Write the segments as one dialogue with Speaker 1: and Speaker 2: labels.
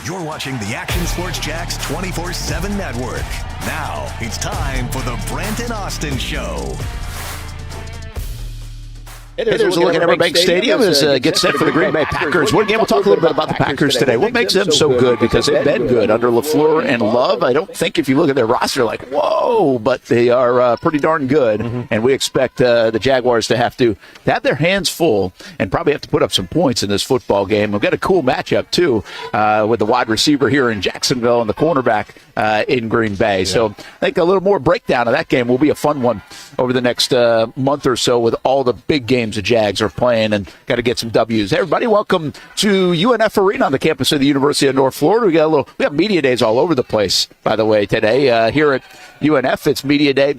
Speaker 1: You're watching the Action Sports Jax 24/7 network. Now it's time for the Brent Austen Show.
Speaker 2: Hey, there's a look at Everbank Stadium as gets set for the Green Bay Packers. What game? We'll talk a little bit about the Packers today. What makes them so good? Because they've been good under LaFleur and Love. I don't think if you look at their roster, like, whoa, but they are pretty darn good. And we expect the Jaguars to have their hands full and probably have to put up some points in this football game. We've got a cool matchup, too, with the wide receiver here in Jacksonville and the cornerback in Green Bay. Yeah. So I think a little more breakdown of that game will be a fun one over the next month or so with all the big games the Jags are playing, and got to get some W's. Hey, everybody, welcome to UNF Arena on the campus of the University of North Florida. We got media days all over the place, by the way, today. Here at UNF, it's media day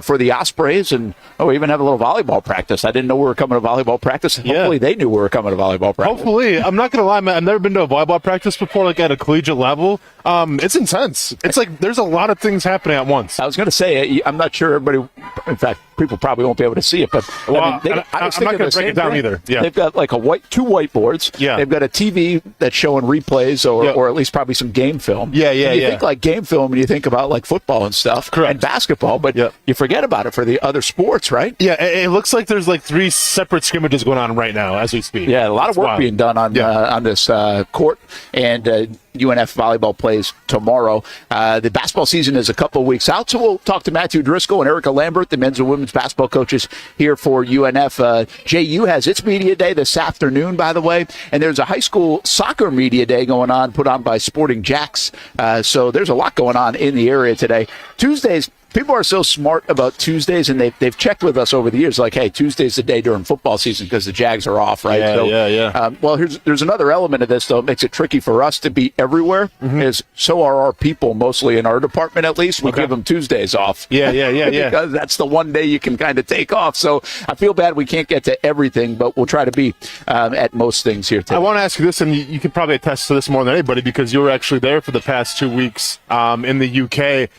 Speaker 2: for the Ospreys, and we even have a little volleyball practice. I didn't know we were coming to volleyball practice. Hopefully they knew we were coming to volleyball practice.
Speaker 3: Hopefully. I'm not going to lie, man. I've never been to a volleyball practice before, like at a collegiate level. It's intense. It's like there's a lot of things happening at once.
Speaker 2: I was going to say, I'm not sure everybody, in fact, people probably won't be able to see it, but
Speaker 3: I'm not going to break it down either. Yeah.
Speaker 2: They've got like two whiteboards. Yeah. They've got a TV that's showing replays or at least probably some game film.
Speaker 3: You
Speaker 2: think like game film and you think about like football and stuff.
Speaker 3: Correct.
Speaker 2: And basketball, but you forget about it for the other sports, right?
Speaker 3: Yeah, it looks like there's like 3 separate scrimmages going on right now as we speak.
Speaker 2: Yeah, a lot of work being done on this court, and UNF volleyball plays tomorrow. The basketball season is a couple of weeks out, so we'll talk to Matthew Driscoll and Erica Lambert, the men's and women's basketball coaches here for UNF. JU has its media day this afternoon, by the way, and there's a high school soccer media day going on, put on by Sporting Jacks. So there's a lot going on in the area today. Tuesdays, people are so smart about Tuesdays, and they've checked with us over the years, like, hey, Tuesday's the day during football season because the Jags are off, right? Well, there's another element of this, though. It makes it tricky for us to be everywhere, is so are our people, mostly in our department at least. We give them Tuesdays off. Because that's the one day you can kind of take off. So I feel bad we can't get to everything, but we'll try to be at most things here today.
Speaker 3: I want to ask you this, and you could probably attest to this more than anybody because you were actually there for the past 2 weeks in the UK.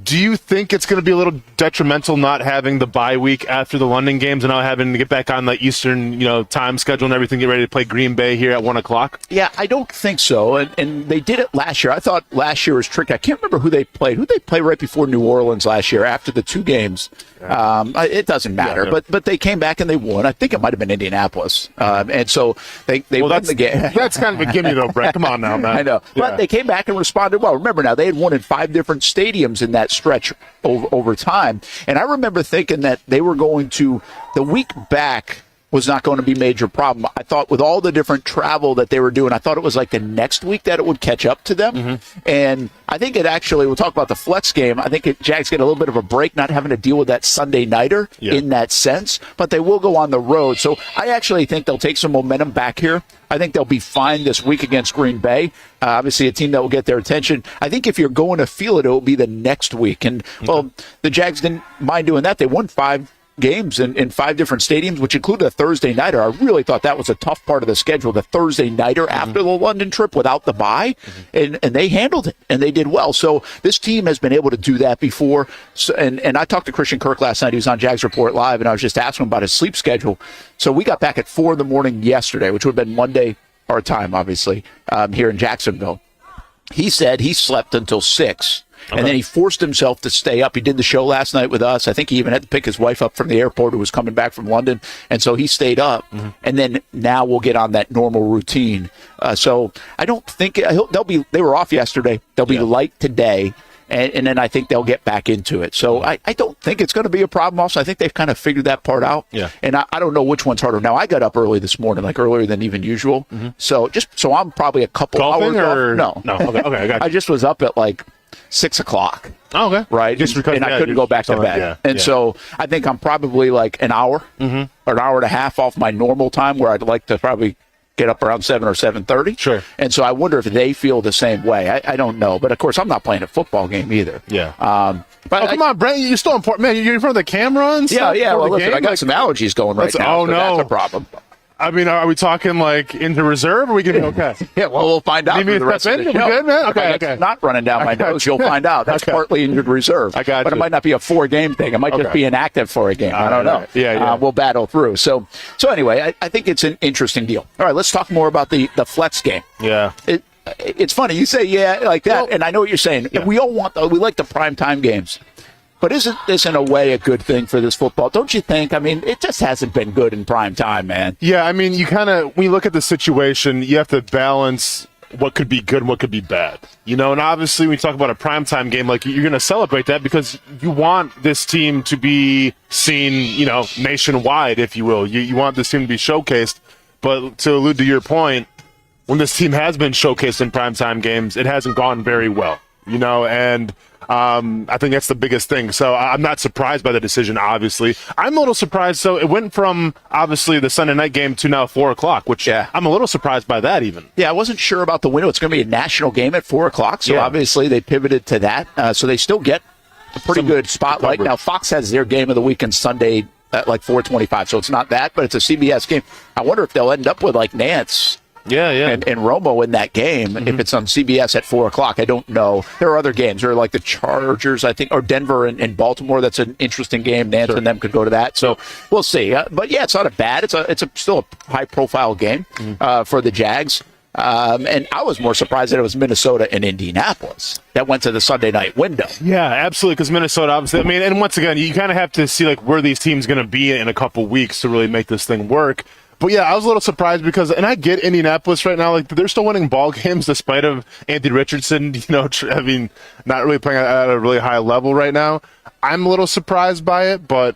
Speaker 3: Do you think it's going to be a little detrimental not having the bye week after the London games and now having to get back on the Eastern, time schedule and everything, get ready to play Green Bay here at 1 o'clock?
Speaker 2: Yeah, I don't think so. And they did it last year. I thought last year was tricky. I can't remember who they played. Who did they play right before New Orleans last year after the 2 games? It doesn't matter. But they came back and they won. I think it might have been Indianapolis. And so they won the game.
Speaker 3: That's kind of a gimme, though, Brett. Come on now, man.
Speaker 2: I know. Yeah. But they came back and responded well. Remember now, they had won in 5 different stadiums in that stretch over time. And I remember thinking that they were going to, the week back was not going to be a major problem. I thought with all the different travel that they were doing, I thought it was like the next week that it would catch up to them. And I think it actually, we'll talk about the flex game, I think Jags get a little bit of a break not having to deal with that Sunday nighter in that sense, but they will go on the road. So I actually think they'll take some momentum back here. I think they'll be fine this week against Green Bay. Obviously, a team that will get their attention. I think if you're going to feel it, it will be the next week. And, well, the Jags didn't mind doing that. They won 5 games in 5 different stadiums, which included a Thursday nighter. I really thought that was a tough part of the schedule, the Thursday nighter after the London trip without the bye, and they handled it, and they did well. So this team has been able to do that before. So, and I talked to Christian Kirk last night. He was on Jags Report Live, and I was just asking him about his sleep schedule. So we got back at 4 in the morning yesterday, which would have been Monday our time, obviously, here in Jacksonville. He said he slept until 6. And then he forced himself to stay up. He did the show last night with us. I think he even had to pick his wife up from the airport who was coming back from London. And so he stayed up. And then now we'll get on that normal routine. So I don't think they were off yesterday. They'll be light today. And then I think they'll get back into it. So I don't think it's going to be a problem also. I think they've kind of figured that part out. Yeah. And I don't know which one's harder. Now, I got up early this morning, like earlier than even usual. So I'm probably a couple
Speaker 3: Golfing
Speaker 2: hours off.
Speaker 3: No. Okay, I got you.
Speaker 2: I just was up at like 6 o'clock.
Speaker 3: Oh, okay.
Speaker 2: Right.
Speaker 3: Just because,
Speaker 2: and I couldn't go back to bed. So I think I'm probably like an hour or an hour and a half off my normal time, where I'd like to probably get up around 7 or 7:30.
Speaker 3: Sure.
Speaker 2: And so I wonder if they feel the same way. I don't know. But, of course, I'm not playing a football game either.
Speaker 3: Yeah. But come on, Brent. You're still important. Man, you're in front of the camera and stuff?
Speaker 2: Yeah. Well, listen, I got some allergies going right now.
Speaker 3: Oh, no.
Speaker 2: That's a problem.
Speaker 3: I mean, are we talking like into reserve, or are we going to be okay?
Speaker 2: Yeah, well, we'll find out.
Speaker 3: The rest of the show. We good, man? Okay.
Speaker 2: It's not running down my nose. You'll find out. That's partly injured reserve.
Speaker 3: I got
Speaker 2: But it might not be a 4-game thing. It might just be inactive for a game. I don't know.
Speaker 3: Yeah.
Speaker 2: We'll battle through. So anyway, I think it's an interesting deal. All right, let's talk more about the flex game.
Speaker 3: Yeah.
Speaker 2: it's funny. You say, yeah, like that, and I know what you're saying.
Speaker 3: Yeah.
Speaker 2: We all we like the primetime games. But isn't this, in a way, a good thing for this football? Don't you think? I mean, it just hasn't been good in prime time, man.
Speaker 3: Yeah, I mean, when you look at the situation, you have to balance what could be good and what could be bad. And obviously when you talk about a primetime game, like, you're going to celebrate that because you want this team to be seen, nationwide, if you will. You want this team to be showcased. But to allude to your point, when this team has been showcased in primetime games, it hasn't gone very well, and I think that's the biggest thing. So I'm not surprised by the decision, obviously. I'm a little surprised. So it went from, obviously, the Sunday night game to now 4 o'clock, which I'm a little surprised by that even.
Speaker 2: Yeah, I wasn't sure about the window. It's going to be a national game at 4 o'clock, so obviously they pivoted to that. So they still get a pretty good spotlight. Now, Fox has their game of the weekend Sunday at like 4:25, so it's not that, but it's a CBS game. I wonder if they'll end up with like Nance. And Romo in that game, if it's on CBS at 4 o'clock. I don't know. There are other games. There are like the Chargers, I think, or Denver and Baltimore. That's an interesting game. Nance and them could go to that. So we'll see. But yeah, it's not a bad. It's still a high-profile game for the Jags. And I was more surprised that it was Minnesota and Indianapolis that went to the Sunday night window.
Speaker 3: Yeah, absolutely, because Minnesota, obviously, I mean, and once again, you kind of have to see like where these teams going to be in a couple weeks to really make this thing work. But yeah, I was a little surprised because, and I get Indianapolis right now, like they're still winning ball games despite of Anthony Richardson, I mean, not really playing at a really high level right now. I'm a little surprised by it, but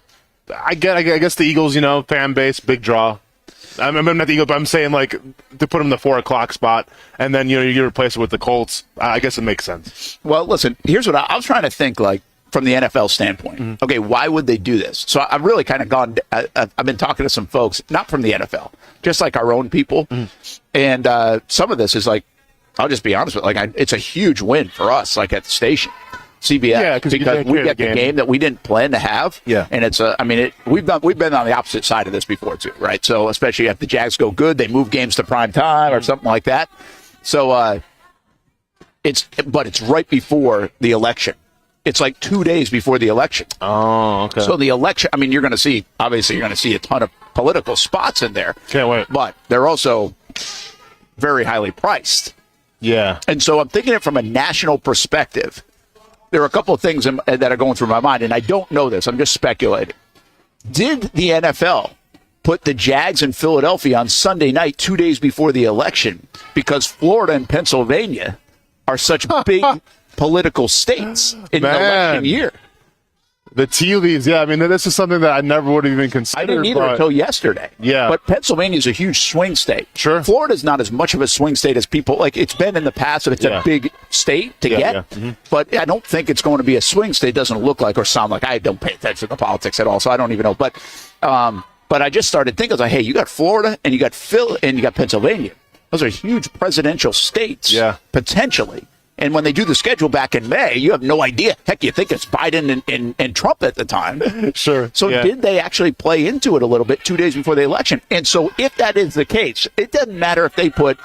Speaker 3: I guess the Eagles, fan base, big draw. I'm not the Eagles, but I'm saying like to put them in the 4 o'clock spot, and then you replace it with the Colts. I guess it makes sense.
Speaker 2: Well, listen, here's what I was trying to think, like, from the NFL standpoint. Okay, why would they do this? So I've really kind of I've been talking to some folks, not from the NFL, just like our own people. And some of this is like, I'll just be honest with you, like, it's a huge win for us, like at the station, CBS, because we get the game that we didn't plan to have. Yeah. And it's we've been on the opposite side of this before too, right? So especially if the Jags go good, they move games to prime time or something like that. So it's right before the election. It's like 2 days before the election.
Speaker 3: Oh, okay.
Speaker 2: So the election, I mean, you're going to see a ton of political spots in there.
Speaker 3: Can't wait.
Speaker 2: But they're also very highly priced.
Speaker 3: Yeah.
Speaker 2: And so I'm thinking it from a national perspective. There are a couple of things that are going through my mind, and I don't know this. I'm just speculating. Did the NFL put the Jags in Philadelphia on Sunday night 2 days before the election because Florida and Pennsylvania are such big political states in an election year?
Speaker 3: The tea leaves, yeah. I mean, this is something that I never would have even considered.
Speaker 2: I didn't either until yesterday.
Speaker 3: Yeah.
Speaker 2: But Pennsylvania is a huge swing state.
Speaker 3: Sure.
Speaker 2: Florida's not as much of a swing state as people, like, it's been in the past, and it's a big state to get. Yeah. Mm-hmm. But I don't think it's going to be a swing state. It doesn't look like or sound like. I don't pay attention to politics at all, so I don't even know. But I just started thinking, I was like, hey, you got Florida and you got Phil and you got Pennsylvania. Those are huge presidential states, potentially. And when they do the schedule back in May, you have no idea. Heck, you think it's Biden and Trump at the time.
Speaker 3: Sure.
Speaker 2: So did they actually play into it a little bit 2 days before the election? And so if that is the case, it doesn't matter if they put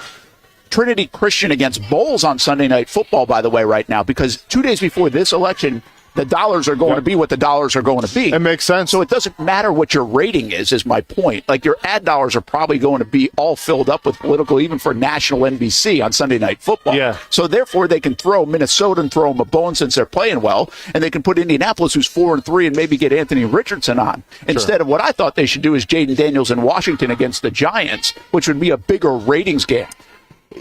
Speaker 2: Trinity Christian against Bowles on Sunday Night Football, by the way, right now, because 2 days before this election, the dollars are going to be what the dollars are going to be.
Speaker 3: It makes sense.
Speaker 2: So it doesn't matter what your rating is my point. Like, your ad dollars are probably going to be all filled up with political, even for national NBC on Sunday Night Football.
Speaker 3: Yeah.
Speaker 2: So therefore, they can throw Minnesota and throw them a bone since they're playing well, and they can put Indianapolis, who's 4-3, and maybe get Anthony Richardson on. Instead of what I thought they should do is Jaden Daniels in Washington against the Giants, which would be a bigger ratings game.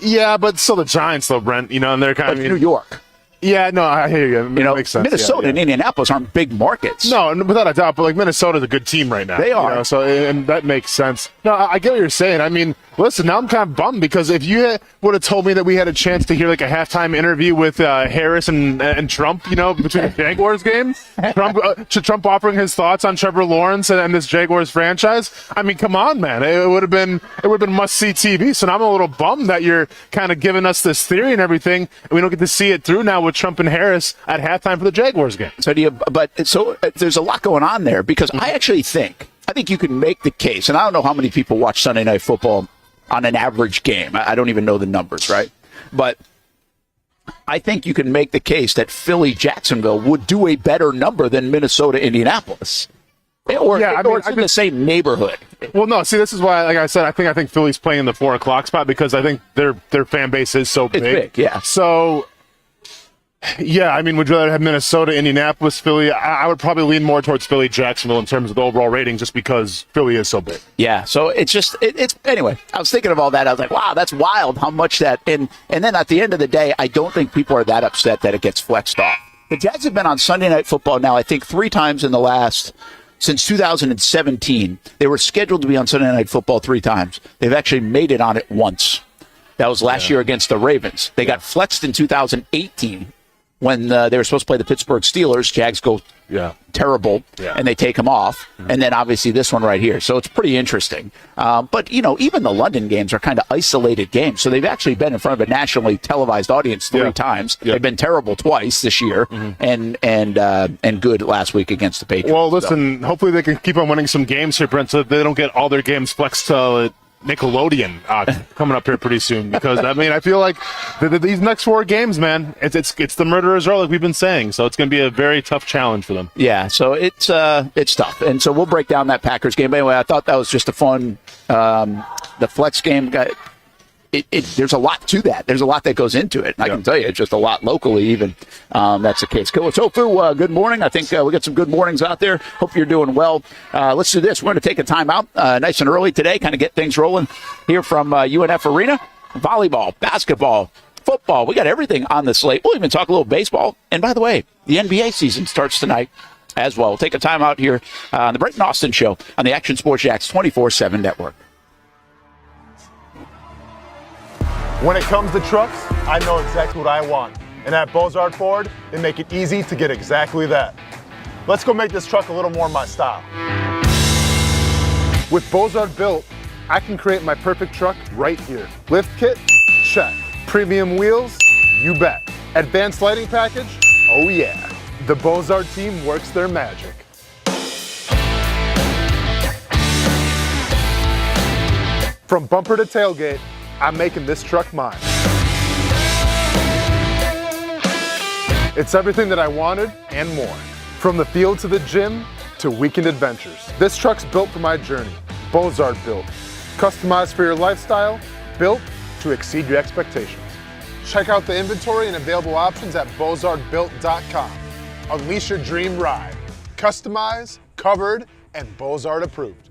Speaker 3: Yeah, but still the Giants, though, Brent, and they're kind of
Speaker 2: New York.
Speaker 3: Yeah, no, I hear you. It makes sense.
Speaker 2: Minnesota and Indianapolis aren't big markets.
Speaker 3: No, without a doubt. But like Minnesota's a good team right now.
Speaker 2: They are.
Speaker 3: And that makes sense. No, I get what you're saying. I mean, listen, now I'm kind of bummed because if you would have told me that we had a chance to hear like a halftime interview with Harris and Trump, between the Jaguars game, Trump offering his thoughts on Trevor Lawrence and this Jaguars franchise. I mean, come on, man. It would have been must see TV. So now I'm a little bummed that you're kind of giving us this theory and everything, and we don't get to see it through now with Trump and Harris at halftime for the Jaguars game.
Speaker 2: So there's a lot going on there because I think you can make the case, and I don't know how many people watch Sunday Night Football on an average game. I don't even know the numbers, right? But I think you can make the case that Philly Jacksonville would do a better number than Minnesota Indianapolis. Or,
Speaker 3: Yeah, I
Speaker 2: or
Speaker 3: mean,
Speaker 2: it's in the same neighborhood.
Speaker 3: Well, no. See, this is why, like I said, I think Philly's playing in the 4 o'clock spot because I think their fan base is so big.
Speaker 2: It's big, yeah.
Speaker 3: So, yeah, I mean, would you rather have Minnesota, Indianapolis, Philly? I would probably lean more towards Philly, Jacksonville in terms of the overall rating, just because Philly is so big.
Speaker 2: Yeah, so it's just it's anyway. I was thinking of all that. I was like, wow, that's wild how much that and then at the end of the day, I don't think people are that upset that it gets flexed off. The Jags have been on Sunday Night Football now, I think 3 times in the last. Since 2017, they were scheduled to be on Sunday Night Football 3 times. They've actually made it on it once. That was last year against the Ravens. They got flexed in 2018 when they were supposed to play the Pittsburgh Steelers. Jags go terrible, and they take them off. And then obviously this one right here. So it's pretty interesting. But, even the London games are kind of isolated games. So they've actually been in front of a nationally televised audience 3 times. They've been terrible twice this year and good last week against the Patriots.
Speaker 3: Well, listen, hopefully they can keep on winning some games here, Brent, so they don't get all their games flexed to Nickelodeon coming up here pretty soon, because I mean I feel like these next 4 games, man, it's the murderer's row like we've been saying, so it's going to be a very tough challenge for them.
Speaker 2: Yeah, so it's tough, and so we'll break down that Packers game. But anyway, I thought that was just a fun the flex game. There's a lot to that. There's a lot that goes into it. And I can tell you, it's just a lot locally even. That's the case. Cool. Tofu, good morning. I think we got some good mornings out there. Hope you're doing well. Let's do this. We're going to take a time out nice and early today, kind of get things rolling here from UNF Arena. Volleyball, basketball, football. We got everything on the slate. We'll even talk a little baseball. And by the way, the NBA season starts tonight as well. We'll take a time out here on the Brent Austen Show on the Action Sports Jacks 24/7 network.
Speaker 4: When it comes to trucks, I know exactly what I want. And at Bozard Ford, they make it easy to get exactly that. Let's go make this truck a little more my style. With Bozard Built, I can create my perfect truck right here. Lift kit? Check. Premium wheels? You bet. Advanced lighting package? Oh yeah. The Bozard team works their magic. From bumper to tailgate, I'm making this truck mine. It's everything that I wanted and more. From the field to the gym to weekend adventures. This truck's built for my journey. Bozard Built. Customized for your lifestyle, built to exceed your expectations. Check out the inventory and available options at bozardbuilt.com. Unleash your dream ride. Customized, covered, and Bozard approved.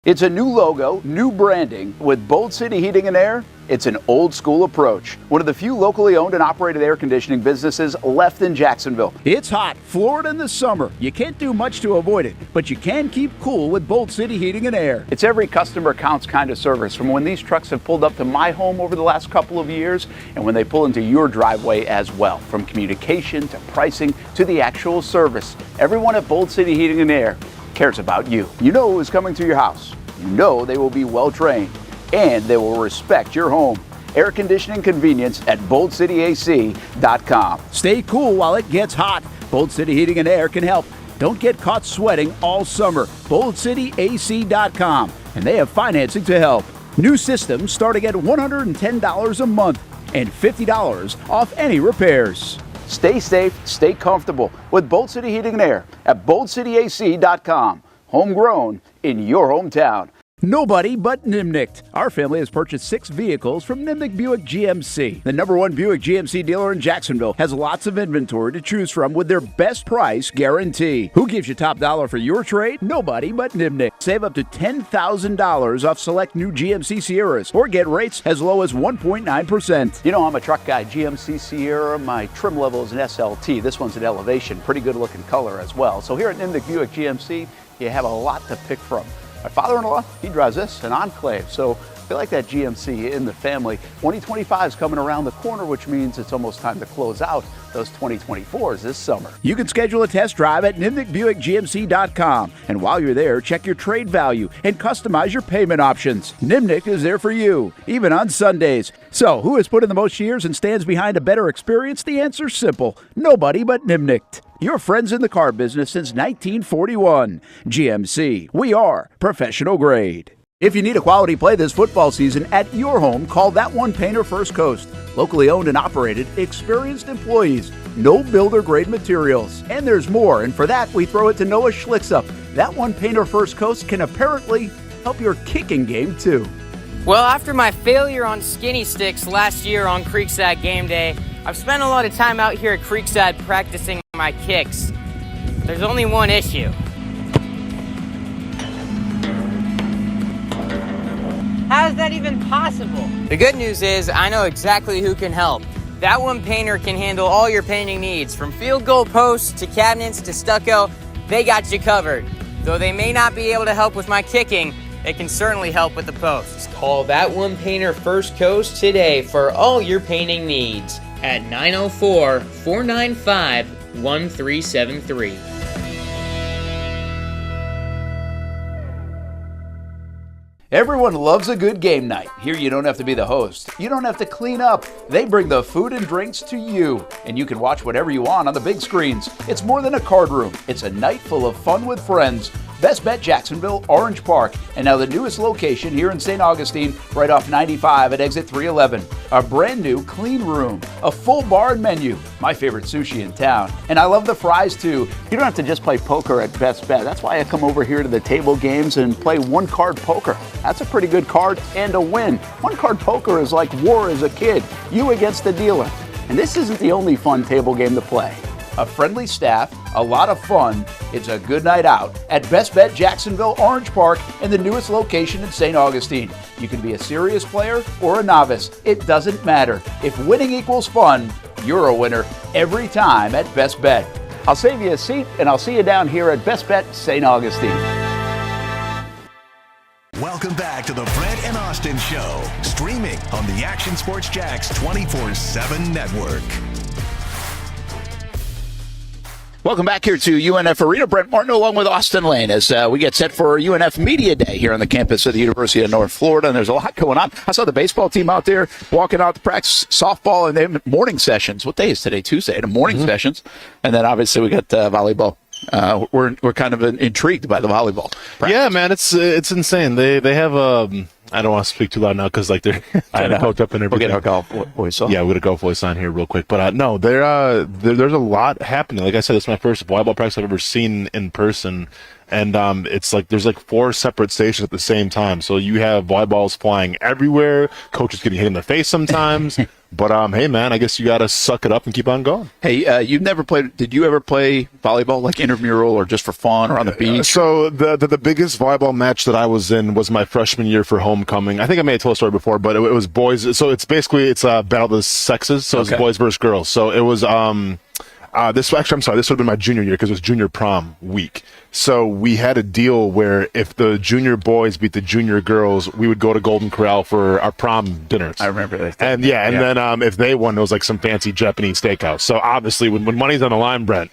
Speaker 2: It's a new logo, new branding. With Bold City Heating and Air, it's an old school approach. One of the few locally owned and operated air conditioning businesses left in Jacksonville. It's hot, Florida in the summer. You can't do much to avoid it, but you can keep cool with Bold City Heating and Air. It's every customer counts kind of service, from when these trucks have pulled up to my home over the last couple of years and when they pull into your driveway as well. From communication to pricing to the actual service, everyone at Bold City Heating and Air cares about you. You know who is coming to your house. You know they will be well trained, and they will respect your home. Air conditioning convenience at BoldCityAC.com. Stay cool while it gets hot. Bold City Heating and Air can help. Don't get caught sweating all summer. BoldCityAC.com, and they have financing to help. New systems starting at $110 a month and $50 off any repairs. Stay safe, stay comfortable with Bold City Heating and Air at BoldCityAC.com. Homegrown in your hometown. Nobody but Nimnicht. Our family has purchased 6 vehicles from Nimnicht Buick GMC. The #1 Buick GMC dealer in Jacksonville has lots of inventory to choose from with their best price guarantee. Who gives you top dollar for your trade? Nobody but Nimnicht. Save up to $10,000 off select new GMC Sierras or get rates as low as 1.9%. You know, I'm a truck guy. GMC Sierra, my trim level is an SLT. This one's an Elevation. Pretty good looking color as well. So here at Nimnicht Buick GMC, you have a lot to pick from. My father-in-law, he drives this, an Enclave, so I feel like that GMC in the family. 2025 is coming around the corner, which means it's almost time to close out those 2024s this summer. You can schedule a test drive at NimnichtBuickGMC.com, and while you're there, check your trade value and customize your payment options. Nimnicht is there for you, even on Sundays. So, who has put in the most years and stands behind a better experience? The answer's simple. Nobody but Nimnicht. Your friends in the car business since 1941. GMC, we are professional grade. If you need a quality play this football season at your home, call That One Painter First Coast. Locally owned and operated, experienced employees, no builder-grade materials. And there's more, and for that, we throw it to Noah Schlicksup. That one painter First Coast can apparently help your kicking game, too.
Speaker 5: Well, after my failure on skinny sticks last year on Creekside game day, I've spent a lot of time out here at Creekside practicing my kicks. There's only one issue. How is that even possible? The good news is I know exactly who can help. That one painter can handle all your painting needs, from field goal posts to cabinets to stucco. They got you covered. Though they may not be able to help with my kicking, they can certainly help with the posts. Call That One Painter First Coast today for all your painting needs at 904-495-1373.
Speaker 2: Everyone loves a good game night. Here you don't have to be the host. You don't have to clean up. They bring the food and drinks to you, and you can watch whatever you want on the big screens. It's more than a card room. It's a night full of fun with friends. Best Bet Jacksonville, Orange Park, and now the newest location here in St. Augustine, right off 95 at exit 311. A brand new clean room, a full bar and menu, my favorite sushi in town. And I love the fries too. You don't have to just play poker at Best Bet. That's why I come over here to the table games and play one-card poker. That's a pretty good card and a win. One-card poker is like war as a kid, you against the dealer. And this isn't the only fun table game to play. A friendly staff, a lot of fun. It's a good night out at Best Bet Jacksonville, Orange Park, and the newest location in St. Augustine. You can be a serious player or a novice. It doesn't matter. If winning equals fun, you're a winner every time at Best Bet. I'll save you a seat, and I'll see you down here at Best Bet St. Augustine.
Speaker 1: Welcome back to the Brent and Austin Show, streaming on the Action Sports Jax 24/7 network.
Speaker 2: Welcome back here to UNF Arena. Brent Martin along with Austin Lane as we get set for UNF Media Day here on the campus of the University of North Florida. And there's a lot going on. I saw the baseball team out there walking out to practice softball, and they have morning sessions. What day is today? Tuesday. The morning sessions. And then obviously we got volleyball. We're kind of intrigued by the volleyball practice.
Speaker 3: Yeah, man, it's insane. They have I don't want to speak too loud now because like they're trying to coach up and everything.
Speaker 2: We'll get our golf voice on.
Speaker 3: Yeah, we're gonna golf voice on here real quick. But no, there's a lot happening. Like I said, it's my first volleyball practice I've ever seen in person. And it's like there's like 4 separate stations at the same time. So you have volleyballs flying everywhere. Coaches getting hit in the face sometimes. But hey, man, I guess you got to suck it up and keep on going.
Speaker 2: Hey, you've never played? Did you ever play volleyball, like intramural or just for fun or on the beach?
Speaker 3: So the biggest volleyball match that I was in was my freshman year for homecoming. I think I may have told the story before, but it was boys. So it's basically a battle of the sexes. So it's boys versus girls. So it was this would have been my junior year because it was junior prom week. So we had a deal where if the junior boys beat the junior girls, we would go to Golden Corral for our prom dinners.
Speaker 2: I remember that.
Speaker 3: And then if they won, it was like some fancy Japanese steakhouse. So obviously when money's on the line, Brent,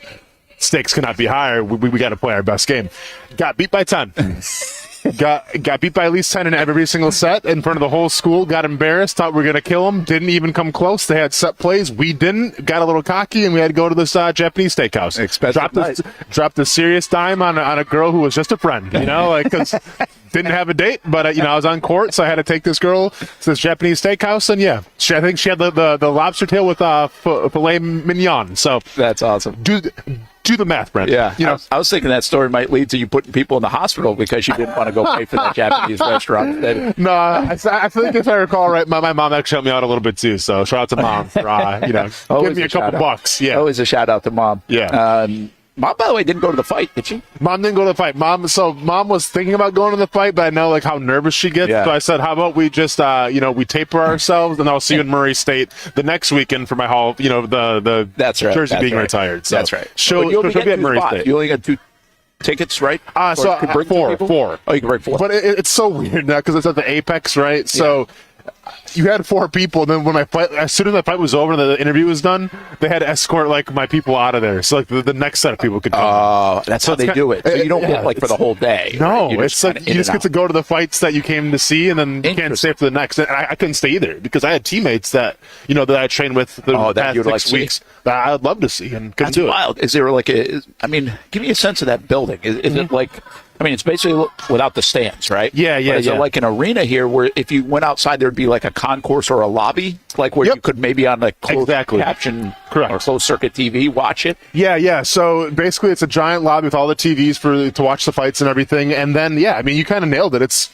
Speaker 3: stakes cannot be higher. We got to play our best game. Got beat by 10. Got beat by at least 10 in every single set in front of the whole school. Got embarrassed. Thought we were going to kill them. Didn't even come close. They had set plays. We didn't. Got a little cocky, and we had to go to this Japanese steakhouse. Dropped a serious dime on a girl who was just a friend, because didn't have a date. But, I was on court, so I had to take this girl to this Japanese steakhouse. And, I think she had the lobster tail with filet mignon. So
Speaker 2: that's awesome.
Speaker 3: Do the math, Brent.
Speaker 2: Yeah. I was thinking that story might lead to you putting people in the hospital because you didn't want to go pay for that Japanese restaurant.
Speaker 3: No, I think if I recall right, my mom actually helped me out a little bit too. So shout out to mom for give me a couple bucks. Yeah,
Speaker 2: always a shout out to mom.
Speaker 3: Yeah.
Speaker 2: Mom, by the way, didn't go to the fight, did she?
Speaker 3: Mom didn't go to the fight. Mom was thinking about going to the fight, but I know how nervous she gets. Yeah. So I said, how about we just we taper ourselves, and I'll see you in Murray State the next weekend for my hall. The
Speaker 2: that's right.
Speaker 3: jersey being retired. So
Speaker 2: that's right.
Speaker 3: She'll be at Murray State.
Speaker 2: You only got 2 tickets, right?
Speaker 3: So four.
Speaker 2: Oh, you can bring 4.
Speaker 3: But it's so weird now because it's at the Apex, right? So. You had 4 people, and then when as soon as my fight was over and the interview was done, they had to escort my people out of there. So the next set of people could come.
Speaker 2: Oh, that's how they do it. So you don't get for the whole day.
Speaker 3: No, right? It's like you just get to go to the fights that you came to see, and then you can't stay for the next. And I couldn't stay either because I had teammates that that I trained with the past 6 weeks that I'd love to see and couldn't do it.
Speaker 2: Wild. Is there give me a sense of that building. Is it like I mean, it's basically without the stands, right?
Speaker 3: Yeah.
Speaker 2: But is it like an arena here where if you went outside, there'd be like a concourse or a lobby, like where you could maybe on like closed caption or closed circuit TV watch it?
Speaker 3: Yeah. So basically, it's a giant lobby with all the TVs to watch the fights and everything. And then, I mean, you kind of nailed it. It's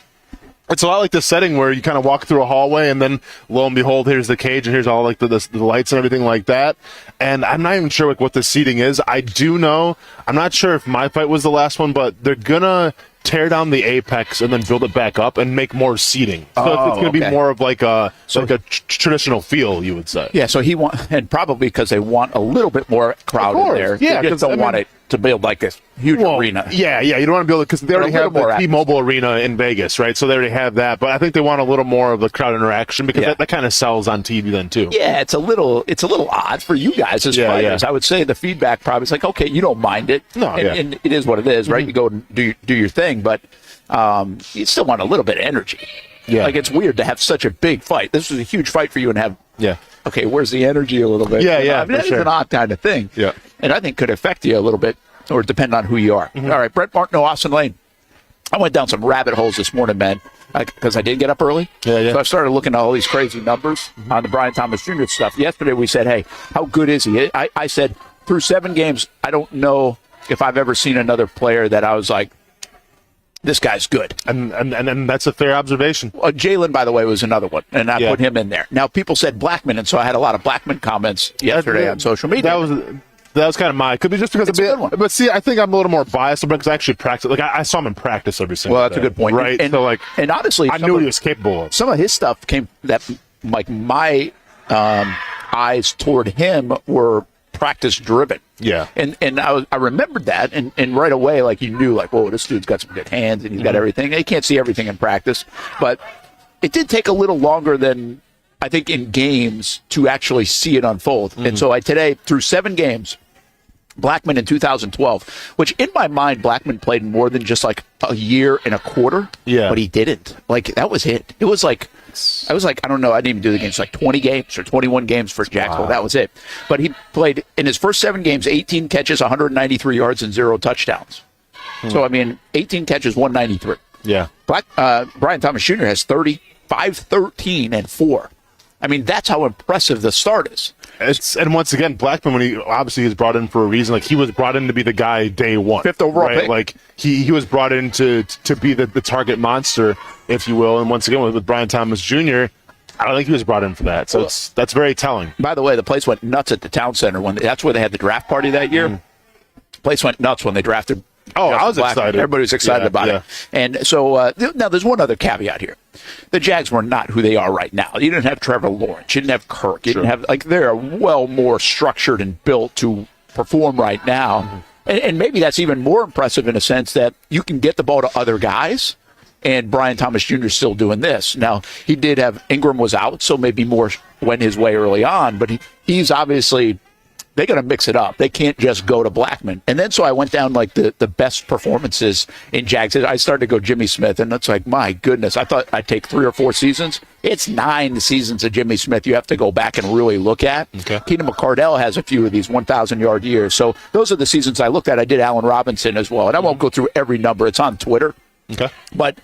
Speaker 3: a lot like the setting where you kind of walk through a hallway and then lo and behold, here's the cage and here's all like the lights and everything like that. And I'm not even sure like what the seating is. I do know, I'm not sure if my fight was the last one, but they're going to tear down the apex and then build it back up and make more seating. So it's going to be more of like a traditional feel, you would say.
Speaker 2: Yeah, so and probably because they want a little bit more crowd in there.
Speaker 3: Yeah,
Speaker 2: they just don't want it to build like this huge arena.
Speaker 3: Yeah, you don't want to build it because they already have the T-Mobile Arena in Vegas, right? So they already have that. But I think they want a little more of the crowd interaction because that kind of sells on TV then too.
Speaker 2: Yeah, it's a little odd for you guys as fighters. I would say the feedback probably is like, okay, you don't mind it.
Speaker 3: No,
Speaker 2: and it is what it is, right? You go and do your thing, but you still want a little bit of energy. Yeah. Like, it's weird to have such a big fight. This was a huge fight for you and have, okay, where's the energy a little bit?
Speaker 3: Yeah,
Speaker 2: I mean, that's an odd kind of thing.
Speaker 3: Yeah.
Speaker 2: And I think could affect you a little bit or depend on who you are. All right, Brent Martin, Austin Lane. I went down some rabbit holes this morning, man, because I did get up early. So I started looking at all these crazy numbers on the Brian Thomas Jr. stuff. Yesterday we said, hey, how good is he? I said, through 7 games, I don't know if I've ever seen another player that I was like, this guy's good.
Speaker 3: And that's a fair observation.
Speaker 2: Jalen, by the way, was another one, and I put him in there. Now, people said Blackman, and so I had a lot of Blackman comments yesterday on social media.
Speaker 3: That was kind of could be just because but see, I think I'm a little more biased because I actually practice. Like I saw him in practice every single day.
Speaker 2: Well, that's a good point,
Speaker 3: right?
Speaker 2: And,
Speaker 3: so like,
Speaker 2: and honestly,
Speaker 3: I knew what he was capable of.
Speaker 2: Some of his stuff came that like my eyes toward him were practice driven.
Speaker 3: Yeah.
Speaker 2: And I remembered that and right away, like, you knew, like, whoa, this dude's got some good hands and he's got everything. They can't see everything in practice, but it did take a little longer than I think in games to actually see it unfold. And so today, through 7 games, Blackman in 2012, which in my mind, Blackman played more than just like a year and a quarter.
Speaker 3: Yeah.
Speaker 2: But he didn't. Like, that was it. It was like, I don't know, I didn't even do the games, like 20 games or 21 games for Jacksonville. Wow. That was it. But he played in his first 7 games, 18 catches, 193 yards, and 0 touchdowns. So, I mean, 18 catches, 193.
Speaker 3: Yeah.
Speaker 2: Brian Thomas Jr. has 35, 13, and 4. I mean, that's how impressive the start is.
Speaker 3: And once again, Blackman, when he obviously is brought in for a reason, like he was brought in to be the guy day one.
Speaker 2: 5th overall pick.
Speaker 3: Like he was brought in to be the target monster, if you will. And once again, with Brian Thomas Jr., I don't think he was brought in for that. So that's very telling.
Speaker 2: By the way, the place went nuts at the town center. That's where they had the draft party that year. The place went nuts when they drafted.
Speaker 3: I was excited.
Speaker 2: Everybody was excited about it. And so now there's one other caveat here. The Jags were not who they are right now. You didn't have Trevor Lawrence. You didn't have Kirk. You didn't have, like, they're well more structured and built to perform right now. And maybe that's even more impressive in a sense that you can get the ball to other guys. And Brian Thomas Jr. is still doing this. Now, he did have Ingram was out, so maybe more went his way early on. But he's obviously, they got to mix it up. They can't just go to Blackman. And then so I went down like the best performances in Jags. I started to go Jimmy Smith, and it's like, my goodness, I thought I'd take 3 or 4 seasons. It's 9 seasons of Jimmy Smith you have to go back and really look at. Okay. Keenan McCardell has a few of these 1,000-yard years. So those are the seasons I looked at. I did Allen Robinson as well. And I won't go through every number. It's on Twitter.
Speaker 3: Okay.
Speaker 2: But,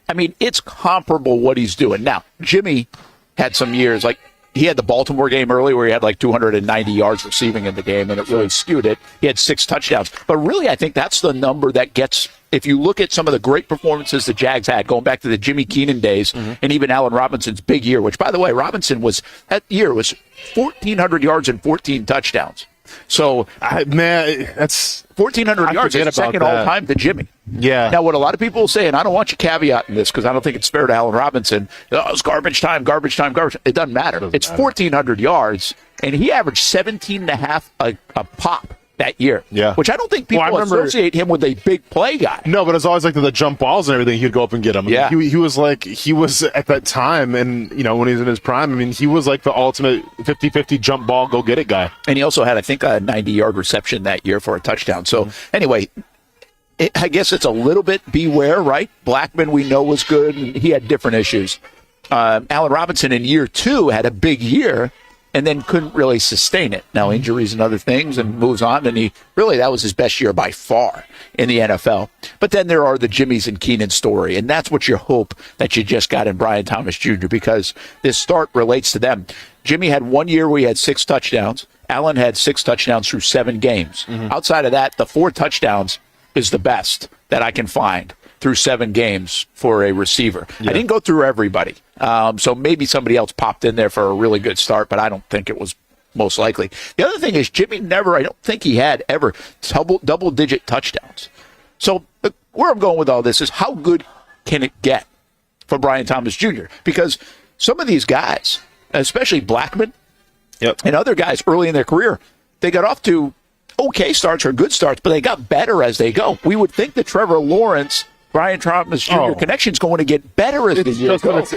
Speaker 2: I mean, it's comparable what he's doing. Now, Jimmy had some years, like, he had the Baltimore game early where he had like 290 yards receiving in the game, and it really skewed it. He had 6 touchdowns. But really, I think that's the number that gets, if you look at some of the great performances the Jags had, going back to the Jimmy Keenan days, and even Allen Robinson's big year, which, by the way, Robinson that year was 1,400 yards and 14 touchdowns. So,
Speaker 3: man, that's
Speaker 2: 1,400 yards is second all-time to Jimmy.
Speaker 3: Yeah.
Speaker 2: Now, what a lot of people are saying, I don't want you caveating this because I don't think it's fair to Allen Robinson. Oh, it's garbage time, garbage time, garbage time. It doesn't matter. It's 1,400 yards, and he averaged 17.5 a pop that year.
Speaker 3: Yeah.
Speaker 2: Which I don't think people associate him with a big play guy.
Speaker 3: No, but it's always like the jump balls and everything. He'd go up and get them.
Speaker 2: Yeah.
Speaker 3: He was at that time, and when he was in his prime, I mean, he was like the ultimate 50-50 jump ball, go get it guy.
Speaker 2: And he also had, I think, a 90-yard reception that year for a touchdown. So anyway, I guess it's a little bit beware, right? Blackman we know was good, and he had different issues. Allen Robinson in year 2 had a big year, and then couldn't really sustain it. Now, injuries and other things, and moves on, and that was his best year by far in the NFL. But then there are the Jimmys and Keenan story, and that's what you hope that you just got in Brian Thomas Jr., because this start relates to them. Jimmy had 1 year where he had 6 touchdowns. Allen had 6 touchdowns through 7 games. Outside of that, the 4 touchdowns is the best that I can find through 7 games for a receiver. I didn't go through everybody. So maybe somebody else popped in there for a really good start, but I don't think it was most likely. The other thing is Jimmy I don't think he had ever double-digit touchdowns. So where I'm going with all this is how good can it get for Brian Thomas Jr.? Because some of these guys, especially Blackman and other guys early in their career, they got off to okay starts or good starts, but they got better as they go. We would think that Trevor Lawrence, Brian Thomas Jr. connection is going to get better as the years go.
Speaker 3: It's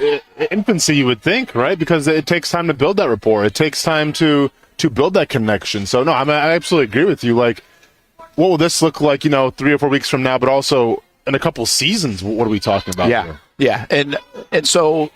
Speaker 3: infancy, you would think, right? Because it takes time to build that rapport. It takes time to build that connection. So, no, I absolutely agree with you. Like, what will this look like, 3 or 4 weeks from now, but also in a couple seasons? What are we talking about here?
Speaker 2: Yeah, and so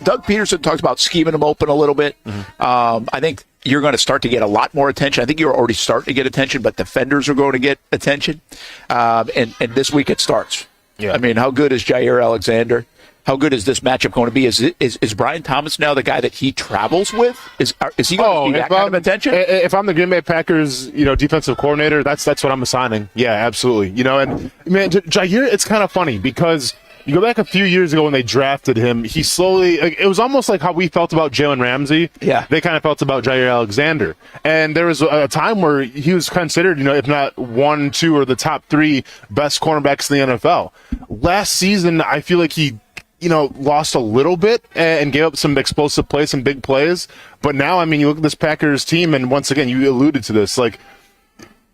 Speaker 2: Doug Peterson talks about scheming them open a little bit. I think you're going to start to get a lot more attention. I think you're already starting to get attention, but defenders are going to get attention. And this week it starts. Yeah. I mean, how good is Jair Alexander? How good is this matchup going to be? Is Brian Thomas now the guy that he travels with? Is he going to be that kind of attention?
Speaker 3: If I'm the Green Bay Packers, defensive coordinator, that's what I'm assigning. Yeah, absolutely. And man, Jair, it's kind of funny because you go back a few years ago when they drafted him, he slowly, it was almost like how we felt about Jalen Ramsey.
Speaker 2: Yeah.
Speaker 3: They kind of felt about Jair Alexander. And there was a time where he was considered, if not 1, 2, or the top 3 best cornerbacks in the NFL. Last season, I feel like he, lost a little bit and gave up some explosive plays, some big plays. But now, I mean, you look at this Packers team, and once again, you alluded to this, like,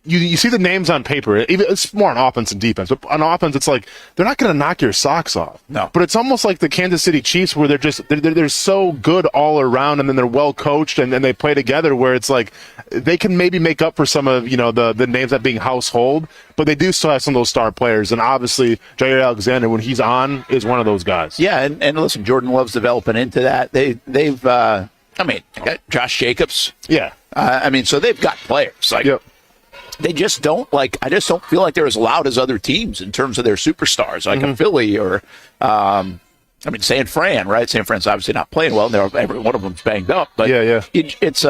Speaker 3: You see the names on paper. It's more on offense and defense. But on offense, it's like they're not going to knock your socks off.
Speaker 2: No.
Speaker 3: But it's almost like the Kansas City Chiefs, where they're so good all around, and then they're well coached, and then they play together. Where it's like they can maybe make up for some of the names that being household, but they do still have some of those star players. And obviously, Jair Alexander, when he's on, is one of those guys.
Speaker 2: Yeah, and listen, Jordan Love's developing into that. They've got Josh Jacobs.
Speaker 3: Yeah.
Speaker 2: So they've got players like.
Speaker 3: Yep.
Speaker 2: They just don't I just don't feel like they're as loud as other teams in terms of their superstars, like a Philly or, San Fran, right? San Fran's obviously not playing well. Every one of them's banged up, but it's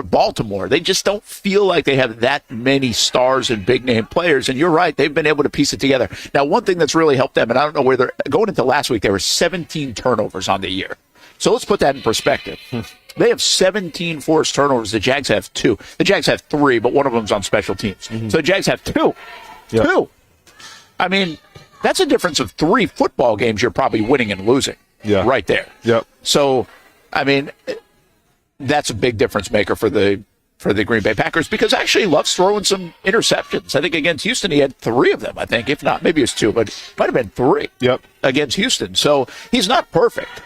Speaker 2: Baltimore. They just don't feel like they have that many stars and big name players. And you're right, they've been able to piece it together. Now, one thing that's really helped them, and I don't know where they're going into last week, there were 17 turnovers on the year. So let's put that in perspective. They have 17 forced turnovers. The Jags have 2. The Jags have 3, but one of them's on special teams. So the Jags have 2. Yep. 2. I mean, that's a difference of 3 football games you're probably winning and losing.
Speaker 3: Yeah.
Speaker 2: Right there.
Speaker 3: Yep.
Speaker 2: So, that's a big difference maker for the Green Bay Packers, because actually Love's throwing some interceptions. I think against Houston he had 3 of them, I think. If not, maybe it was 2, but it might have been 3 against Houston. So he's not perfect.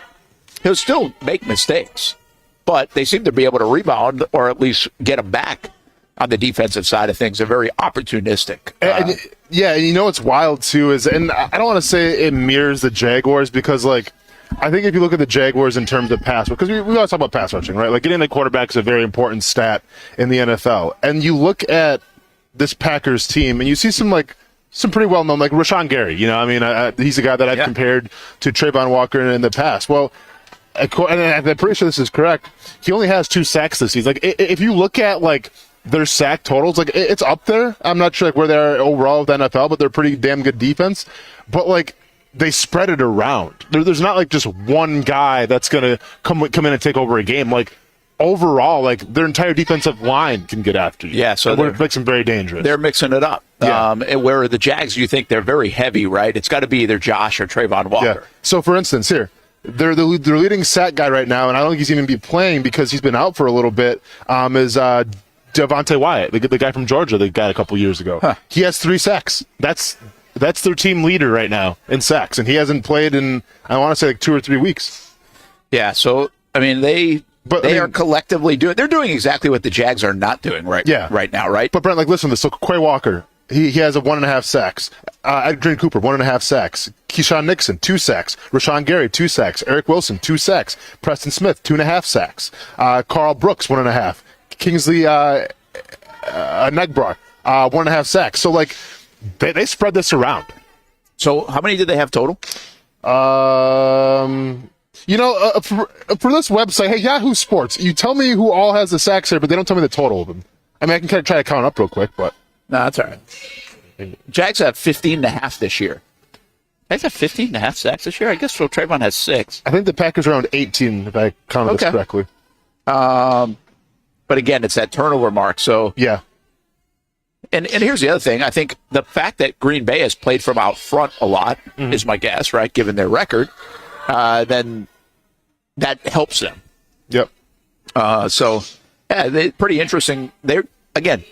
Speaker 2: He'll still make mistakes, but they seem to be able to rebound or at least get them back on the defensive side of things. They're very opportunistic.
Speaker 3: What's wild, too, is, and I don't want to say it mirrors the Jaguars, because, like, I think if you look at the Jaguars in terms of pass, because we always talk about pass rushing, right? Like, getting the quarterback is a very important stat in the NFL. And you look at this Packers team, and you see some pretty well-known, like Rashawn Gary. He's a guy that I've compared to Trayvon Walker in the past. Well, and I'm pretty sure this is correct, he only has 2 sacks this season. Like, if you look at, like, their sack totals, like, it's up there. I'm not sure, like, where they are overall with the NFL, but they're pretty damn good defense. But, like, they spread it around. There's not, like, just one guy that's going to come in and take over a game. Like, overall, like, their entire defensive line can get after you.
Speaker 2: Yeah, so
Speaker 3: it makes them very dangerous.
Speaker 2: They're mixing it up. Yeah. Where the Jags, you think they're very heavy, right? It's got to be either Josh or Trayvon Walker. Yeah.
Speaker 3: So, for instance, here, their leading sack guy right now, and I don't think he's even be playing because he's been out for a little bit, is Devontae Wyatt, the guy from Georgia they got a couple years ago. Huh. He has 3 sacks. That's their team leader right now in sacks, and he hasn't played in, I want to say, like 2 or 3 weeks.
Speaker 2: Yeah, so, they are collectively they're doing exactly what the Jags are not doing right now, right?
Speaker 3: But Brent, like, listen to this. So Quay Walker, He has a 1.5 sacks. Adrian Cooper, 1.5 sacks. Keyshawn Nixon, 2 sacks. Rashawn Gary, 2 sacks. Eric Wilson, 2 sacks. Preston Smith, 2.5 sacks. Carl Brooks, 1.5. Kingsley Negbar, 1.5 sacks. So, like, they spread this around.
Speaker 2: So how many did they have total?
Speaker 3: For this website, hey, Yahoo Sports, you tell me who all has the sacks here, but they don't tell me the total of them. I mean, I can kind of try to count up real quick, but.
Speaker 2: No, that's all right. Jags have 15.5 this year. Jags have 15.5 sacks this year? I guess so. Trayvon has 6.
Speaker 3: I think the Packers are around 18, if I counted this correctly.
Speaker 2: But again, it's that turnover mark. So
Speaker 3: yeah.
Speaker 2: And here's the other thing. I think the fact that Green Bay has played from out front a lot is my guess, right? Given their record, then that helps them.
Speaker 3: Yep.
Speaker 2: They're pretty interesting. They're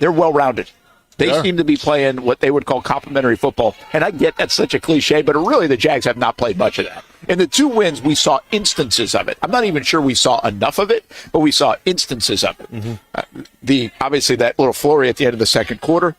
Speaker 2: well-rounded. They seem to be playing what they would call complementary football. And I get that's such a cliche, but really the Jags have not played much of that. In the 2 wins, we saw instances of it. I'm not even sure we saw enough of it, but we saw instances of it. Mm-hmm. Obviously, that little flurry at the end of the second quarter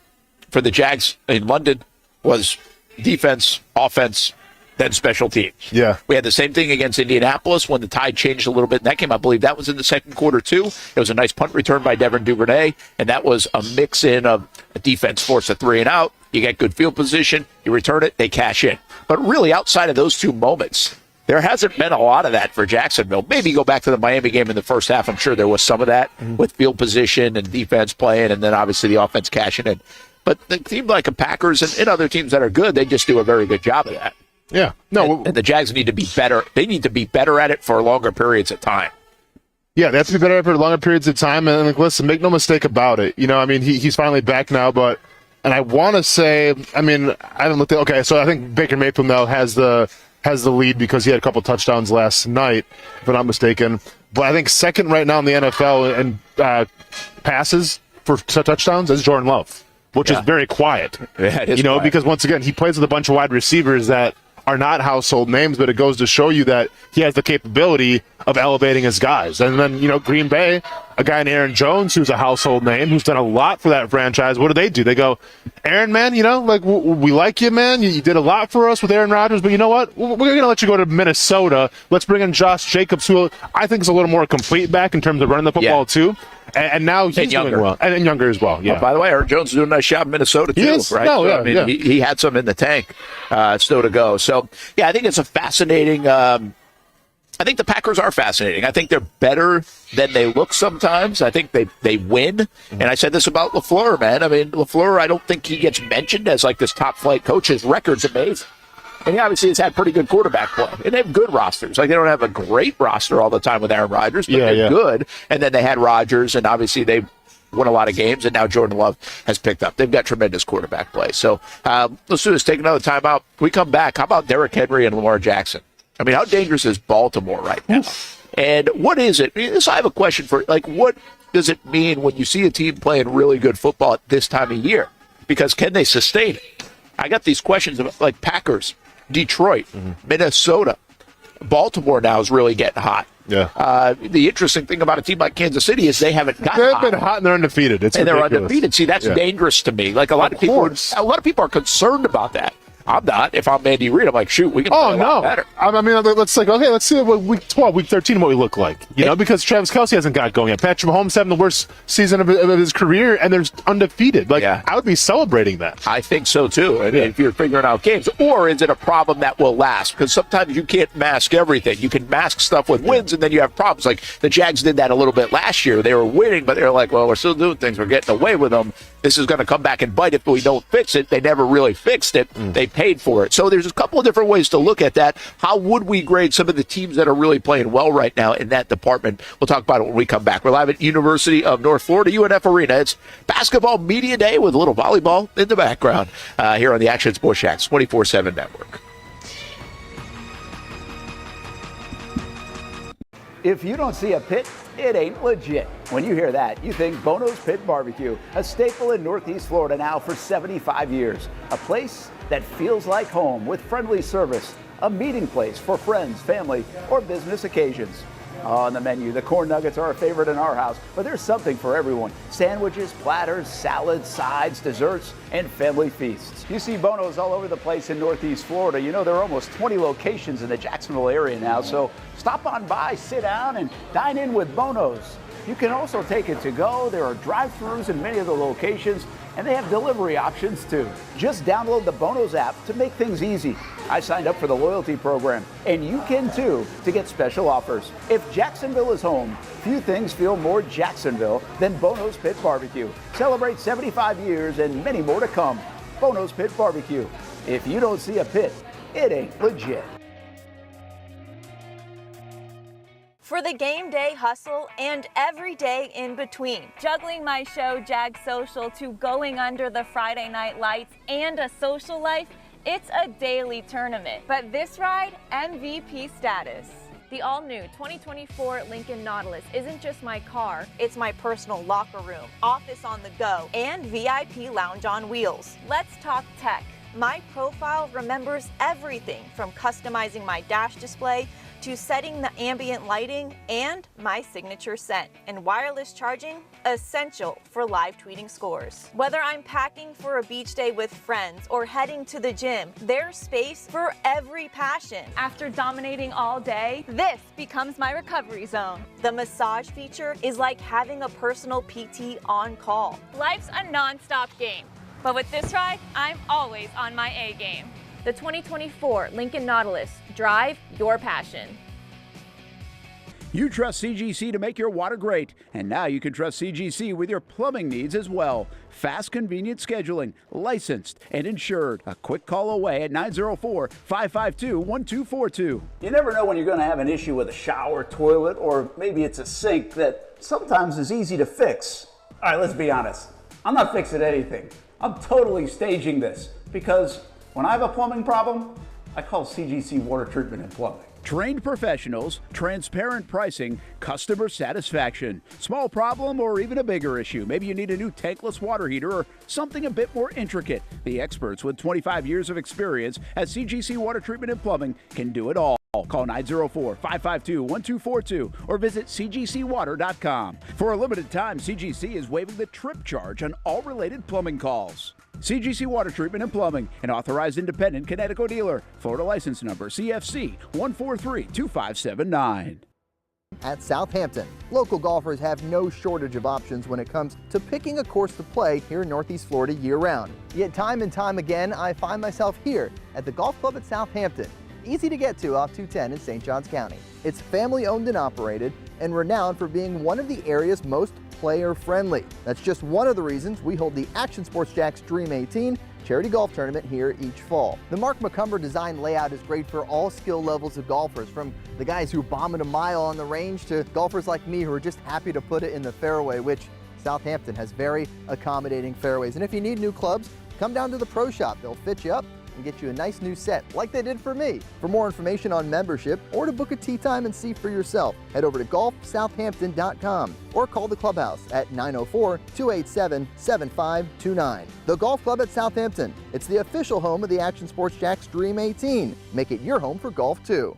Speaker 2: for the Jags in London was defense, offense, then special teams.
Speaker 3: Yeah.
Speaker 2: We had the same thing against Indianapolis when the tide changed a little bit in that game. I believe that was in the second quarter, too. It was a nice punt return by Devin Duvernay, and that was a mix-in of a defense force a 3-and-out. You get good field position, you return it, they cash in. But really, outside of those 2 moments, there hasn't been a lot of that for Jacksonville. Maybe go back to the Miami game in the first half. I'm sure there was some of that with field position and defense playing, and then obviously the offense cashing in. But the team like the Packers and other teams that are good, they just do a very good job of that.
Speaker 3: Yeah. No.
Speaker 2: And the Jags need to be better. They need to be better at it for longer periods of time.
Speaker 3: Yeah, they have to be better at it for longer periods of time. And like, listen, make no mistake about it. I mean, he's finally back now, but I want to say, I mean, I haven't looked at. Okay, so I think Baker Mayfield now has the lead because he had a couple touchdowns last night, if I'm not mistaken. But I think second right now in the NFL and passes for touchdowns is Jordan Love, which is very quiet.
Speaker 2: Yeah, it is quiet.
Speaker 3: Because once again, he plays with a bunch of wide receivers that are not household names, but it goes to show you that he has the capability of elevating his guys. And then, Green Bay, a guy named Aaron Jones, who's a household name, who's done a lot for that franchise. What do? They go, Aaron, man, we like you, man. You did a lot for us with Aaron Rodgers, but you know what? We're going to let you go to Minnesota. Let's bring in Josh Jacobs, who I think is a little more complete back in terms of running the football, too. And now he's doing well. And younger as well, yeah.
Speaker 2: By the way, Aaron Jones is doing a nice job in Minnesota, too, right?
Speaker 3: No,
Speaker 2: so, he had some in the tank still to go. So, I think it's a fascinating I think the Packers are fascinating. I think they're better than they look sometimes. I think they win. Mm-hmm. And I said this about LaFleur, man. I mean, LaFleur, I don't think he gets mentioned as like this top-flight coach. His record's amazing. And he obviously has had pretty good quarterback play. And they have good rosters. Like, they don't have a great roster all the time with Aaron Rodgers, but they're good. And then they had Rodgers, and obviously they won a lot of games, and now Jordan Love has picked up. They've got tremendous quarterback play. So let's do this. Take another timeout. We come back. How about Derrick Henry and Lamar Jackson? I mean, how dangerous is Baltimore right now? And what is it? I have a question for, what does it mean when you see a team playing really good football at this time of year? Because can they sustain it? I got these questions about, Packers, Detroit, Minnesota. Baltimore now is really getting hot.
Speaker 3: Yeah.
Speaker 2: The interesting thing about a team like Kansas City is they haven't gotten
Speaker 3: They've
Speaker 2: hot.
Speaker 3: been hot and they're undefeated. It's ridiculous.
Speaker 2: They're undefeated. See, that's dangerous to me. A lot of people are concerned about that. I'm not. If I'm Andy Reid, I'm like, shoot, we can play a lot better.
Speaker 3: I mean, let's see what week 12, week 13, what we look like. Because Travis Kelce hasn't got going yet. Patrick Mahomes having the worst season of his career, and they're undefeated. I would be celebrating that.
Speaker 2: I think so, too, if you're figuring out games. Or is it a problem that will last? Because sometimes you can't mask everything. You can mask stuff with wins, and then you have problems. Like the Jags did that a little bit last year. They were winning, but they were like, well, we're still doing things. We're getting away with them. This is going to come back and bite if we don't fix it. They never really fixed it. They paid for it. So there's a couple of different ways to look at that. How would we grade some of the teams that are really playing well right now in that department? We'll talk about it when we come back. We're live at University of North Florida, UNF Arena. It's Basketball Media Day with a little volleyball in the background here on the Action Sports Jacks 24/7 Network.
Speaker 6: If you don't see a pit, it ain't legit. When you hear that, you think Bono's Pit Barbecue, a staple in Northeast Florida now for 75 years. A place that feels like home with friendly service, a meeting place for friends, family, or business occasions. On the menu, the corn nuggets are a favorite in our house, but there's something for everyone. Sandwiches, platters, salads, sides, desserts, and family feasts. You see Bono's all over the place in Northeast Florida. You know, there are almost 20 locations in the Jacksonville area now, so stop on by, sit down, and dine in with Bono's. You can also take it to go. There are drive-thrus in many of the locations, and they have delivery options too. Just download the Bono's app to make things easy. I signed up for the loyalty program, and you can too, to get special offers. If Jacksonville is home, few things feel more Jacksonville than Bono's Pit Barbecue. Celebrate 75 years and many more to come. Bono's Pit Barbecue. If you don't see a pit, it ain't legit.
Speaker 7: For the game day hustle and every day in between. Juggling my show, Jag Social, to going under the Friday night lights and a social life, it's a daily tournament. But this ride, MVP status. The all-new 2024 Lincoln Nautilus isn't just my car, it's my personal locker room, office on the go, and VIP lounge on wheels. Let's talk tech. My profile remembers everything from customizing my dash display to setting the ambient lighting and my signature scent. And wireless charging, essential for live tweeting scores. Whether I'm packing for a beach day with friends or heading to the gym, there's space for every passion. After dominating all day, this becomes my recovery zone. The massage feature is like having a personal PT on call. Life's a non-stop game. But with this ride, I'm always on my A game. The 2024 Lincoln Nautilus. Drive your passion.
Speaker 6: You trust CGC to make your water great, and now you can trust CGC with your plumbing needs as well. Fast, convenient scheduling, licensed and insured. A quick call away at 904-552-1242. You never know when you're going to have an issue with a shower, toilet, or maybe it's a sink that sometimes is easy to fix. All right, let's be honest. I'm not fixing anything. I'm totally staging this because when I have a plumbing problem, I call CGC Water Treatment and Plumbing. Trained professionals, transparent pricing, customer satisfaction. Small problem or even a bigger issue. Maybe you need a new tankless water heater or something a bit more intricate. The experts with 25 years of experience at CGC Water Treatment and Plumbing can do it all. Call 904-552-1242 or visit cgcwater.com. For a limited time, CGC is waiving the trip charge on all related plumbing calls. CGC Water Treatment and Plumbing, an authorized independent Connecticut dealer. Florida license number CFC 1432579.
Speaker 8: At Southampton, local golfers have no shortage of options when it comes to picking a course to play here in Northeast Florida year-round. Yet time and time again, I find myself here at the golf club at Southampton. Easy to get to off 210 in St. Johns County. It's family-owned and operated and renowned for being one of the area's most player-friendly. That's just one of the reasons we hold the Action Sports Jacks Dream 18 charity golf tournament here each fall. The Mark McCumber design layout is great for all skill levels of golfers, from the guys who bomb it a mile on the range to golfers like me who are just happy to put it in the fairway, which Southampton has very accommodating fairways. And if you need new clubs, come down to the pro shop. They'll fit you up and get you a nice new set like they did for me. For more information on membership or to book a tee time and see for yourself, head over to golfsouthampton.com or call the clubhouse at 904-287-7529. The Golf Club at Southampton. It's the official home of the Action Sports Jacks Dream 18. Make it your home for golf too.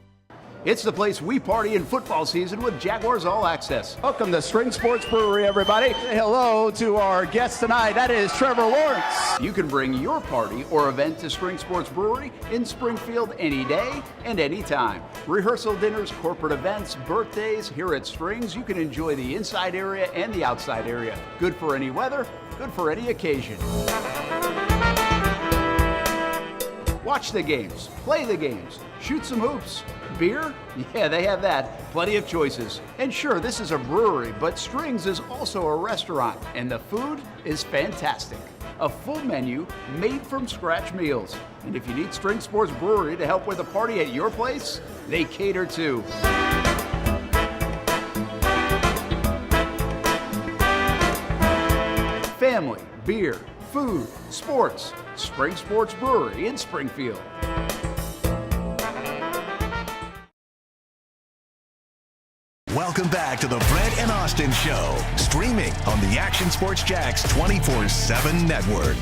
Speaker 6: It's the place we party in football season with Jaguars All Access. Welcome to Spring Sports Brewery, everybody. Say hello to our guest tonight. That is Trevor Lawrence. You can bring your party or event to Spring Sports Brewery in Springfield any day and any time. Rehearsal dinners, corporate events, birthdays. Here at Strings, you can enjoy the inside area and the outside area. Good for any weather, good for any occasion. Watch the games, play the games, shoot some hoops. Beer? Yeah, they have that. Plenty of choices. And sure, this is a brewery, but Strings is also a restaurant, and the food is fantastic. A full menu made from scratch meals. And if you need String Sports Brewery to help with a party at your place, they cater too. Family, beer, food, sports. Spring Sports Brewery in Springfield.
Speaker 1: Welcome back to the Brent and Austen Show, streaming on the Action Sports Jacks 24/7 network.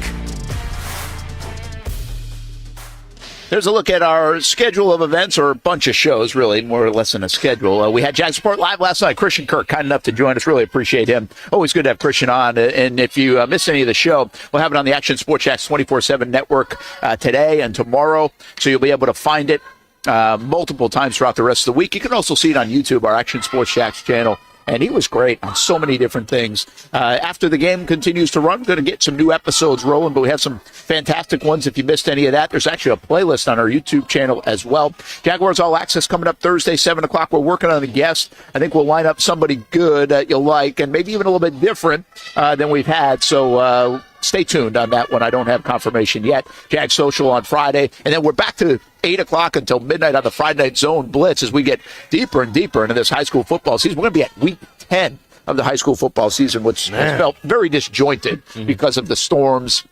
Speaker 2: There's a look at our schedule of events, or a bunch of shows, really, more or less than a schedule. We had Jags Report live last night. Christian Kirk, kind enough to join us. Really appreciate him. Always good to have Christian on. And if you missed any of the show, we'll have it on the Action Sports Jacks 24/7 network today and tomorrow, so you'll be able to find it multiple times throughout the rest of the week. You can also see it on YouTube, our Action Sports Jacks channel. And he was great on so many different things. After the game continues to run, we're going to get some new episodes rolling, but we have some fantastic ones. If you missed any of that, there's actually a playlist on our YouTube channel as well. Jaguars All Access coming up Thursday, 7 o'clock. We're working on the guest. I think we'll line up somebody good that you'll like, and maybe even a little bit different than we've had. So stay tuned on that one. I don't have confirmation yet. Jag Social on Friday. And then we're back to 8 o'clock until midnight on the Friday Night Zone Blitz as we get deeper and deeper into this high school football season. We're going to be at week 10 of the high school football season, which has felt very disjointed because of the storms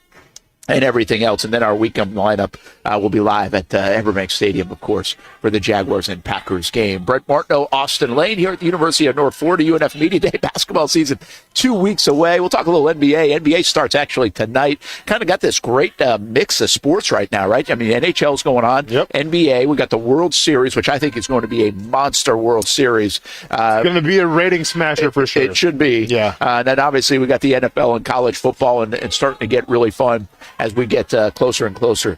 Speaker 2: and everything else. And then our weekend lineup will be live at Everbank Stadium, of course, for the Jaguars and Packers game. Brent Martineau, Austin Lane here at the University of North Florida. UNF Media Day basketball season 2 weeks away. We'll talk a little NBA. NBA starts actually tonight. Kind of got this great mix of sports right now, right? I mean, NHL's going on. Yep. NBA. We got the World Series, which I think is going to be a monster World Series.
Speaker 3: It's going to be a rating smasher for sure.
Speaker 2: It should be.
Speaker 3: Yeah.
Speaker 2: And then obviously we got the NFL and college football and starting to get really fun as we get closer and closer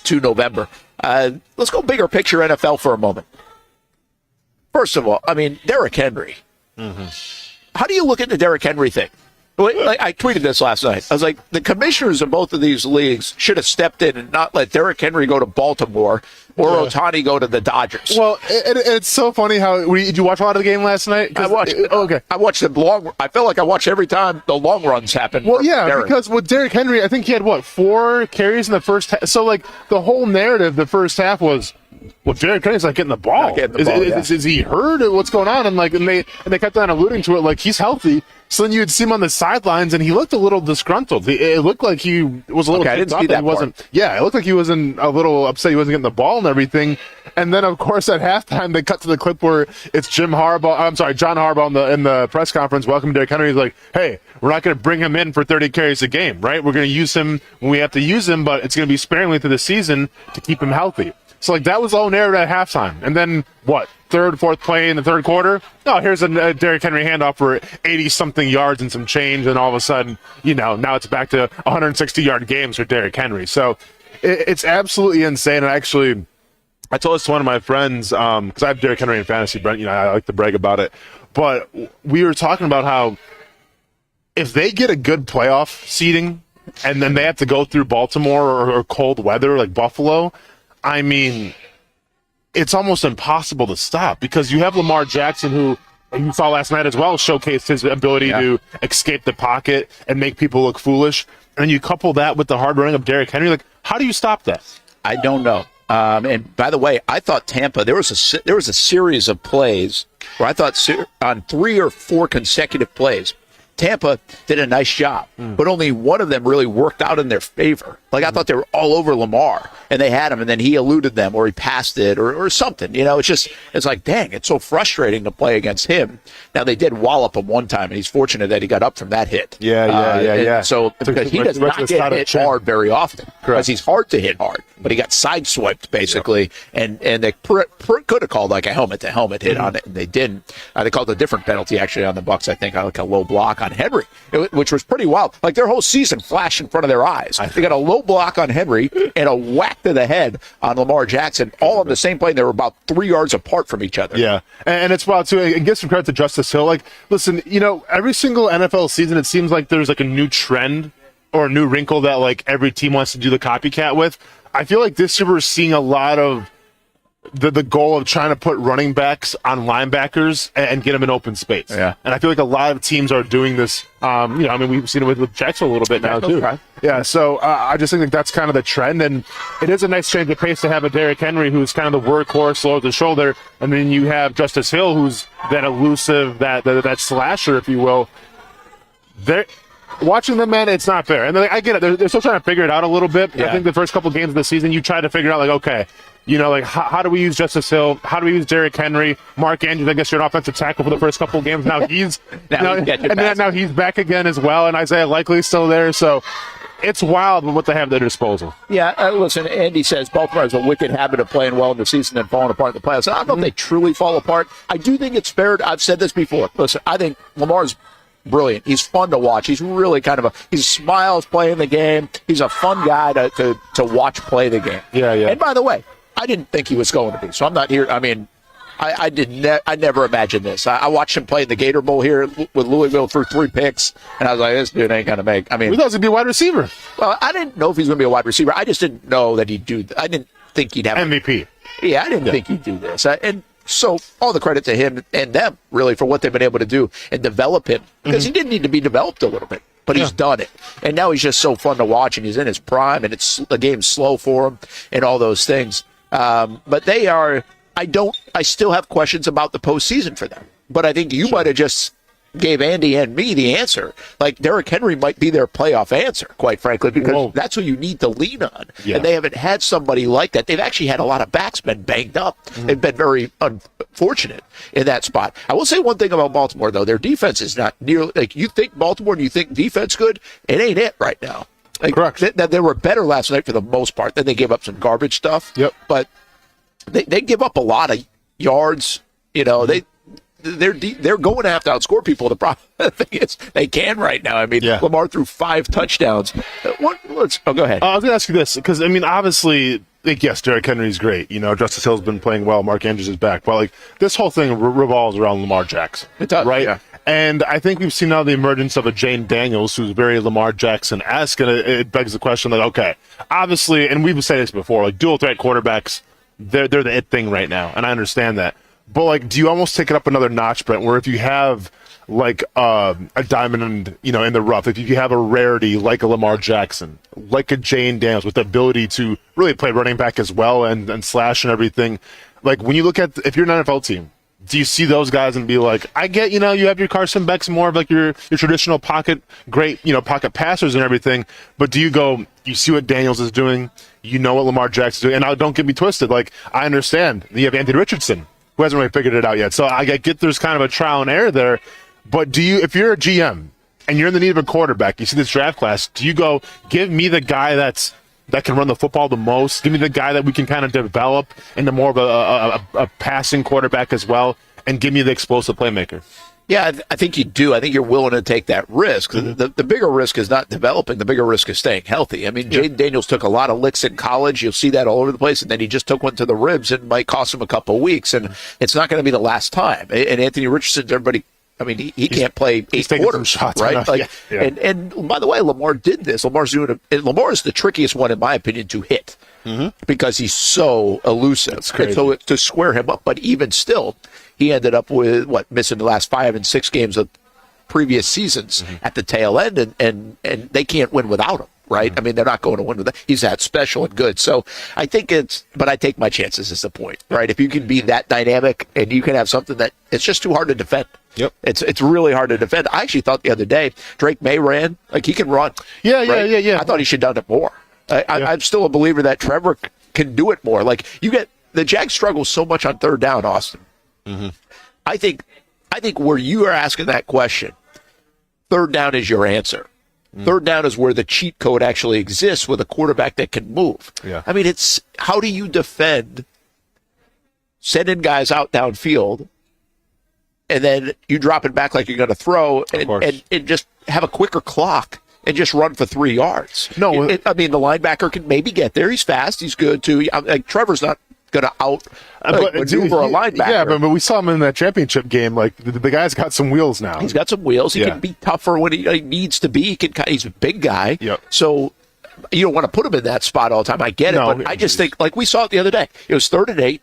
Speaker 2: to November. Let's go bigger picture NFL for a moment. First of all, I mean, Derrick Henry. How do you look at the Derrick Henry thing? Like, I tweeted this last night. I was like, the commissioners of both of these leagues should have stepped in and not let Derrick Henry go to Baltimore or Ohtani go to the Dodgers.
Speaker 3: Well, it's so funny how did you watch a lot of the game last night?
Speaker 2: I watched.
Speaker 3: Okay,
Speaker 2: I watched the long. I felt like I watched every time the long runs happen.
Speaker 3: Well, yeah,
Speaker 2: Derrick.
Speaker 3: because with Derrick Henry, I think he had 4 carries in the first half. So like the whole narrative, the first half was, well, Derrick Henry's not getting the ball. Is he hurt? What's going on? And they kept on alluding to it like he's healthy. So then you'd see him on the sidelines, and he looked a little disgruntled. It looked like he was a little.
Speaker 2: I didn't see that
Speaker 3: he wasn't. Yeah, it looked like he wasn't a little upset. He wasn't getting the ball and everything. And then, of course, at halftime, they cut to the clip where it's John Harbaugh in the press conference. Welcome Derrick Henry. He's like, "Hey, we're not going to bring him in for 30 carries a game, right? We're going to use him when we have to use him, but it's going to be sparingly through the season to keep him healthy." So, like, that was all narrated at halftime. And then, third, fourth play in the third quarter? Oh, here's a Derrick Henry handoff for 80-something yards and some change, and all of a sudden, now it's back to 160-yard games for Derrick Henry. So, it's absolutely insane. And actually, I told this to one of my friends, because I have Derrick Henry in fantasy, Brent, I like to brag about it. But we were talking about how if they get a good playoff seeding, and then they have to go through Baltimore or cold weather like Buffalo, I mean, it's almost impossible to stop because you have Lamar Jackson, who you saw last night as well, showcased his ability to escape the pocket and make people look foolish. And you couple that with the hard running of Derrick Henry. Like, how do you stop that?
Speaker 2: I don't know. And by the way, I thought Tampa, there was a series of plays where I thought on 3 or 4 consecutive plays, Tampa did a nice job, but only one of them really worked out in their favor. Like, I thought they were all over Lamar, and they had him, and then he eluded them, or he passed it, or something. It's like, dang, it's so frustrating to play against him. Now, they did wallop him one time, and he's fortunate that he got up from that hit.
Speaker 3: Yeah.
Speaker 2: So, because he does not get hit hard very often, because he's hard to hit hard, but he got sideswiped, basically, and they could have called like a helmet-to-helmet hit on it, and they didn't. They called a different penalty, actually, on the Bucs, I think, like a low block on Henry, which was pretty wild. Like, their whole season flashed in front of their eyes. They got a low block on Henry and a whack to the head on Lamar Jackson, all on the same play. They were about 3 yards apart from each other.
Speaker 3: Yeah, and it's wild, too. And give some credit to Justice Hill. Like, listen, every single NFL season, it seems like there's like a new trend or a new wrinkle that like every team wants to do the copycat with. I feel like this year we're seeing a lot of the goal of trying to put running backs on linebackers and get them in open space. Yeah. And I feel like a lot of teams are doing this. We've seen it with Jacksonville a little bit now, too. Right. Yeah, so I just think that's kind of the trend. And it is a nice change of pace to have a Derrick Henry who's kind of the workhorse, low at the shoulder. And then you have Justice Hill, who's that elusive, that slasher, if you will. Watching them, man, it's not fair. And I get it. They're still trying to figure it out a little bit. Yeah. I think the first couple games of the season, you try to figure out, like, okay, how do we use Justice Hill? How do we use Derrick Henry? Mark Andrews, I guess you're an offensive tackle for the first couple of games. Now he's now he's back again as well, and Isaiah Likely's still there. So it's wild what they have at their disposal.
Speaker 2: Yeah, listen, Andy says Baltimore has a wicked habit of playing well in the season and falling apart in the playoffs. And I don't know if they truly fall apart. I do think it's fair. I've said this before. Listen, I think Lamar's brilliant. He's fun to watch. He's really he smiles playing the game. He's a fun guy to watch play the game.
Speaker 3: Yeah.
Speaker 2: And by the way, I didn't think he was going to be. So I'm not here. I mean, I never imagined this. I watched him play in the Gator Bowl here with Louisville through 3 picks, and I was like, this dude ain't going to make. I mean,
Speaker 3: we thought he was going to be a wide receiver.
Speaker 2: Well, I didn't know if he was going to be a wide receiver. I just didn't know that he'd do. I didn't think he'd have
Speaker 3: MVP.
Speaker 2: I didn't think he'd do this. And so all the credit to him and them, really, for what they've been able to do and develop him, because he didn't need to be developed a little bit, but he's done it. And now he's just so fun to watch, and he's in his prime, and the game's slow for him, and all those things. But they are. I still have questions about the postseason for them. But I think you might have just gave Andy and me the answer. Like, Derrick Henry might be their playoff answer, quite frankly, because that's who you need to lean on. Yeah. And they haven't had somebody like that. They've actually had a lot of backs been banged up. They've been very unfortunate in that spot. I will say one thing about Baltimore, though. Their defense is not nearly, like, you think Baltimore and you think defense good, it ain't it right now. Like,
Speaker 3: correct.
Speaker 2: They were better last night for the most part. Then they gave up some garbage stuff.
Speaker 3: Yep.
Speaker 2: But they give up a lot of yards. They're going to have to outscore people. The problem thing is they can right now. I mean, Lamar threw 5 touchdowns. Go ahead.
Speaker 3: I was going to ask you this because, I mean, obviously, yes, Derrick Henry's great. Justice Hill's been playing well. Mark Andrews is back. But, this whole thing revolves around Lamar Jackson.
Speaker 2: It does,
Speaker 3: right?
Speaker 2: Yeah.
Speaker 3: And I think we've seen now the emergence of a Jane Daniels who's very Lamar Jackson-esque, and it begs the question that, okay, obviously, and we've said this before, dual-threat quarterbacks, they're the it thing right now, and I understand that. But, do you almost take it up another notch, Brent, where if you have, a diamond, in the rough, if you have a rarity like a Lamar Jackson, like a Jane Daniels with the ability to really play running back as well and slash and everything, when you look at, if you're an NFL team, do you see those guys and be like, I get, you have your Carson Becks, more of your traditional pocket, great, pocket passers and everything, but do you go, you see what Daniels is doing, what Lamar Jackson's doing, and now don't get me twisted, I understand, you have Anthony Richardson, who hasn't really figured it out yet, so I get there's kind of a trial and error there, but if you're a GM, and you're in the need of a quarterback, you see this draft class, do you go, give me the guy that can run the football the most. Give me the guy that we can kind of develop into more of a passing quarterback as well, and give me the explosive playmaker.
Speaker 2: Yeah, I think you do. I think you're willing to take that risk. The bigger risk is not developing. The bigger risk is staying healthy. I mean, Jaden Daniels took a lot of licks in college. You'll see that all over the place. And then he just took one to the ribs and might cost him a couple of weeks. And it's not going to be the last time. And Anthony Richardson, everybody, I mean, he can't play 8 quarters,
Speaker 3: shots,
Speaker 2: right? And by the way, Lamar did this. Lamar is the trickiest one, in my opinion, to hit because he's so elusive.
Speaker 3: That's crazy.
Speaker 2: And so to square him up, but even still, he ended up with missing the last 5 and 6 games of previous seasons at the tail end, and they can't win without him. Right? I mean, they're not going to win with that. He's that special and good. So I think but I take my chances is the point, right? If you can be that dynamic and you can have something that it's just too hard to defend.
Speaker 3: Yep.
Speaker 2: It's really hard to defend. I actually thought the other day Drake May ran, he can run.
Speaker 3: Yeah.
Speaker 2: I thought he should have done it more. I'm still a believer that Trevor can do it more. You get the Jags struggle so much on third down, Austin. I think where you are asking that question, third down is your answer. Third down is where the cheat code actually exists with a quarterback that can move.
Speaker 3: Yeah.
Speaker 2: I mean, it's how do you defend sending guys out downfield and then you drop it back like you're going to throw and just have a quicker clock and just run for 3 yards.
Speaker 3: No,
Speaker 2: the linebacker can maybe get there. He's fast. He's good too. Trevor's not going to maneuver a linebacker.
Speaker 3: Yeah, but we saw him in that championship game. The guy's got some wheels now.
Speaker 2: He's got some wheels. He can be tougher when he needs to be. He's a big guy.
Speaker 3: Yep.
Speaker 2: So you don't want to put him in that spot all the time. I get it, but I just think, we saw it the other day. It was 3rd and 8.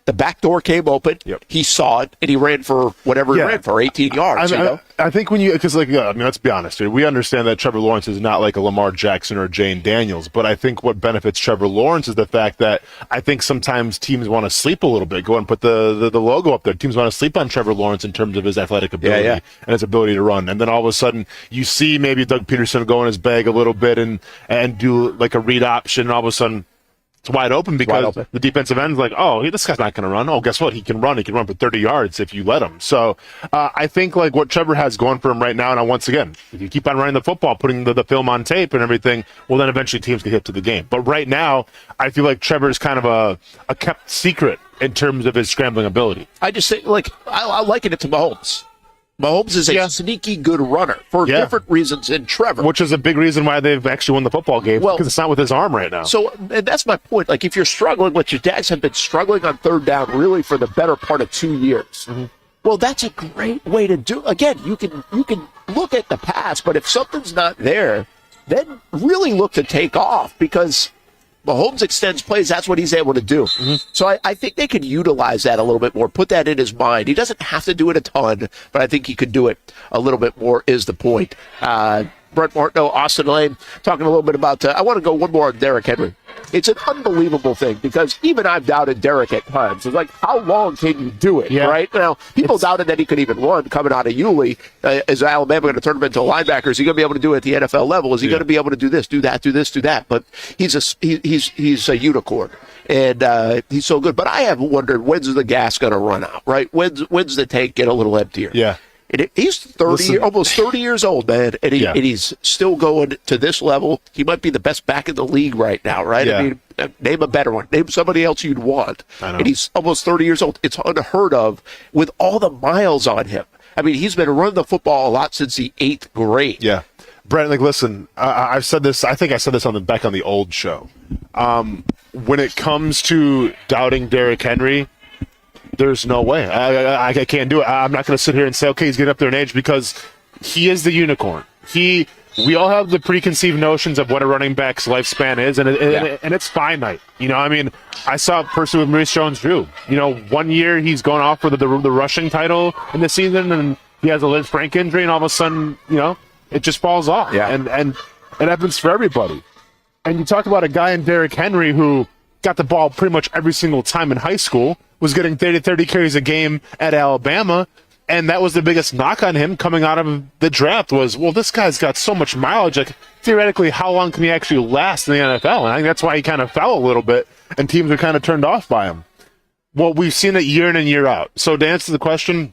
Speaker 2: The back door came open.
Speaker 3: Yep.
Speaker 2: He saw it, and he ran for whatever he ran for, 18 yards.
Speaker 3: I think because let's be honest here. We understand that Trevor Lawrence is not like a Lamar Jackson or Jane Daniels, but I think what benefits Trevor Lawrence is the fact that I think sometimes teams want to sleep a little bit. Go and put the logo up there. Teams want to sleep on Trevor Lawrence in terms of his athletic ability and his ability to run. And then all of a sudden, you see maybe Doug Peterson go in his bag a little bit and do a read option, and all of a sudden, It's wide open because the defensive end's like, oh, this guy's not going to run. Oh, guess what? He can run. He can run for 30 yards if you let him. So I think like what Trevor has going for him right now, and once again, if you keep on running the football, putting the film on tape and everything, well, then eventually teams get hit to the game. But right now, I feel like Trevor's kind of a kept secret in terms of his scrambling ability.
Speaker 2: I just think, like, I liken it to Mahomes. Mahomes is a sneaky good runner for different reasons than Trevor.
Speaker 3: Which is a big reason why they've actually won the football game, because it's not with his arm right now.
Speaker 2: So, and that's my point. Like, if you're struggling, what your Jags have been struggling on third down really for the better part of 2 years. Mm-hmm. Well, that's a great way to do. Again, you can look at the pass, but if something's not there, then really look to take off, because Mahomes extends plays. That's what he's able to do. Mm-hmm. So I think they could utilize that a little bit more, put that in his mind. He doesn't have to do it a ton, but I think he could do it a little bit more is the point. Brent Martineau, Austin Lane, talking a little bit about, I want to go one more on Derrick Henry. It's an unbelievable thing, because even I've doubted Derrick at times. It's like, how long can you do it, right? Now, people doubted that he could even run coming out of Yulee. Is Alabama going to turn him into a linebacker? Is he going to be able to do it at the NFL level? Is he going to be able to do this, do that, do this, do that? But he's a unicorn, and he's so good. But I have wondered, when's the gas going to run out, right? When's the tank get a little emptier?
Speaker 3: Yeah.
Speaker 2: He's almost 30 years old, man, and he's still going to this level. He might be the best back in the league right now, right?
Speaker 3: Yeah.
Speaker 2: I mean, name a better one. Name somebody else you'd want. And he's almost 30 years old. It's unheard of with all the miles on him. I mean, he's been running the football a lot since the 8th grade.
Speaker 3: Yeah. Brent, like, listen, I've said this. I think I said this back on the old show. When it comes to doubting Derrick Henry, there's no way. I can't do it. I'm not going to sit here and say, okay, he's getting up there in age, because he is the unicorn. We all have the preconceived notions of what a running back's lifespan is, and it's finite. You know, I mean, I saw it personally with Maurice Jones-Drew. You know, 1 year he's going off for the rushing title in the season, and he has a Liz Frank injury, and all of a sudden, you know, it just falls off.
Speaker 2: Yeah.
Speaker 3: And it happens for everybody. And you talk about a guy in Derrick Henry who got the ball pretty much every single time in high school, was getting 30 carries a game at Alabama, and that was the biggest knock on him coming out of the draft was, well, this guy's got so much mileage, like, theoretically, how long can he actually last in the NFL? And I think that's why he kind of fell a little bit, and teams are kind of turned off by him. Well, we've seen it year in and year out. So to answer the question,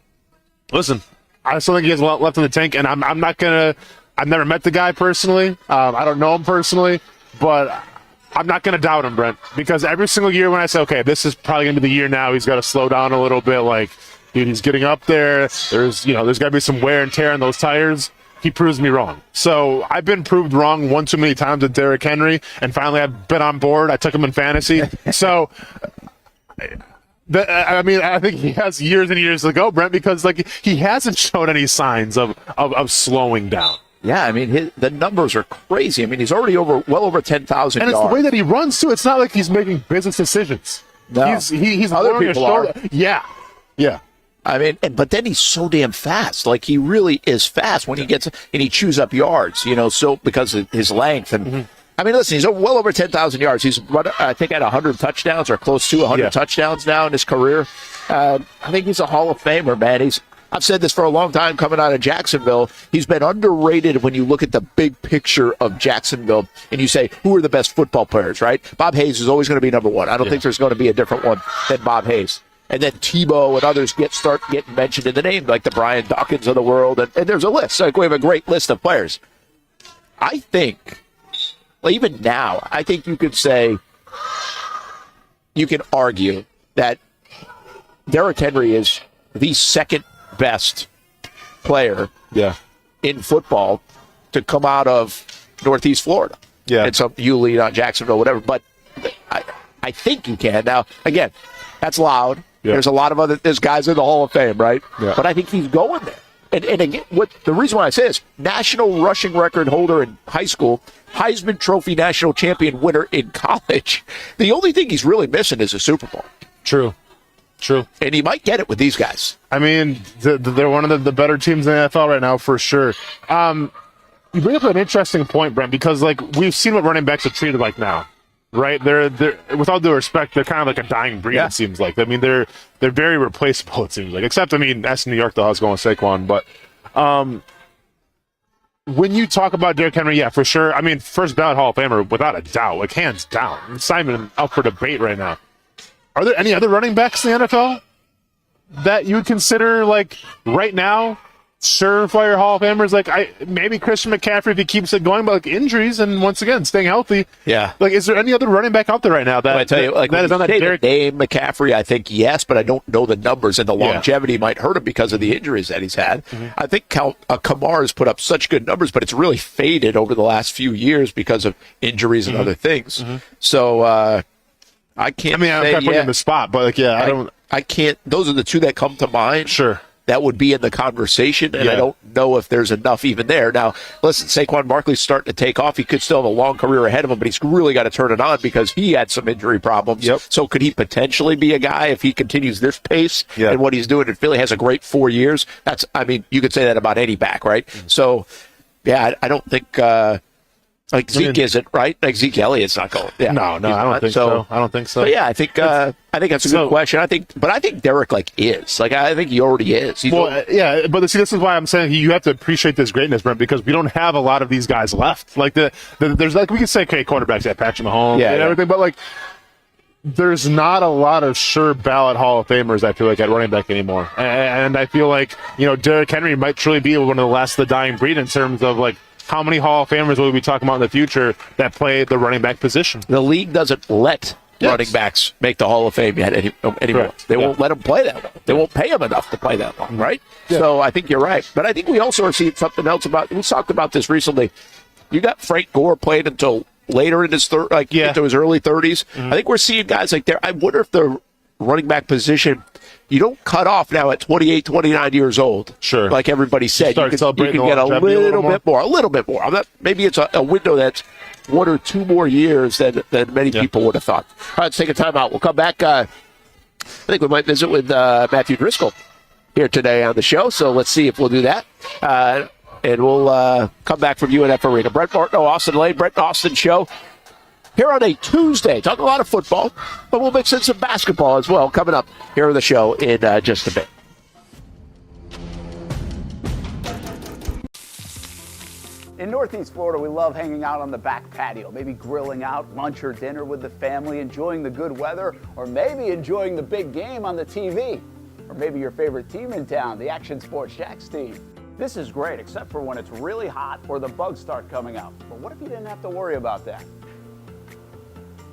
Speaker 3: listen, I still think he has a lot left in the tank, and I'm not going to – I've never met the guy personally. I don't know him personally, but – I'm not going to doubt him, Brent, because every single year when I say, okay, this is probably going to be the year now, he's got to slow down a little bit. Like, dude, he's getting up there. There's got to be some wear and tear on those tires. He proves me wrong. So I've been proved wrong one too many times with Derrick Henry, and finally I've been on board. I took him in fantasy. So, I mean, I think he has years and years to go, Brent, because like he hasn't shown any signs of slowing down.
Speaker 2: Yeah, I mean, the numbers are crazy. I mean, he's already well over 10,000 yards.
Speaker 3: And it's the way that he runs, too. It's not like he's making business decisions.
Speaker 2: No.
Speaker 3: He's
Speaker 2: Other people are.
Speaker 3: Yeah.
Speaker 2: I mean, but then he's so damn fast. Like, he really is fast when he gets – and he chews up yards, so because of his length. And I mean, listen, he's well over 10,000 yards. He's, I think, at 100 touchdowns or close to 100 touchdowns now in his career. I think he's a Hall of Famer, man. I've said this for a long time coming out of Jacksonville. He's been underrated when you look at the big picture of Jacksonville and you say, who are the best football players, right? Bob Hayes is always going to be number one. I don't think there's going to be a different one than Bob Hayes. And then Tebow and others start getting mentioned in the name, like the Brian Dawkins of the world. And there's a list. Like, we have a great list of players. I think, well, even now, I think you could say, you can argue that Derrick Henry is the second best player in football to come out of Northeast Florida. Yeah. And some Yulee, not Jacksonville, whatever. But I think you can. Now, again, that's loud. Yeah. There's a lot of there's guys in the Hall of Fame, right? Yeah. But I think he's going there. And again, the reason why I say this, national rushing record holder in high school, Heisman Trophy national champion winner in college. The only thing he's really missing is a Super Bowl.
Speaker 3: True.
Speaker 2: And he might get it with these guys.
Speaker 3: I mean, they're one of the better teams in the NFL right now, for sure. You bring up an interesting point, Brent, because like we've seen what running backs are treated like now, right? They're with all due respect, they're kind of like a dying breed. It seems like. I mean, they're very replaceable. It seems like, except I mean, that's New York. The Hawks going Saquon, but when you talk about Derrick Henry, yeah, for sure. I mean, first ballot Hall of Famer without a doubt, like hands down. It's not even up for debate right now. Are there any other running backs in the NFL that you would consider, like, right now, surefire Hall of Famers? Like, maybe Christian McCaffrey if he keeps it going, but like injuries and once again staying healthy.
Speaker 2: Yeah.
Speaker 3: Like, is there any other running back out there right now that
Speaker 2: I tell you, like,
Speaker 3: that is on that Derrick
Speaker 2: name McCaffrey? I think yes, but I don't know the numbers, and the longevity might hurt him because of the injuries that he's had. I think Kamar has put up such good numbers, but it's really faded over the last few years because of injuries and other things. So I can't.
Speaker 3: I mean, I'm kind of putting in the spot, but like, I can't.
Speaker 2: Those are the two that come to mind.
Speaker 3: Sure.
Speaker 2: That would be in the conversation, and I don't know if there's enough even there. Now, listen, Saquon Barkley's starting to take off. He could still have a long career ahead of him, but he's really got to turn it on because he had some injury problems. So could he potentially be a guy if he continues this pace and what he's doing in Philly has a great 4 years? I mean, you could say that about any back, right? So, yeah, I don't think like Zeke isn't, right? Like Zeke Elliott's not going. Yeah,
Speaker 3: no, I don't think so. I don't think so.
Speaker 2: But yeah, I think that's a good question. I think Derrick is. Like, I think he already is.
Speaker 3: But see, this is why I'm saying you have to appreciate this greatness, Brent, because we don't have a lot of these guys left. Like there's like we can say, okay, quarterbacks at Patrick Mahomes and everything, but like there's not a lot of sure ballot Hall of Famers, I feel like, at running back anymore. And I feel like, Derrick Henry might truly be one of the last of the dying breed in terms of like how many Hall of Famers will we be talking about in the future that play the running back position?
Speaker 2: The league doesn't let running backs make the Hall of Fame yet anymore.
Speaker 3: Correct.
Speaker 2: They won't let them play that long. They won't pay them enough to play that long, right? So I think you're right. But I think we also are seeing something else we talked about this recently. You got Frank Gore played until later in his into his early 30s. I think we're seeing guys like there. I wonder if the running back position, you don't cut off now at 28, 29 years old.
Speaker 3: Sure.
Speaker 2: Like everybody said. You can get a little bit more. Maybe it's a window that's 1 or 2 more years than many people would have thought. All right, let's take a timeout. We'll come back. I think we might visit with Matthew Driscoll here today on the show, so let's see if we'll do that. And we'll come back from UNF Arena. Brent Austen Lane, Brent Austen Show. Here on a Tuesday, talk a lot of football, but we'll mix in some basketball as well coming up here on the show in just a bit.
Speaker 6: In Northeast Florida, we love hanging out on the back patio, maybe grilling out lunch or dinner with the family, enjoying the good weather, or maybe enjoying the big game on the TV. Or maybe your favorite team in town, the Action Sports Jacks team. This is great, except for when it's really hot or the bugs start coming out. But what if you didn't have to worry about that?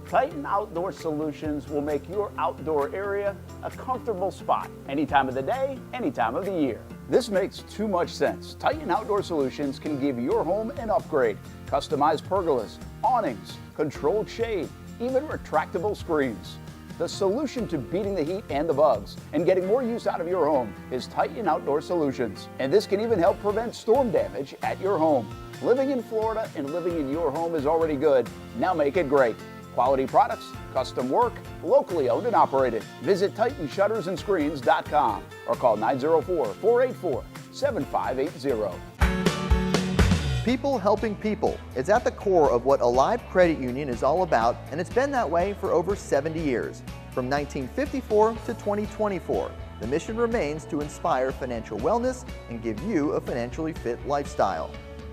Speaker 6: Titan Outdoor Solutions will make your outdoor area a comfortable spot any time of the day, any time of the year. This makes too much sense. Titan Outdoor Solutions can give your home an upgrade. Customized pergolas, awnings, controlled shade, even retractable screens. The solution to beating the heat and the bugs and getting more use out of your home is Titan Outdoor Solutions. And this can even help prevent storm damage at your home. Living in Florida and living in your home is already good. Now make it great. Quality products, custom work, locally owned and operated. Visit TitanShuttersAndScreens.com or call 904-484-7580.
Speaker 8: People helping people. It's at the core of what Alive Credit Union is all about, and it's been that way for over 70 years. From 1954 to 2024, the mission remains to inspire financial wellness and give you a financially fit lifestyle.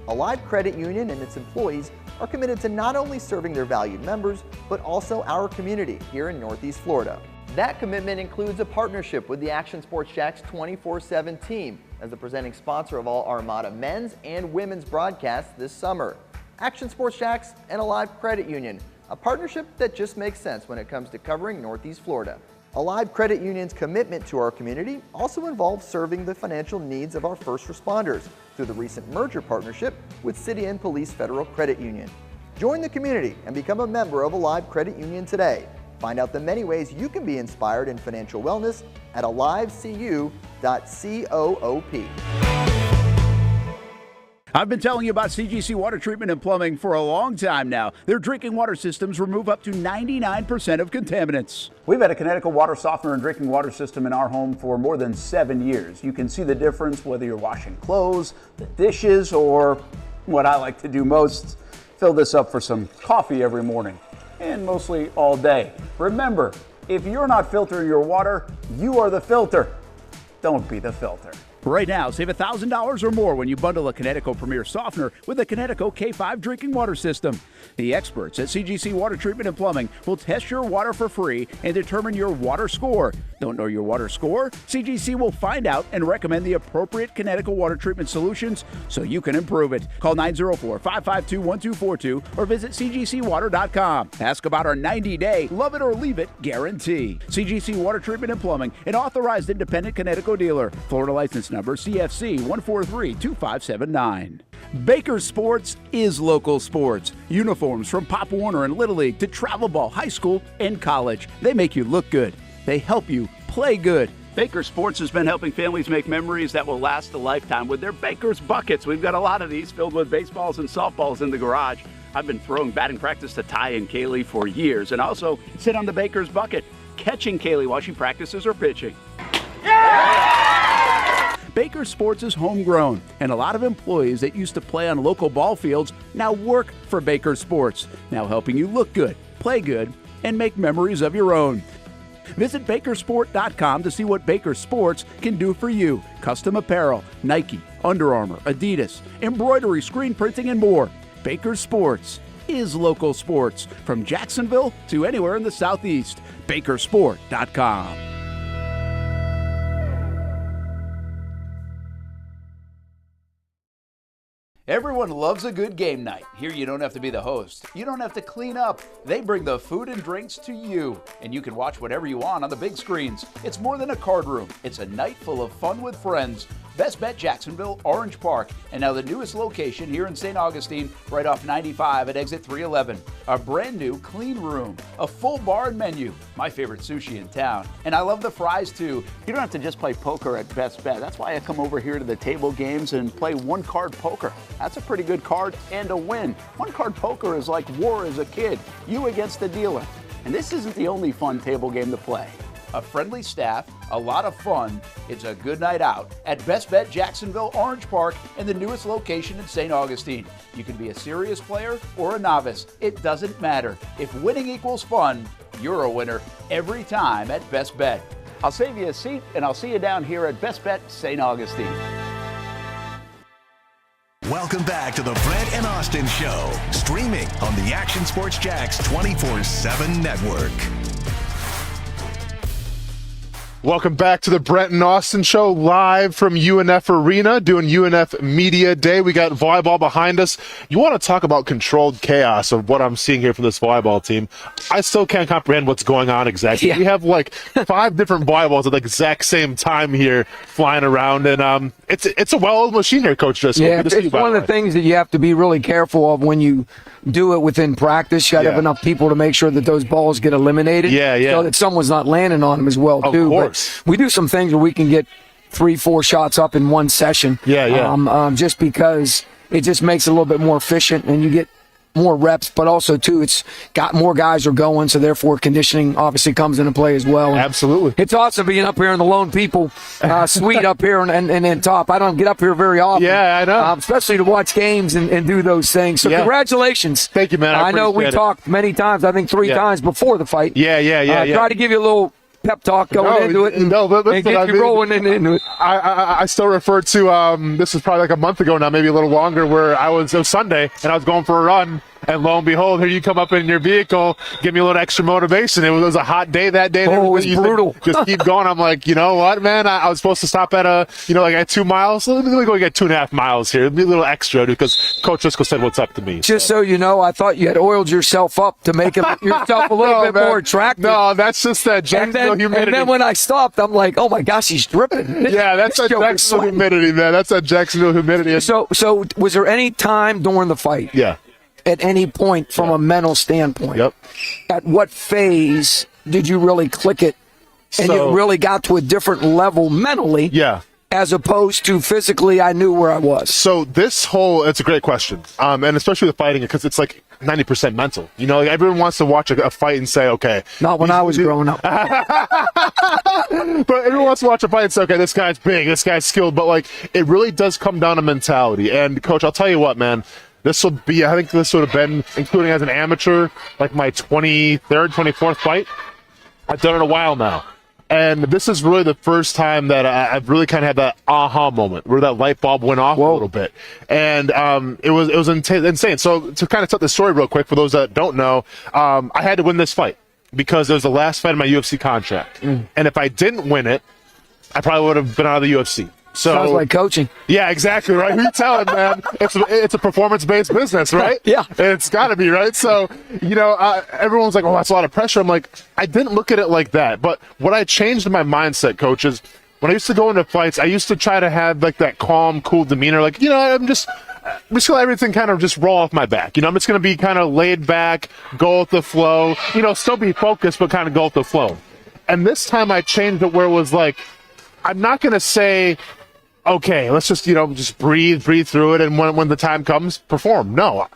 Speaker 8: Alive Credit Union and its employees are committed to not only serving their valued members, but also our community here in Northeast Florida. That commitment includes a partnership with the Action Sports Jacks 24/7 team as the presenting sponsor of all Armada men's and women's broadcasts this summer. Action Sports Jacks and Alive Credit Union, a partnership that just makes sense when it comes to covering Northeast Florida. Alive Credit Union's commitment to our community also involves serving the financial needs of our first responders through the recent merger partnership with City and Police Federal Credit Union. Join the community and become a member of Alive Credit Union today. Find out the many ways you can be inspired in financial wellness at alivecu.coop.
Speaker 9: I've been telling you about CGC Water Treatment and Plumbing for a long time now. Their drinking water systems remove up to 99% of contaminants.
Speaker 6: We've had a Connecticut water softener and drinking water system in our home for more than 7 years. You can see the difference whether you're washing clothes, the dishes, or what I like to do most, fill this up for some coffee every morning, and mostly all day. Remember, if you're not filtering your water, you are the filter. Don't be the filter.
Speaker 9: Right now, save $1,000 or more when you bundle a Connecticut Premier Softener with a Connecticut K5 drinking water system. The experts at CGC Water Treatment and Plumbing will test your water for free and determine your water score. Don't know your water score? CGC will find out and recommend the appropriate Connecticut water treatment solutions so you can improve it. Call 904-552-1242 or visit cgcwater.com. Ask about our 90-day love it or leave it guarantee. CGC Water Treatment and Plumbing, an authorized independent Connecticut dealer. Florida license number CFC 1432579. Baker Sports is local sports. Uniforms from Pop Warner and Little League to travel ball, high school, and college. They make you look good. They help you play good. Baker Sports has been helping families make memories that will last a lifetime with their Baker's Buckets. We've got a lot of these filled with baseballs and softballs in the garage. I've been throwing batting practice to Ty and Kaylee for years, and also sit on the Baker's Bucket, catching Kaylee while she practices her pitching. Baker Sports is homegrown, and a lot of employees that used to play on local ball fields now work for Baker Sports, now helping you look good, play good, and make memories of your own. Visit bakersport.com to see what Baker Sports can do for you. Custom apparel, Nike, Under Armour, Adidas, embroidery, screen printing, and more. Baker Sports is local sports from Jacksonville to anywhere in the Southeast. Bakersport.com. Everyone loves a good game night. Here you don't have to be the host. You don't have to clean up. They bring the food and drinks to you, and you can watch whatever you want on the big screens. It's more than a card room. It's a night full of fun with friends. Best Bet Jacksonville, Orange Park, and now the newest location here in St. Augustine, right off 95 at exit 311. A brand new clean room, a full bar and menu, my favorite sushi in town. And I love the fries too. You don't have to just play poker at Best Bet. That's why I come over here to the table games and play one card poker. That's a pretty good card and a win. One card poker is like war as a kid, you against the dealer. And this isn't the only fun table game to play. A friendly staff, a lot of fun. It's a good night out at Best Bet Jacksonville, Orange Park, and the newest location in St. Augustine. You can be a serious player or a novice. It doesn't matter. If winning equals fun, you're a winner every time at Best Bet. I'll save you a seat, and I'll see you down here at Best Bet St. Augustine.
Speaker 1: Welcome back to the Brent and Austin Show, streaming on the Action Sports Jax 24/7 network.
Speaker 3: Welcome back to the Brent and Austen Show, live from UNF Arena, doing UNF Media Day. We got volleyball behind us. You want to talk about controlled chaos of what I'm seeing here from this volleyball team. I still can't comprehend what's going on exactly. Yeah. We have like 5 different volleyballs at the exact same time here flying around, and it's a well-oiled machine here, Coach Driscoll.
Speaker 10: Yeah, it's one of the things that you have to be really careful of when you do it within practice. You got to have enough people to make sure that those balls get eliminated. So that someone's not landing on them as well, too. Of course. But we do some things where we can get 3-4 shots up in one session. Just because it just makes it a little bit more efficient and you get more reps, but also too it's got more guys are going, so therefore conditioning obviously comes into play as well. And
Speaker 3: absolutely,
Speaker 10: it's awesome being up here in the Lone People suite up here and top. I don't get up here very often.
Speaker 3: Yeah, I know,
Speaker 10: especially to watch games and do those things. So congratulations.
Speaker 3: Thank you, man.
Speaker 10: I know we talked many times. I think 3 times before the fight. Try to give you a little pep talk going into it and get you rolling into it.
Speaker 3: I still refer to this is probably like a month ago now, maybe a little longer, where it was Sunday and I was going for a run, and lo and behold, here you come up in your vehicle, give me a little extra motivation. It was a hot day that day.
Speaker 10: Oh, it was brutal.
Speaker 3: Just keep going. I'm like, you know what, man? I was supposed to stop at at 2 miles. So let me go get 2.5 miles here. It'll be a little extra because Coach Driscoll said what's up to me.
Speaker 10: Just so you know, I thought you had oiled yourself up to make yourself a little bit more attractive.
Speaker 3: No, that's just that Jacksonville humidity.
Speaker 10: And then when I stopped, I'm like, oh my gosh, he's dripping.
Speaker 3: Yeah, that's that Jacksonville humidity, man. That's that Jacksonville humidity.
Speaker 10: So was there any time during the fight?
Speaker 3: Yeah.
Speaker 10: At any point from a mental standpoint?
Speaker 3: Yep.
Speaker 10: At what phase did you really click it and you really got to a different level mentally?
Speaker 3: Yeah.
Speaker 10: As opposed to physically, I knew where I was.
Speaker 3: So it's a great question. And especially with fighting, because it's like 90% mental. You know, like everyone wants to watch a fight and say, okay.
Speaker 10: Not when I was growing up.
Speaker 3: But everyone wants to watch a fight and say, okay, this guy's big, this guy's skilled. But like, it really does come down to mentality. And Coach, I'll tell you what, man. I think this would have been, including as an amateur, like my 23rd, 24th fight. I've done it a while now. And this is really the first time that I've really kind of had that aha moment where that light bulb went off a little bit. And it was insane. So to kind of tell the story real quick, for those that don't know, I had to win this fight because it was the last fight of my UFC contract. And if I didn't win it, I probably would have been out of the UFC. So,
Speaker 10: sounds like coaching.
Speaker 3: Yeah, exactly, right? Who you telling, man? It's a performance-based business, right?
Speaker 10: Yeah.
Speaker 3: It's got to be, right? So, everyone's like, oh, that's a lot of pressure. I'm like, I didn't look at it like that. But what I changed in my mindset, coach, is when I used to go into fights, I used to try to have like that calm, cool demeanor. Like, I'm just going to let everything kind of just roll off my back. I'm just going to be kind of laid back, go with the flow, still be focused, but kind of go with the flow. And this time I changed it where it was like, I'm not going to say, okay, let's just, just breathe through it, and when the time comes, perform. No,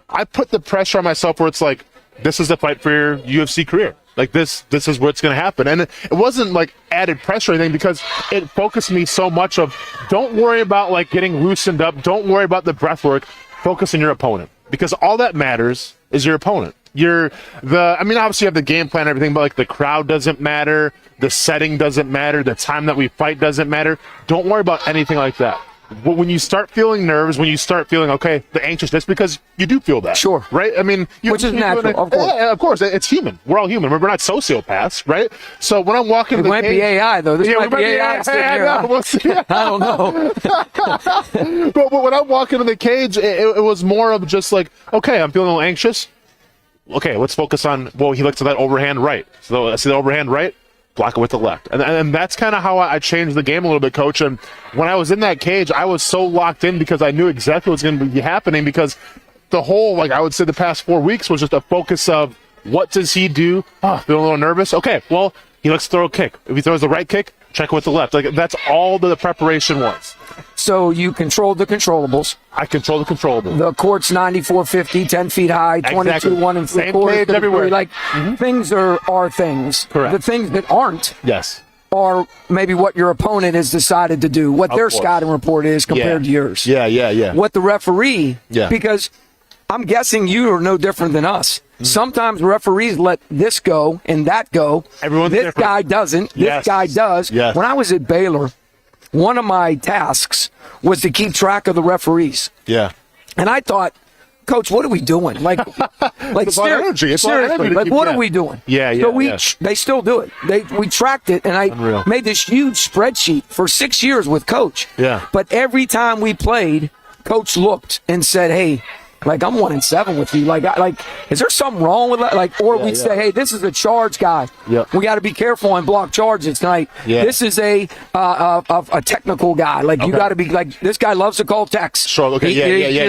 Speaker 3: I put the pressure on myself where it's like, this is the fight for your UFC career. Like, this is what's going to happen. And it wasn't like added pressure or anything, because it focused me so much of, don't worry about like getting loosened up. Don't worry about the breath work. Focus on your opponent, because all that matters is your opponent. Obviously you have the game plan and everything, but like the crowd doesn't matter. The setting doesn't matter. The time that we fight doesn't matter. Don't worry about anything like that. When you start feeling nerves, when you start feeling, the anxiousness, because you do feel that.
Speaker 10: Sure.
Speaker 3: Right?
Speaker 10: Which is natural, of course.
Speaker 3: Yeah, of course. It's human. We're all human. We're not sociopaths, right? So when I'm walking the
Speaker 10: cage... It might be AI, though. This might be AI sitting here. I don't know.
Speaker 3: But when I'm walking in the cage, it was more of just like, okay, I'm feeling a little anxious. Okay, let's focus on, he looks at that overhand right. So I see the overhand right, block it with the left. And that's kind of how I changed the game a little bit, Coach. And when I was in that cage, I was so locked in because I knew exactly what's going to be happening, because the whole, I would say the past 4 weeks was just a focus of, what does he do? Feeling a little nervous? Okay, he likes to throw a kick. If he throws the right kick, check it with the left. That's all the preparation was.
Speaker 10: So you controlled the controllables.
Speaker 3: I controlled the controllables.
Speaker 10: The court's 94-50, 10 feet high, 22-1 and 3/4.
Speaker 3: Everywhere.
Speaker 10: Things are things.
Speaker 3: Correct.
Speaker 10: The things that aren't.
Speaker 3: Yes.
Speaker 10: Are maybe what your opponent has decided to do, what their scouting report is compared to yours.
Speaker 3: Yeah.
Speaker 10: What the referee, because I'm guessing you are no different than us. Sometimes referees let this go and that go.
Speaker 3: Everyone's
Speaker 10: this
Speaker 3: different.
Speaker 10: guy doesn't. This guy does.
Speaker 3: Yes.
Speaker 10: When I was at Baylor, one of my tasks was to keep track of the referees.
Speaker 3: Yeah.
Speaker 10: And I thought, Coach, what are we doing? Seriously, what are we doing?
Speaker 3: Yeah.
Speaker 10: So they still do it. We tracked it, and I made this huge spreadsheet for 6 years with Coach.
Speaker 3: Yeah.
Speaker 10: But every time we played, Coach looked and said, hey, I'm 1-7 with you. Is there something wrong with that? Or we'd say, hey, this is a charge guy.
Speaker 3: Yep.
Speaker 10: We got to be careful on block charges tonight.
Speaker 3: Yeah.
Speaker 10: This is a technical guy. You got to be this guy loves to call techs.
Speaker 3: Sure. Okay. Yeah.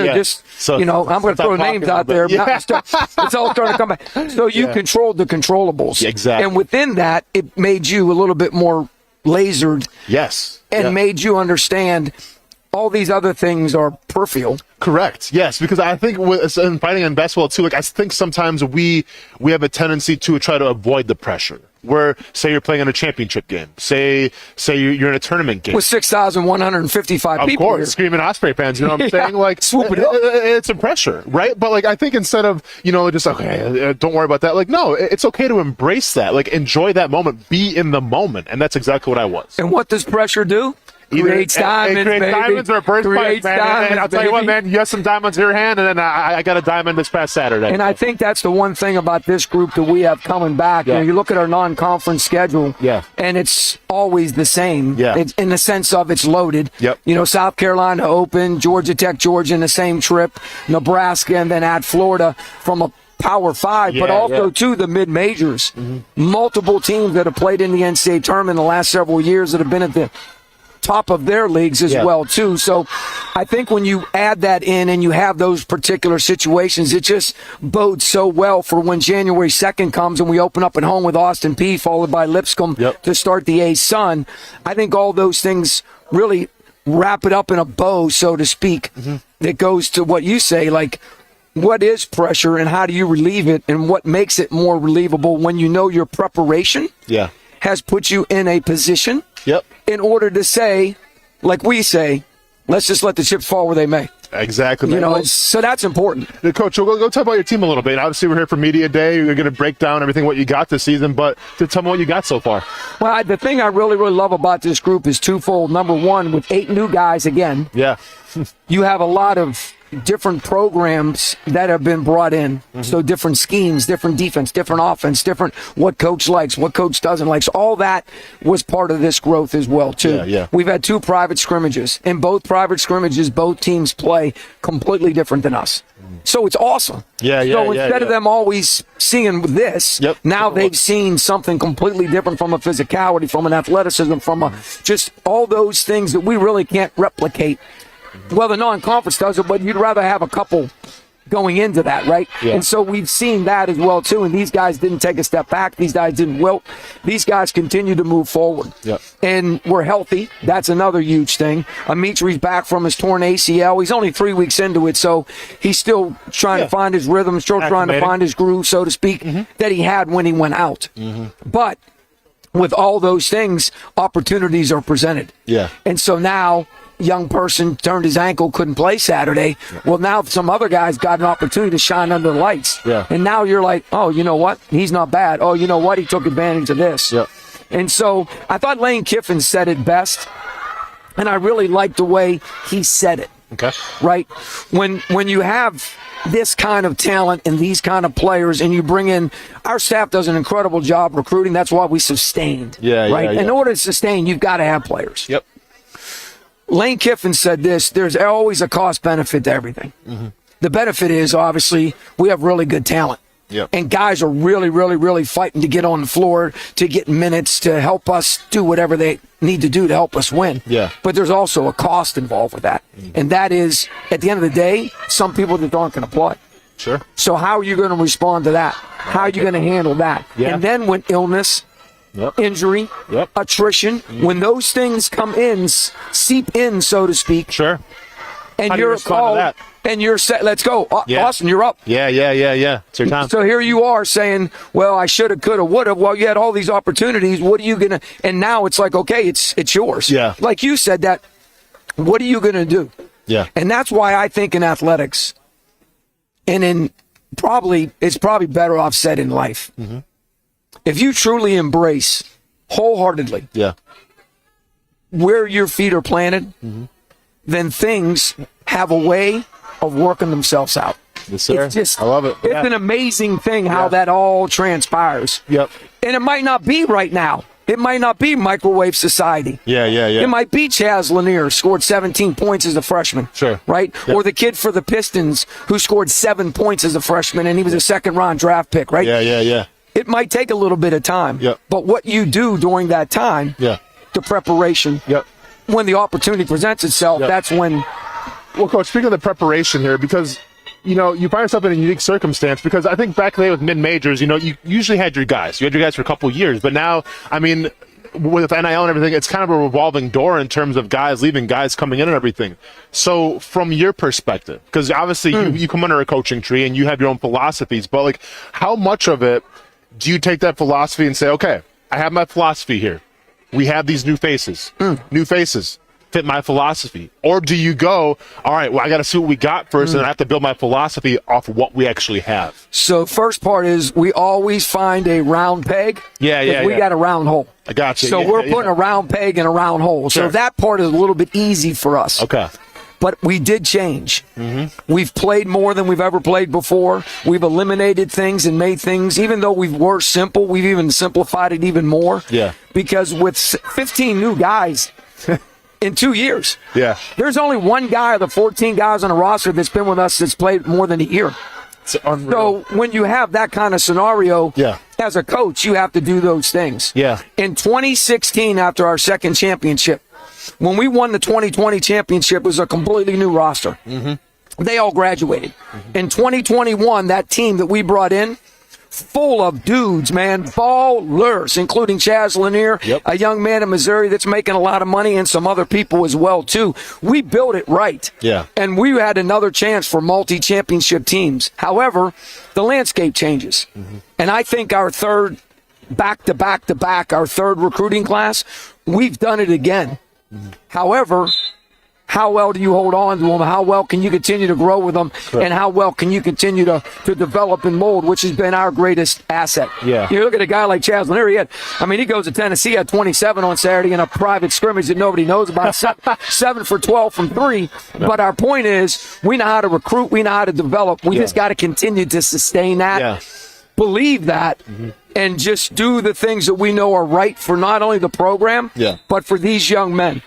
Speaker 10: I'm going to throw names out there. Yeah. It's all starting to come back. So you controlled the controllables.
Speaker 3: Yeah, exactly.
Speaker 10: And within that, it made you a little bit more lasered.
Speaker 3: Yes.
Speaker 10: And made you understand all these other things are peripheral.
Speaker 3: Correct. Yes, because I think in fighting and basketball too, I think sometimes we have a tendency to try to avoid the pressure. Where, say you're playing in a championship game, say you're in a tournament game
Speaker 10: with 6,155 people,
Speaker 3: of course,
Speaker 10: here.
Speaker 3: Screaming Osprey fans. You know what I'm saying?
Speaker 10: Swoop it up.
Speaker 3: It's a pressure, right? But I think instead of just don't worry about that. No, it's okay to embrace that. Enjoy that moment, be in the moment, and that's exactly what I was.
Speaker 10: And what does pressure do? Creates diamonds,
Speaker 3: creates diamonds or burst pipes, man. And I'll tell you what, man, you have some diamonds in your hand, and then I got a diamond this past Saturday.
Speaker 10: And I think that's the one thing about this group that we have coming back.
Speaker 3: Yeah.
Speaker 10: You look at our non-conference schedule, and it's always the same.
Speaker 3: Yeah.
Speaker 10: It's in the sense of it's loaded.
Speaker 3: Yep.
Speaker 10: South Carolina Open, Georgia Tech, Georgia in the same trip, Nebraska, and then add Florida from a Power 5, but also to the mid-majors. Mm-hmm. Multiple teams that have played in the NCAA tournament in the last several years that have been at the top of their leagues as well too. So I think when you add that in and you have those particular situations, it just bodes so well for when January 2nd comes and we open up at home with Austin Peay followed by Lipscomb to start the A-Sun. I think all those things really wrap it up in a bow, so to speak, that goes to what you say, what is pressure and how do you relieve it, and what makes it more relievable when you know your preparation has put you in a position in order to say, like we say, let's just let the chips fall where they may.
Speaker 3: Exactly.
Speaker 10: You know, so that's important.
Speaker 3: Coach, we'll go talk about your team a little bit. Obviously, we're here for Media Day. You're going to break down everything, what you got this season, but tell me what you got so far.
Speaker 10: Well, the thing I really, really love about this group is twofold. Number one, with 8 new guys again.
Speaker 3: Yeah.
Speaker 10: You have a lot of different programs that have been brought in. So different schemes, different defense, different offense, different what coach likes, what coach doesn't like. So all that was part of this growth as well, too.
Speaker 3: Yeah.
Speaker 10: We've had 2 private scrimmages. In both private scrimmages, both teams play completely different than us. So it's awesome. So instead of them always seeing this, now they've seen something completely different from a physicality, from an athleticism, from a just all those things that we really can't replicate. Well, the non-conference does it, but you'd rather have a couple going into that, right? And so we've seen that as well, too. And these guys didn't take a step back. These guys didn't wilt. These guys continue to move forward. And we're healthy. That's another huge thing. Amitri's back from his torn ACL. He's only 3 weeks into it, so he's still trying to find his rhythm, still trying to find his groove, so to speak, that he had when he went out. But with all those things, opportunities are presented. And so now, young person turned his ankle, couldn't play Saturday. Well, now some other guys got an opportunity to shine under the lights. And now you're like, oh, you know what? He's not bad. Oh, you know what? He took advantage of this. And so I thought Lane Kiffin said it best, and I really liked the way he said it. Right? When you have this kind of talent and these kind of players, and you bring in, our staff does an incredible job recruiting. That's why we sustained. Right? In order to sustain, you've got to have players. Lane Kiffin said this, there's always a cost benefit to everything. The benefit is, obviously, we have really good talent. And guys are really, really, really fighting to get on the floor, to get minutes, to help us do whatever they need to do to help us win. But there's also a cost involved with that. And that is, at the end of the day, some people that aren't going to play. So how are you going to respond to that? How are you going to handle that? And then when illness, injury, attrition, when those things come in, seep in, so to speak. And you're called, and you're set, let's go. Austin, you're up.
Speaker 3: It's your time.
Speaker 10: So here you are saying, well, I should have, could have, would have. Well, you had all these opportunities. What are you going to, and now it's like, okay, it's yours. Like you said that, what are you going to do? And that's why I think in athletics, and it's probably better off said in life. If you truly embrace wholeheartedly where your feet are planted, then things have a way of working themselves out.
Speaker 3: It's just, I love it.
Speaker 10: It's an amazing thing how that all transpires. And it might not be right now. It might not be microwave society. It might be Chaz Lanier, scored 17 points as a freshman. Right? Or the kid for the Pistons who scored 7 points as a freshman, and he was a second-round draft pick, right? It might take a little bit of time. But what you do during that time, the preparation, when the opportunity presents itself, that's when.
Speaker 3: Well, Coach, speaking of the preparation here, because, you know, you find yourself in a unique circumstance, because I think back then with mid-majors, you know, you usually had your guys. You had your guys for a couple of years. But now, I mean, with NIL and everything, it's kind of a revolving door in terms of guys leaving, guys coming in and everything. So from your perspective, because obviously you come under a coaching tree and you have your own philosophies, but, like, how much of it do you take that philosophy and say, okay, I have my philosophy here. We have these new faces. New faces fit my philosophy. Or do you go, all right, well, I got to see what we got first, and I have to build my philosophy off of what we actually have?
Speaker 10: So first part is we always find a round peg. We got a round hole.
Speaker 3: I got you.
Speaker 10: So we're putting a round peg in a round hole. So that part is a little bit easy for us. But we did change. We've played more than we've ever played before. We've eliminated things and made things, even though we were simple, we've even simplified it even more. Because with 15 new guys in 2 years, there's only one guy of the 14 guys on the roster that's been with us that's played more than a year.
Speaker 3: It's unreal.
Speaker 10: So when you have that kind of scenario, as a coach, you have to do those things. In 2016, after our second championship, when we won the 2020 championship, it was a completely new roster. They all graduated. In 2021, that team that we brought in, full of dudes, man, ballers, including Chaz Lanier, a young man in Missouri that's making a lot of money, and some other people as well, too. We built it right. And we had another chance for multi-championship teams. However, the landscape changes. And I think our third, back-to-back-to-back, our third recruiting class, we've done it again. However, how well do you hold on to them? How well can you continue to grow with them? And how well can you continue to develop and mold, which has been our greatest asset.
Speaker 3: Yeah.
Speaker 10: You look at a guy like Chaz Lanier, he goes to Tennessee, had 27 on Saturday in a private scrimmage that nobody knows about, 7 for 12 from 3. No. But our point is, we know how to recruit, we know how to develop. We just got to continue to sustain that, believe that, and just do the things that we know are right for not only the program, but for these young men.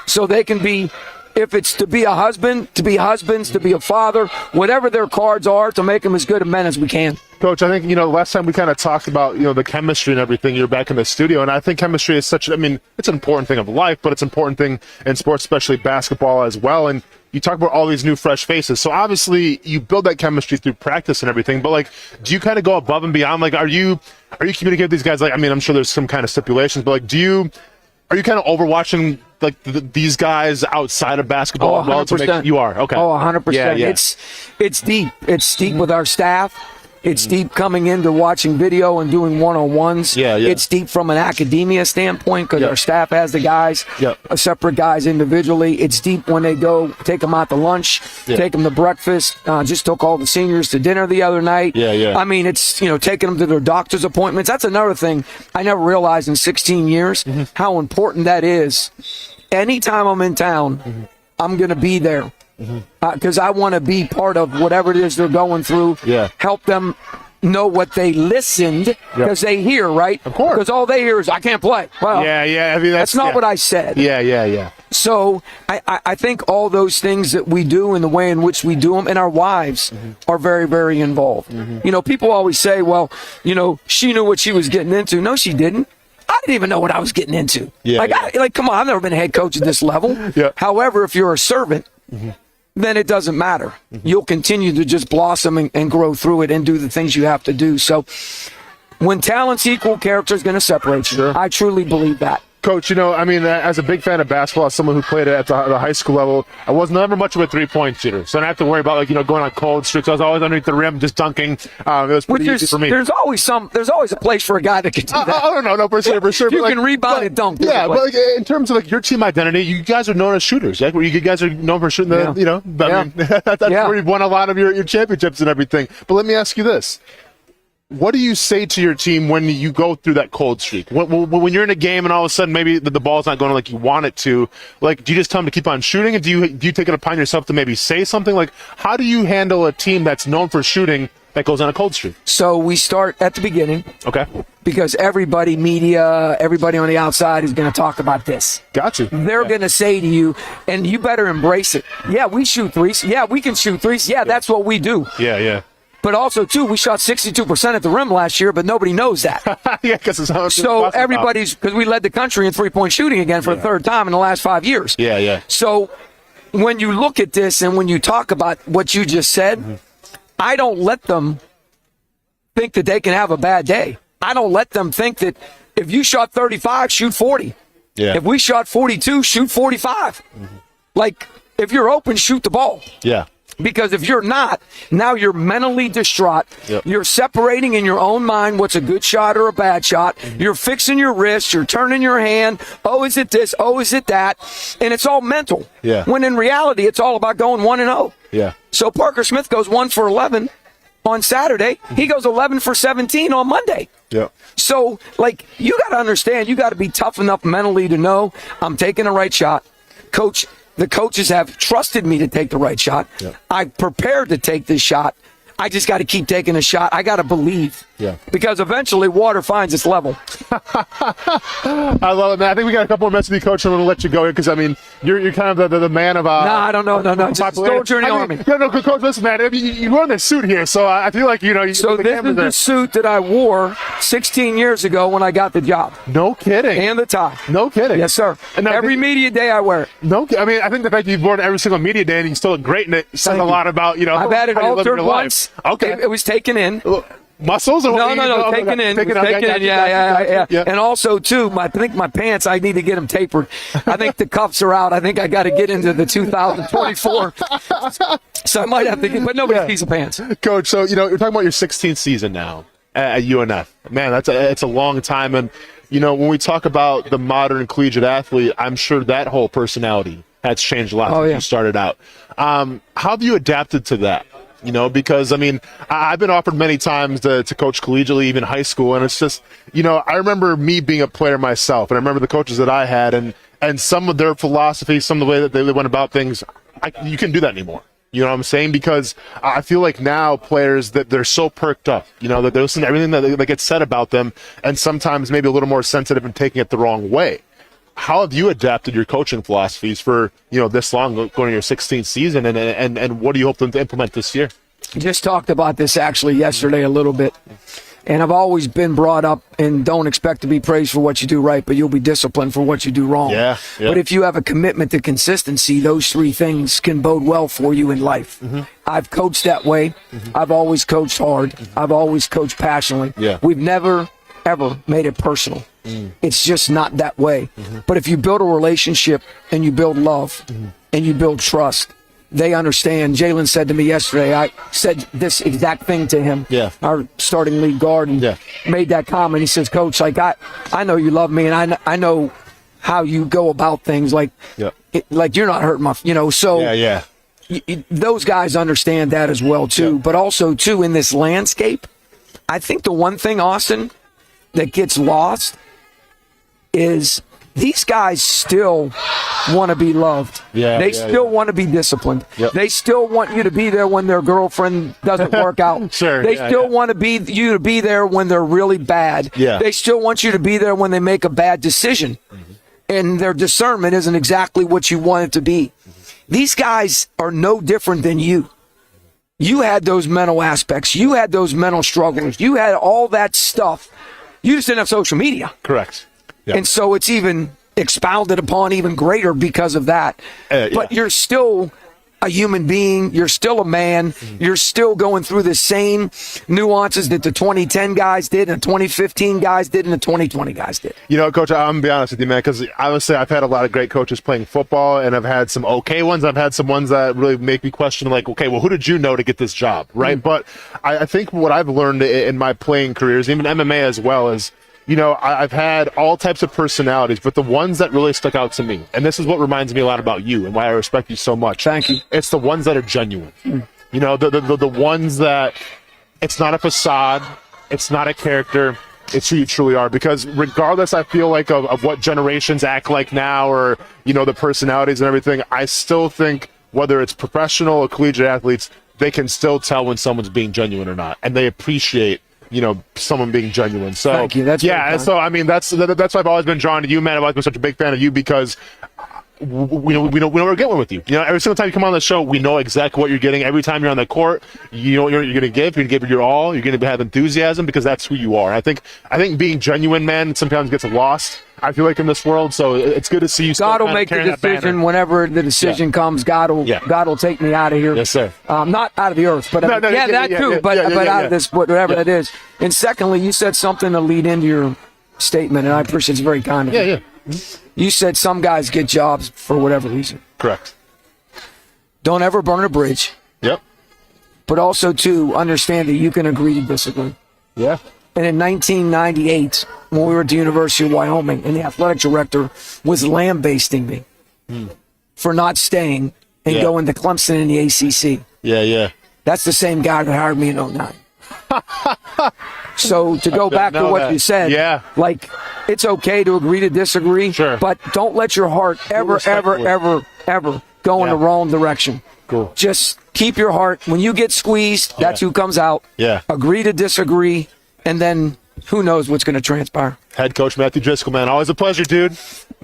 Speaker 10: So they can be, if it's to be a husband, to be husbands, to be a father, whatever their cards are, to make them as good of men as we can.
Speaker 3: Coach, I think, last time we kind of talked about, the chemistry and everything. You're back in the studio, and I think chemistry is it's an important thing of life, but it's an important thing in sports, especially basketball as well. And you talk about all these new, fresh faces. So obviously you build that chemistry through practice and everything, but do you kind of go above and beyond? Are you communicating with these guys? I'm sure there's some kind of stipulations, but are you kind of overwatching these guys outside of basketball?
Speaker 10: 100%.
Speaker 3: You are? Okay.
Speaker 10: 100%.
Speaker 3: Yeah.
Speaker 10: It's deep. It's deep with our staff. It's deep coming into watching video and doing one-on-ones. It's deep from an academia standpoint because our staff has the guys, separate guys individually. It's deep when they go, take them out to lunch, take them to breakfast. Just took all the seniors to dinner the other night. It's, taking them to their doctor's appointments. That's another thing I never realized in 16 years, how important that is. Anytime I'm in town, I'm going to be there. Because I want to be part of whatever it is they're going through. Help them know what they listened, because they hear, right?
Speaker 3: Of course.
Speaker 10: Because all they hear is, I can't play. Well, that's not what I said. So I think all those things that we do and the way in which we do them, and our wives are very, very involved. People always say, well, she knew what she was getting into. No, she didn't. I didn't even know what I was getting into. Come on, I've never been a head coach at this level. However, if you're a servant, then it doesn't matter. You'll continue to just blossom and grow through it and do the things you have to do. So when talents equal, character is going to separate you. I truly believe that.
Speaker 3: Coach, as a big fan of basketball, as someone who played at the high school level, I was never much of a three-point shooter. So I don't have to worry about, going on cold streaks. I was always underneath the rim, just dunking. It was pretty easy for me.
Speaker 10: There's always a place for a guy that can do that.
Speaker 3: No, for sure.
Speaker 10: You can rebound and dunk.
Speaker 3: Yeah, but in terms of your team identity, you guys are known as shooters. Right? You guys are known for shooting that's where you've won a lot of your championships and everything. But let me ask you this. What do you say to your team when you go through that cold streak? When you're in a game and all of a sudden maybe the ball's not going like you want it to, do you just tell them to keep on shooting? And do you take it upon yourself to maybe say something? How do you handle a team that's known for shooting that goes on a cold streak?
Speaker 10: So we start at the beginning.
Speaker 3: Okay.
Speaker 10: Because everybody, media, everybody on the outside is going to talk about this.
Speaker 3: Gotcha.
Speaker 10: They're going to say to you, and you better embrace it. Yeah, we shoot threes. Yeah, we can shoot threes. Yeah, that's what we do.
Speaker 3: Yeah.
Speaker 10: But also, too, we shot 62% at the rim last year, but nobody knows that.
Speaker 3: Because it's how
Speaker 10: so everybody's, because we led the country in three-point shooting again for the third time in the last 5 years.
Speaker 3: Yeah.
Speaker 10: So when you look at this and when you talk about what you just said, I don't let them think that they can have a bad day. I don't let them think that if you shot 35, shoot 40.
Speaker 3: Yeah.
Speaker 10: If we shot 42, shoot 45. If you're open, shoot the ball.
Speaker 3: Yeah.
Speaker 10: Because if you're not, now you're mentally distraught. You're separating in your own mind what's a good shot or a bad shot. You're fixing your wrist. You're turning your hand. Oh, is it this? Oh, is it that? And it's all mental. When in reality, it's all about going 1-0. So Parker Smith goes 1 for 11 on Saturday. He goes 11 for 17 on Monday. So, you got to understand, you got to be tough enough mentally to know I'm taking the right shot. Coach, the coaches have trusted me to take the right shot. I'm prepared to take this shot. I just got to keep taking a shot. I got to believe. Because eventually water finds its level.
Speaker 3: I love it, man. I think we got a couple more minutes with you, Coach. I'm going to let you go here because, you're kind of the man of...
Speaker 10: No, I don't know. Just soldier in the Army.
Speaker 3: No, Coach, listen, man. You wore this suit here, so I feel like,
Speaker 10: So this is the suit that I wore 16 years ago when I got the job.
Speaker 3: No kidding.
Speaker 10: And the tie.
Speaker 3: No kidding.
Speaker 10: Yes, sir. And every media day I wear it.
Speaker 3: I think the fact that you've worn it every single media day and you still look great in it says a lot about,
Speaker 10: I've had it altered once.
Speaker 3: Okay.
Speaker 10: It was taken in.
Speaker 3: Muscles? Or
Speaker 10: no, taken in. Yeah. And also, too, I think my pants, I need to get them tapered. I think the cuffs are out. I think I got to get into the 2024. So I might have to get, but nobody sees the pants.
Speaker 3: Coach, so, you're talking about your 16th season now at UNF. Man, it's a long time. And, when we talk about the modern collegiate athlete, I'm sure that whole personality has changed a lot since you started out. How have you adapted to that? You know, because, I mean, I've been offered many times to coach collegiately, even high school, and it's just, you know, I remember me being a player myself, and I remember the coaches that I had, and some of their philosophy, some of the way that they went about things, you can't do that anymore. You know what I'm saying? Because I feel like now players, that they're so perked up, you know, that they listen to everything that gets said about them, and sometimes maybe a little more sensitive and taking it the wrong way. How have you adapted your coaching philosophies for, you know, this long, going to your 16th season, and what do you hope to implement this year?
Speaker 10: Just talked about this actually yesterday a little bit, and I've always been brought up and don't expect to be praised for what you do right, but you'll be disciplined for what you do wrong.
Speaker 3: Yeah.
Speaker 10: But if you have a commitment to consistency, those three things can bode well for you in life. Mm-hmm. I've coached that way. Mm-hmm. I've always coached hard. Mm-hmm. I've always coached passionately.
Speaker 3: Yeah.
Speaker 10: We've never, ever made it personal. It's just not that way. Mm-hmm. But if you build a relationship and you build love and you build trust, they understand. Jalen said to me yesterday, I said this exact thing to him, our starting lead guard, and made that comment. He says, Coach, like I know you love me, and I know how you go about things. Like, like you're not hurting my, you know. So those guys understand that as well too. But also too, in this landscape, I think the one thing, Austin, that gets lost is these guys still want to be loved. They still want to be disciplined. They still want you to be there when their girlfriend doesn't work out. They still want you to be there when they're really bad. They still want you to be there when they make a bad decision. And their discernment isn't exactly what you want it to be. These guys are no different than you. You had those mental aspects. You had those mental struggles. You had all that stuff. You just didn't have social media.
Speaker 3: Correct.
Speaker 10: And so it's even expounded upon even greater because of that. But you're still a human being. You're still a man. You're still going through the same nuances that the 2010 guys did and the 2015 guys did and the 2020 guys did.
Speaker 3: You know, Coach, I'm going to be honest with you, man, because I would say I've had a lot of great coaches playing football, and I've had some okay ones. I've had some ones that really make me question, like, okay, well, who did you know to get this job, right? But I think what I've learned in my playing careers, even MMA as well, is, you know, I've had all types of personalities, but the ones that really stuck out to me, and this is what reminds me a lot about you and why I respect you so much.
Speaker 10: Thank you.
Speaker 3: It's the ones that are genuine. You know, the ones that it's not a facade, it's not a character, it's who you truly are. Because regardless, I feel like, of what generations act like now, or, you know, the personalities and everything, I still think whether it's professional or collegiate athletes, they can still tell when someone's being genuine or not, and they appreciate, you know, someone being genuine. So
Speaker 10: thank you. That's
Speaker 3: so I mean, that's why I've always been drawn to you, man. I've always been such a big fan of you because we know we're getting one with you. You know, every single time you come on the show, we know exactly what you're getting. Every time you're on the court, you know what you're going to give. You're going to give it your all. You're going to have enthusiasm because that's who you are. I think being genuine, man, sometimes gets lost, I feel like, in this world. So it's good to see you.
Speaker 10: God will make the decision whenever the decision comes. God will take me out of here.
Speaker 3: Yes, sir.
Speaker 10: Not out of the earth, but out of this, whatever that is. And secondly, you said something to lead into your statement, and I appreciate it's very kind of you. You said some guys get jobs for whatever reason.
Speaker 3: Correct.
Speaker 10: Don't ever burn a bridge.
Speaker 3: Yep.
Speaker 10: But also, too, understand that you can agree to disagree.
Speaker 3: Yeah.
Speaker 10: And in 1998, when we were at the University of Wyoming, and the athletic director was lambasting me for not staying and going to Clemson in the ACC.
Speaker 3: Yeah.
Speaker 10: That's the same guy that hired me in 09. So to go back to what you said, like, it's okay to agree to disagree, but don't let your heart ever go in the wrong direction.
Speaker 3: Cool.
Speaker 10: Just keep your heart. When you get squeezed, that's who comes out.
Speaker 3: Yeah.
Speaker 10: Agree to disagree, and then who knows what's going to transpire.
Speaker 3: Head coach Matthew Driscoll, man. Always a pleasure, dude.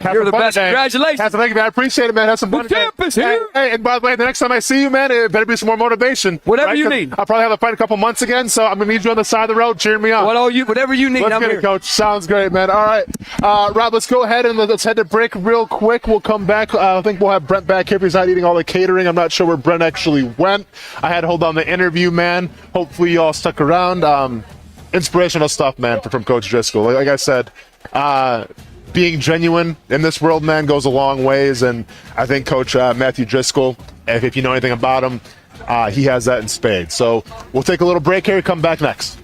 Speaker 10: You're the best. Congratulations.
Speaker 3: Thank you, man. I appreciate it, man. Have some fun.
Speaker 10: The champ is here.
Speaker 3: Hey, and by the way, the next time I see you, man, it better be some more motivation.
Speaker 10: Whatever you need.
Speaker 3: I'll probably have a fight in a couple months again, so I'm going to need you on the side of the road cheering me on.
Speaker 10: Whatever you need,
Speaker 3: I'm here, Coach. Sounds great, man. All right. Rob, let's go ahead and let's head to break real quick. We'll come back. I think we'll have Brent back here if he's not eating all the catering. I'm not sure where Brent actually went. I had to hold on the interview, man. Hopefully you all stuck around. Inspirational stuff, man, from Coach Driscoll. Like I said, being genuine in this world, man, goes a long ways, and I think Coach Matthew Driscoll, if you know anything about him, he has that in spades. So we'll take a little break here, come back next.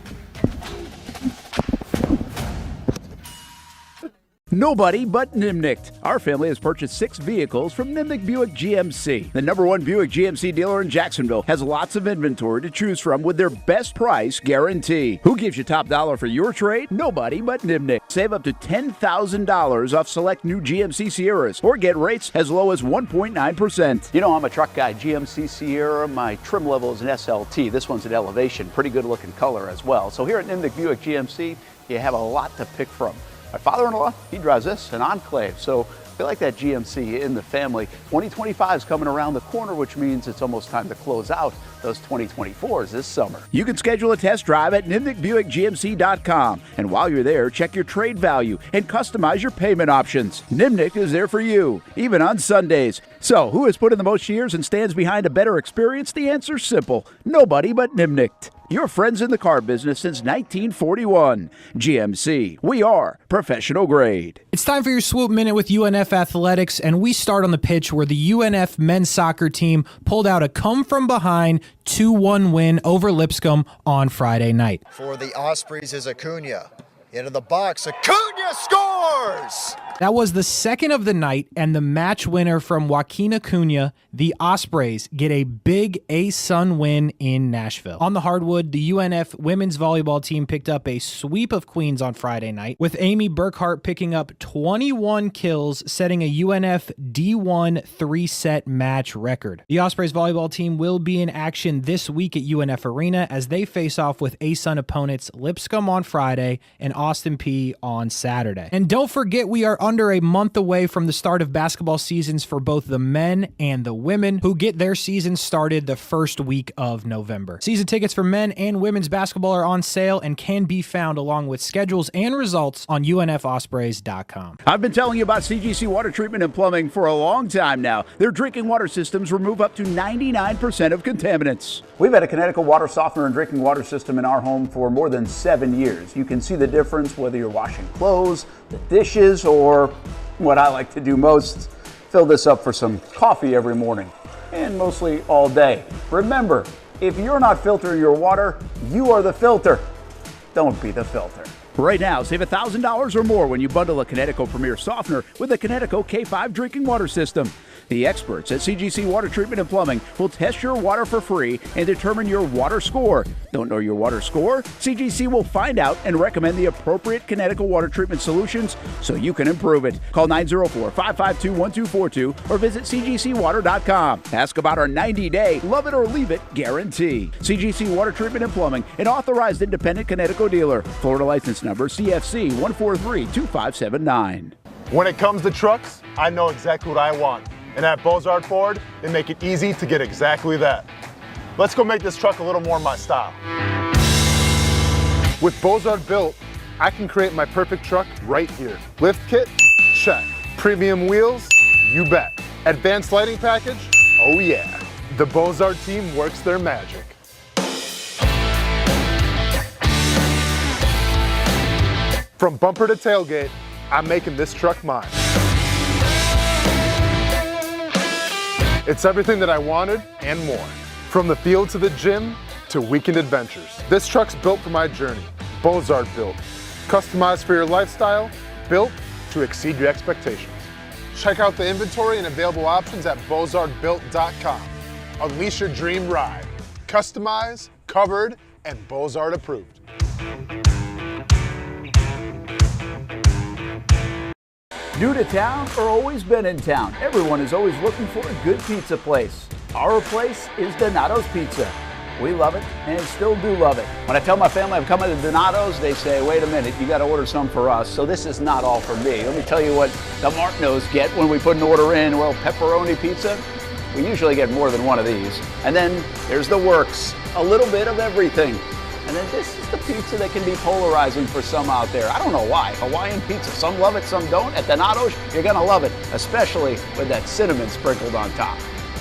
Speaker 6: Nobody but Nimnicht. Our family has purchased 6 vehicles from Nimnicht Buick GMC. The #1 Buick GMC dealer in Jacksonville has lots of inventory to choose from with their best price guarantee. Who gives you top dollar for your trade? Nobody but Nimnicht. Save up to $10,000 off select new GMC Sierras or get rates as low as 1.9%. You know I'm a truck guy. GMC Sierra, my trim level is an SLT. This one's an Elevation. Pretty good looking color as well. So here at Nimnicht Buick GMC, you have a lot to pick from. My father-in-law, he drives this, an Enclave, so I like that GMC in the family. 2025 is coming around the corner, which means it's almost time to close out those 2024s this summer. You can schedule a test drive at NimnichtBuickGMC.com, and while you're there, check your trade value and customize your payment options. Nimnicht is there for you, even on Sundays. So, who has put in the most years and stands behind a better experience? The answer's simple: nobody but Nimnicht. Your friends in the car business since 1941. GMC, we are professional grade.
Speaker 11: It's time for your Swoop Minute with UNF Athletics, and we start on the pitch where the UNF men's soccer team pulled out a come-from-behind 2-1 win over Lipscomb on Friday night.
Speaker 12: For the Ospreys is Acuna. Into the box, Acuna scores!
Speaker 11: That was the second of the night, and the match winner from Joaquin Acuna. The Ospreys get a big A-Sun win in Nashville. On the hardwood, the UNF women's volleyball team picked up a sweep of Queens on Friday night, with Amy Burkhart picking up 21 kills, setting a UNF D1 3-set match record. The Ospreys volleyball team will be in action this week at UNF Arena as they face off with A-Sun opponents Lipscomb on Friday and Austin Peay on Saturday. And don't forget, we are under a month away from the start of basketball seasons for both the men and the women, who get their season started the first week of November. Season tickets for men and women's basketball are on sale and can be found along with schedules and results on UNFOspreys.com.
Speaker 6: I've been telling you about CGC Water Treatment and Plumbing for a long time now. Their drinking water systems remove up to 99% of contaminants. We've had a Connecticut water softener and drinking water system in our home for more than 7 years. You can see the difference whether you're washing clothes, the dishes, or what I like to do most, fill this up for some coffee every morning, and mostly all day. Remember, if you're not filtering your water, you are the filter. Don't be the filter. Right now, save $1,000 or more when you bundle a Connecticut Premier Softener with a Connecticut K5 drinking water system. The experts at CGC Water Treatment and Plumbing will test your water for free and determine your water score. Don't know your water score? CGC will find out and recommend the appropriate Connecticut water treatment solutions so you can improve it. Call 904-552-1242 or visit cgcwater.com. Ask about our 90-day love it or leave it guarantee. CGC Water Treatment and Plumbing, an authorized independent Connecticut dealer. Florida license number CFC 1432579.
Speaker 4: When it comes to trucks, I know exactly what I want. And at Bozard Ford, they make it easy to get exactly that. Let's go make this truck a little more my style. With Bozard Built, I can create my perfect truck right here. Lift kit? Check. Premium wheels? You bet. Advanced lighting package? Oh yeah. The Bozard team works their magic. From bumper to tailgate, I'm making this truck mine. It's everything that I wanted and more. From the field to the gym to weekend adventures. This truck's built for my journey. Bozard Built. Customized for your lifestyle, built to exceed your expectations. Check out the inventory and available options at bozardbuilt.com. Unleash your dream ride. Customized, covered, and Bozard approved.
Speaker 6: New to town or always been in town? Everyone is always looking for a good pizza place. Our place is Donato's Pizza. We love it and still do love it. When I tell my family I'm coming to Donato's, they say, wait a minute, you got to order some for us. So this is not all for me. Let me tell you what the Martinos get when we put an order in. Well, pepperoni pizza, we usually get more than one of these. And then there's the works, a little bit of everything. And then this is the pizza that can be polarizing for some out there. I don't know why. Hawaiian pizza. Some love it, some don't. At Donato's, you're going to love it, especially with that cinnamon sprinkled on top.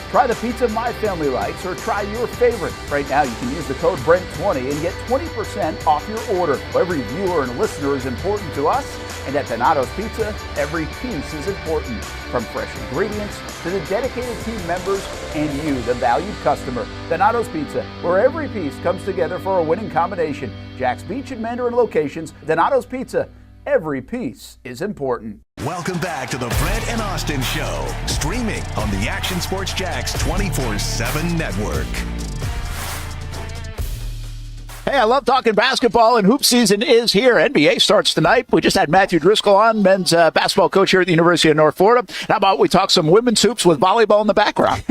Speaker 6: Try the pizza my family likes or try your favorite. Right now, you can use the code BRENT20 and get 20% off your order. Every viewer and listener is important to us. And at Donato's Pizza, every piece is important. From fresh ingredients to the dedicated team members and you, the valued customer. Donato's Pizza, where every piece comes together for a winning combination. Jack's Beach and Mandarin locations, Donato's Pizza, Every piece is important.
Speaker 1: Welcome back to the Brent and Austin Show, streaming on the Action Sports Jax 24/7 network.
Speaker 2: Hey, I love talking basketball, and hoop season is here. NBA starts tonight. We just had Matthew Driscoll on, men's basketball coach here at the University of North Florida. How about we talk some women's hoops with volleyball in the background?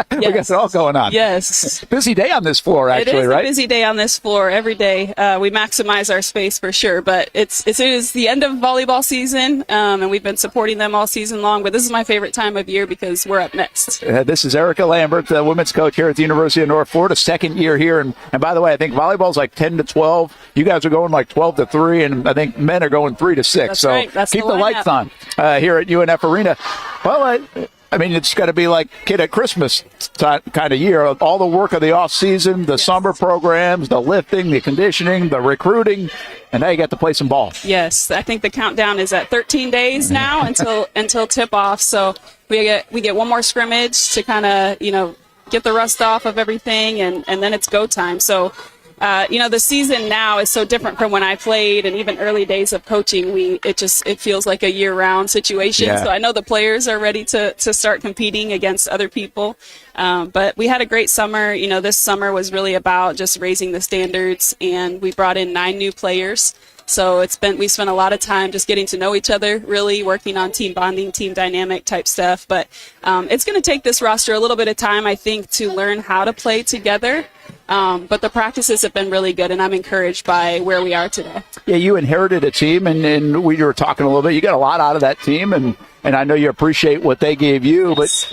Speaker 2: We got it all going on.
Speaker 13: Yes.
Speaker 2: Busy day on this floor, actually, right?
Speaker 13: It is a busy day on this floor every day. We maximize our space for sure, but it is the end of volleyball season, and we've been supporting them all season long, but this is my favorite time of year because we're up next.
Speaker 2: This is Erica Lambert, the women's coach here at the University of North Florida, second year here. And by the way, I think volleyball's like 10 to 12. You guys are going like 12 to 3, and I think men are going 3 to 6.
Speaker 13: That's
Speaker 2: so
Speaker 13: right. That's
Speaker 2: keep the lights on here at UNF Arena. Well, I mean, it's got to be like kid at Christmas kind of year. All the work of the off season, the summer programs, the lifting, the conditioning, the recruiting, and now you get to play some ball.
Speaker 13: Yes, I think the countdown is at 13 days now until tip off. So we get one more scrimmage to kind of get the rust off of everything, and then it's go time. So. The season now is so different from when I played and even early days of coaching. It feels like a year-round situation. Yeah. So I know the players are ready to start competing against other people. But we had a great summer. This summer was really about just raising the standards, and we brought in 9 new players. So we spent a lot of time just getting to know each other, really working on team bonding, team dynamic type stuff. But it's going to take this roster a little bit of time, I think, to learn how to play together. But the practices have been really good, and I'm encouraged by where we are today.
Speaker 2: Yeah, you inherited a team, and we were talking a little bit. You got a lot out of that team, and I know you appreciate what they gave you. But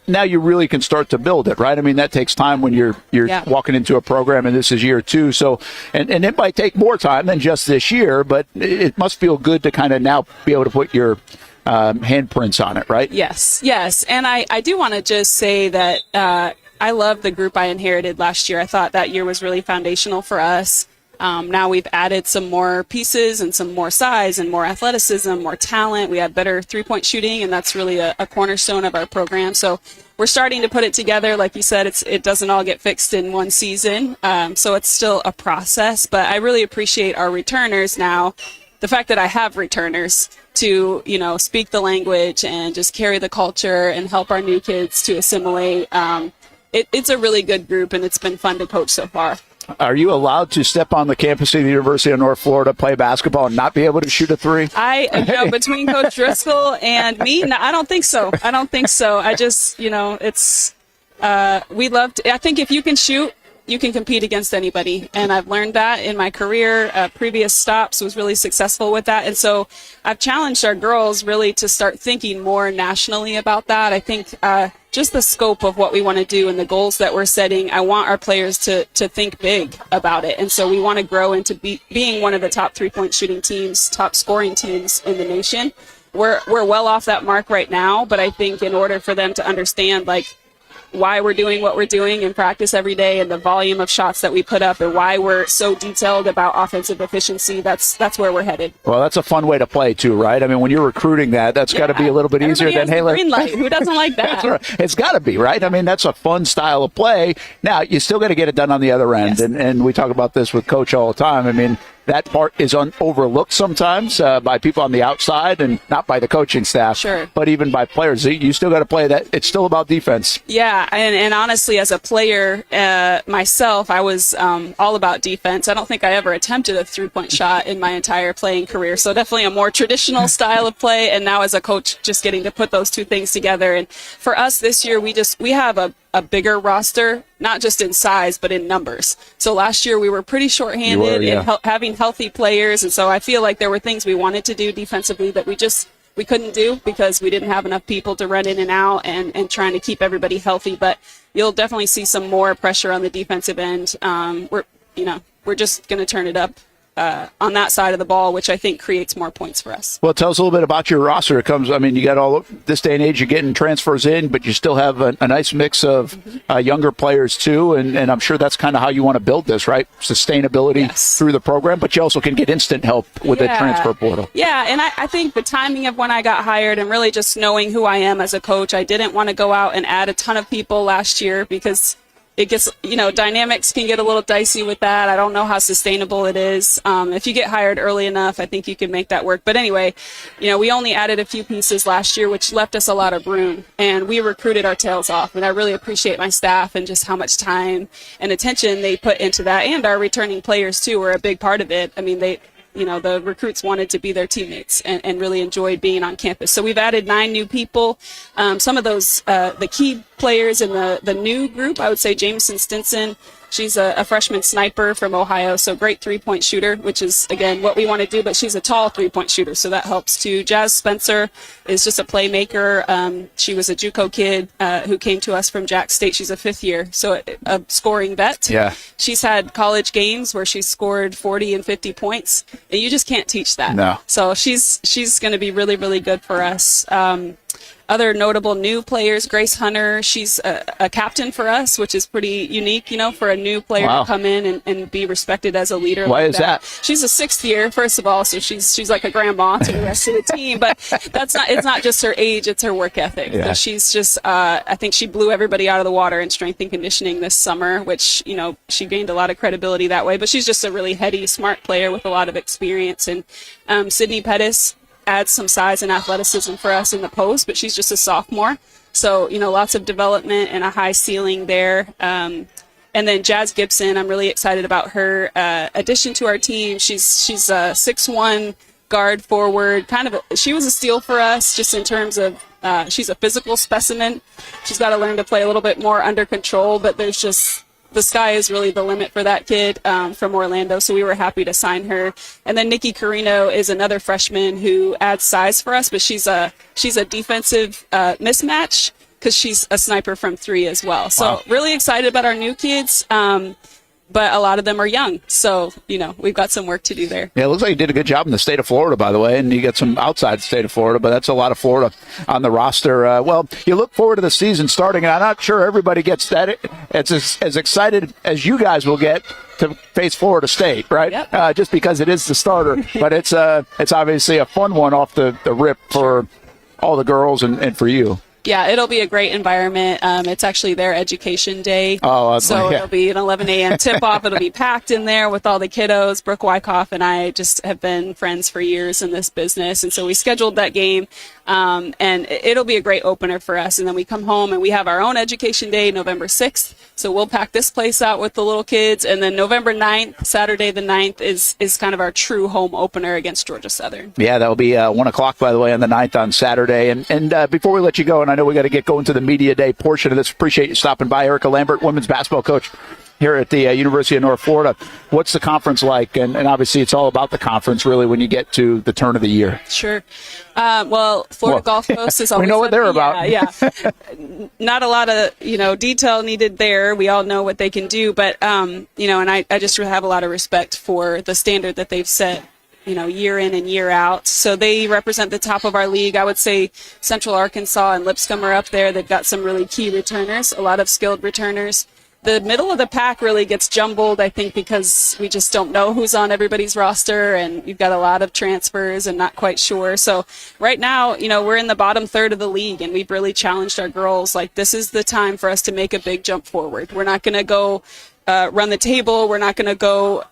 Speaker 2: now you really can start to build it, right? I mean, that takes time when you're walking into a program, and this is year 2. So, and it might take more time than just this year, but it must feel good to kind of now be able to put your handprints on it, right?
Speaker 13: Yes, and I do want to just say that. I love the group I inherited last year. I thought that year was really foundational for us. Now we've added some more pieces and some more size and more athleticism, more talent. We have better three-point shooting, and that's really a cornerstone of our program. So we're starting to put it together. Like you said, it doesn't all get fixed in one season. So it's still a process. But I really appreciate our returners now. The fact that I have returners to, speak the language and just carry the culture and help our new kids to assimilate. It's a really good group, and it's been fun to coach so far.
Speaker 2: Are you allowed to step on the campus of the University of North Florida, play basketball, and not be able to shoot a 3?
Speaker 13: Between Coach Driscoll and me, no, I don't think so. I just, it's, we loved, I think if you can shoot, you can compete against anybody. And I've learned that in my career. Previous stops was really successful with that. And so I've challenged our girls really to start thinking more nationally about that. I think just the scope of what we want to do and the goals that we're setting, I want our players to think big about it. And so we want to grow into being one of the top 3-point shooting teams, top scoring teams in the nation. We're well off that mark right now, but I think in order for them to understand, why we're doing what we're doing in practice every day and the volume of shots that we put up and why we're so detailed about offensive efficiency, that's where we're headed.
Speaker 2: Well, that's a fun way to play too, right? I mean, when you're recruiting that's got to be a little bit easier than, hey,
Speaker 13: green light. Who doesn't like that?
Speaker 2: Right. It's got to be, right? I mean, that's a fun style of play. Now, you still got to get it done on the other end. Yes. And we talk about this with Coach all the time. I mean, that part is overlooked sometimes by people on the outside and not by the coaching staff,
Speaker 13: sure,
Speaker 2: but even by players. You still got to play that. It's still about defense.
Speaker 13: Yeah, and honestly, as a player myself, I was all about defense. I don't think I ever attempted a 3-point shot in my entire playing career, so definitely a more traditional style of play. And now as a coach, just getting to put those two things together. And for us this year, we have a bigger roster, not just in size, but in numbers. So last year we were pretty shorthanded in having healthy players. And so I feel like there were things we wanted to do defensively that we couldn't do because we didn't have enough people to run in and out and trying to keep everybody healthy. But you'll definitely see some more pressure on the defensive end. We're just going to turn it up on that side of the ball, which I think creates more points for us.
Speaker 2: Well, tell us a little bit about your roster. You got this day and age, you're getting transfers in, but you still have a nice mix of younger players too, and I'm sure that's kind of how you want to build this, right? Sustainability through the program, but you also can get instant help with the transfer portal.
Speaker 13: Yeah, and I think the timing of when I got hired and really just knowing who I am as a coach, I didn't want to go out and add a ton of people last year because it gets, dynamics can get a little dicey with that. I don't know how sustainable it is. If you get hired early enough, I think you can make that work. But anyway, we only added a few pieces last year, which left us a lot of room, and we recruited our tails off. And I really appreciate my staff and just how much time and attention they put into that. And our returning players too were a big part of it. I mean, the recruits wanted to be their teammates and really enjoyed being on campus. So we've added 9 new people. Some of those, the key players in the new group, I would say Jameson Stinson. She's a freshman sniper from Ohio, so great three-point shooter, which is, again, what we want to do, but she's a tall three-point shooter, so that helps too. Jazz Spencer is just a playmaker. She was a JUCO kid who came to us from Jack State. She's a 5th year, so a scoring vet.
Speaker 2: Yeah.
Speaker 13: She's had college games where she scored 40 and 50 points, and you just can't teach that.
Speaker 2: No.
Speaker 13: So she's going to be really, really good for us. Other notable new players, Grace Hunter, she's a captain for us, which is pretty unique, for a new player to come in and be respected as a leader.
Speaker 2: Why is that?
Speaker 13: She's a 6th year, first of all, so she's like a grandma to the rest of the team. But it's not just her age, it's her work ethic.
Speaker 2: Yeah.
Speaker 13: So she's just, I think she blew everybody out of the water in strength and conditioning this summer, which, she gained a lot of credibility that way. But she's just a really heady, smart player with a lot of experience. And Sydney Pettis adds some size and athleticism for us in the post, but she's just a sophomore. So, lots of development and a high ceiling there. And then Jazz Gibson, I'm really excited about her addition to our team. She's a 6'1" guard forward. She was a steal for us just in terms of she's a physical specimen. She's got to learn to play a little bit more under control, but the sky is really the limit for that kid from Orlando, so we were happy to sign her. And then Nikki Carino is another freshman who adds size for us, but she's a defensive mismatch because she's a sniper from 3 as well. So really excited about our new kids. But a lot of them are young. So, we've got some work to do there.
Speaker 2: Yeah, it looks like you did a good job in the state of Florida, by the way, and you got some outside the state of Florida, but that's a lot of Florida on the roster. You look forward to the season starting, and I'm not sure everybody gets that as excited as you guys will get to face Florida State, right?
Speaker 13: Yep.
Speaker 2: Just because it is the starter, but it's obviously a fun one off the rip for all the girls and for you.
Speaker 13: Yeah, it'll be a great environment. It's actually their education day. It'll be an 11 a.m. tip-off. It'll be packed in there with all the kiddos. Brooke Wyckoff and I just have been friends for years in this business, and so we scheduled that game. And it'll be a great opener for us. And then we come home and we have our own education day, November 6th. So we'll pack this place out with the little kids. And then November 9th, Saturday the 9th, is kind of our true home opener against Georgia Southern.
Speaker 2: Yeah, that'll be 1 o'clock, by the way, on the 9th on Saturday. And before we let you go, and I know we got to get going to the media day portion of this, appreciate you stopping by. Erica Lambert, women's basketball coach here at the University of North Florida. What's the conference like? And obviously it's all about the conference, really, when you get to the turn of the year.
Speaker 13: Sure. Florida Gulf Coast is always...
Speaker 2: We know what they're about.
Speaker 13: Yeah. Not a lot of, detail needed there. We all know what they can do. But, and I just have a lot of respect for the standard that they've set, year in and year out. So they represent the top of our league. I would say Central Arkansas and Lipscomb are up there. They've got some really key returners, a lot of skilled returners. The middle of the pack really gets jumbled, I think, because we just don't know who's on everybody's roster, and you've got a lot of transfers and not quite sure. So right now, we're in the bottom third of the league, and we've really challenged our girls. Like, this is the time for us to make a big jump forward. We're not going to go run the table. We're not going to go,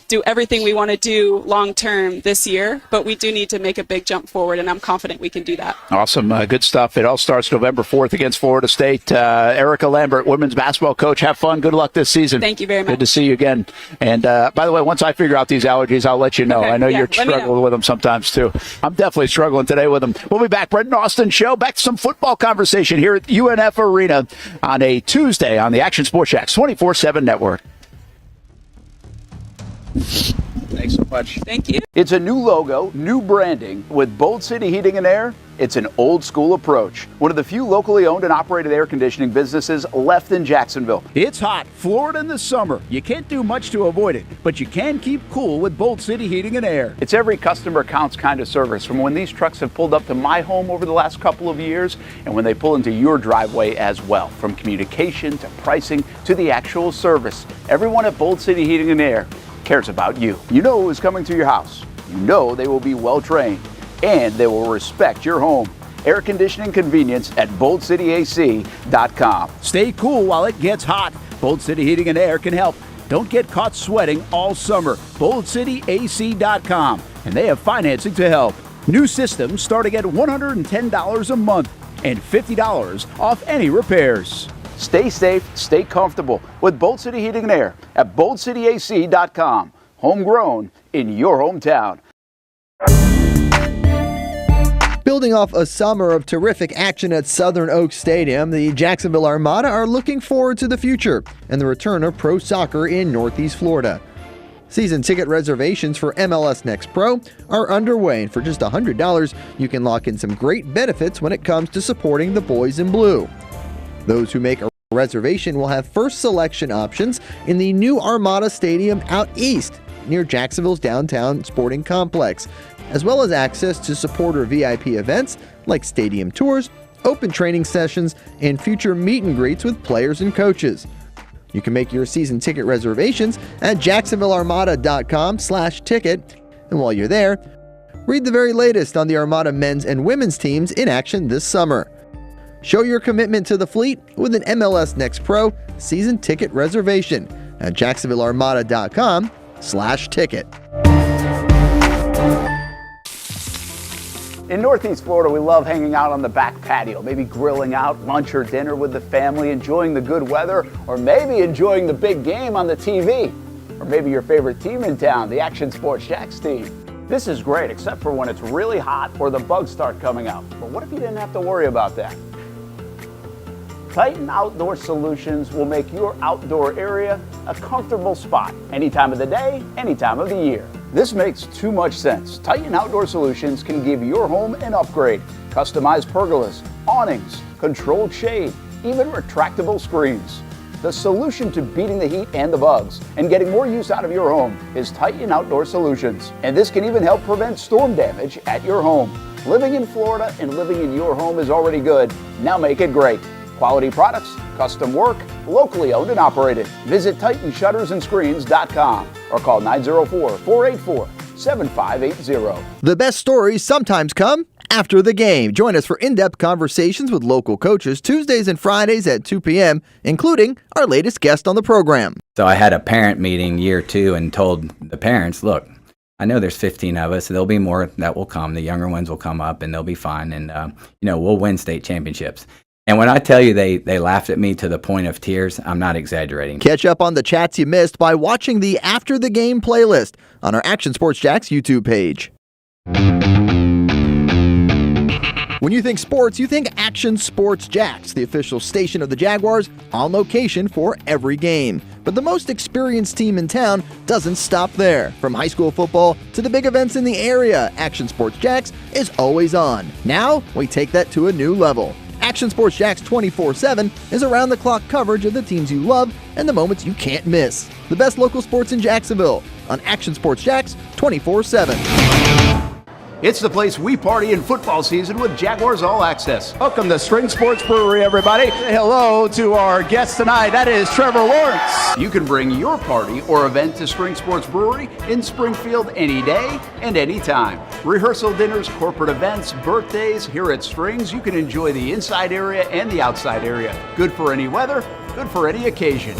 Speaker 13: do everything we want to do long term this year, but we do need to make a big jump forward, and I'm confident we can do that.
Speaker 2: Awesome. Good stuff. It all starts November 4th against Florida State. Erica Lambert, women's basketball coach. Have fun. Good luck this season.
Speaker 13: Thank you very much.
Speaker 2: Good to see you again. And by the way, once I figure out these allergies, I'll let you know.
Speaker 13: Okay,
Speaker 2: I know you're struggling with them sometimes too. I'm definitely struggling today with them. We'll be back. Brent Austen Show. Back to some football conversation here at UNF Arena on a Tuesday on the Action Sports Jacks 24/7 network.
Speaker 9: Thanks so much.
Speaker 13: Thank you.
Speaker 9: It's a new logo, new branding. With Bold City Heating and Air, it's an old school approach. One of the few locally owned and operated air conditioning businesses left in Jacksonville.
Speaker 6: It's hot, Florida in the summer. You can't do much to avoid it, but you can keep cool with Bold City Heating and Air.
Speaker 9: It's every customer counts kind of service, from when these trucks have pulled up to my home over the last couple of years and when they pull into your driveway as well. From communication to pricing to the actual service, everyone at Bold City Heating and Air cares about you. You know who is coming to your house. You know they will be well trained, and they will respect your home. Air conditioning convenience at boldcityac.com.
Speaker 6: Stay cool while it gets hot. Bold City Heating and Air can help. Don't get caught sweating all summer. BoldCityAC.com, and they have financing to help. New systems starting at $110 a month and $50 off any repairs. Stay safe, stay comfortable with Bold City Heating and Air at BoldCityAC.com. Homegrown in your hometown.
Speaker 8: Building off a summer of terrific action at Southern Oaks Stadium, the Jacksonville Armada are looking forward to the future and the return of pro soccer in Northeast Florida. Season ticket reservations for MLS Next Pro are underway, and for just $100, you can lock in some great benefits when it comes to supporting the boys in blue. Those who make a reservation will have first selection options in the new Armada Stadium out east near Jacksonville's downtown sporting complex, as well as access to supporter VIP events like stadium tours, open training sessions, and future meet and greets with players and coaches. You can make your season ticket reservations at jacksonvillearmada.com/ticket. And while you're there, read the very latest on the Armada men's and women's teams in action this summer. Show your commitment to the fleet with an MLS Next Pro season ticket reservation at jacksonvillearmada.com/ticket.
Speaker 6: In Northeast Florida, we love hanging out on the back patio, maybe grilling out lunch or dinner with the family, enjoying the good weather, or maybe enjoying the big game on the TV. Or maybe your favorite team in town, the Action Sports Jacks team. This is great, except for when it's really hot or the bugs start coming out. But what if you didn't have to worry about that? Titan Outdoor Solutions will make your outdoor area a comfortable spot any time of the day, any time of the year. This makes too much sense. Titan Outdoor Solutions can give your home an upgrade. Customized pergolas, awnings, controlled shade, even retractable screens. The solution to beating the heat and the bugs and getting more use out of your home is Titan Outdoor Solutions. And this can even help prevent storm damage at your home. Living in Florida and living in your home is already good. Now make it great. Quality products, custom work, locally owned and operated. Visit TitanShuttersAndScreens.com or call 904-484-7580.
Speaker 8: The best stories sometimes come after the game. Join us for in-depth conversations with local coaches Tuesdays and Fridays at 2 p.m., including our latest guest on the program.
Speaker 14: So I had a parent meeting year 2 and told the parents, look, I know there's 15 of us. There'll be more that will come. The younger ones will come up and they'll be fine. And, we'll win state championships. And when I tell you they laughed at me to the point of tears, I'm not exaggerating.
Speaker 8: Catch up on the chats you missed by watching the After the Game playlist on our Action Sports Jacks YouTube page. When you think sports, you think Action Sports Jacks, the official station of the Jaguars, on location for every game. But the most experienced team in town doesn't stop there. From high school football to the big events in the area, Action Sports Jacks is always on. Now, we take that to a new level. Action Sports Jacks 24/7 is around-the-clock coverage of the teams you love and the moments you can't miss. The best local sports in Jacksonville on Action Sports Jacks 24/7.
Speaker 6: It's the place we party in football season with Jaguars All Access. Welcome to Spring Sports Brewery, everybody. Say hello to our guest tonight. That is Trevor Lawrence. You can bring your party or event to Spring Sports Brewery in Springfield any day and any time. Rehearsal dinners, corporate events, birthdays. Here at Strings, you can enjoy the inside area and the outside area. Good for any weather, good for any occasion.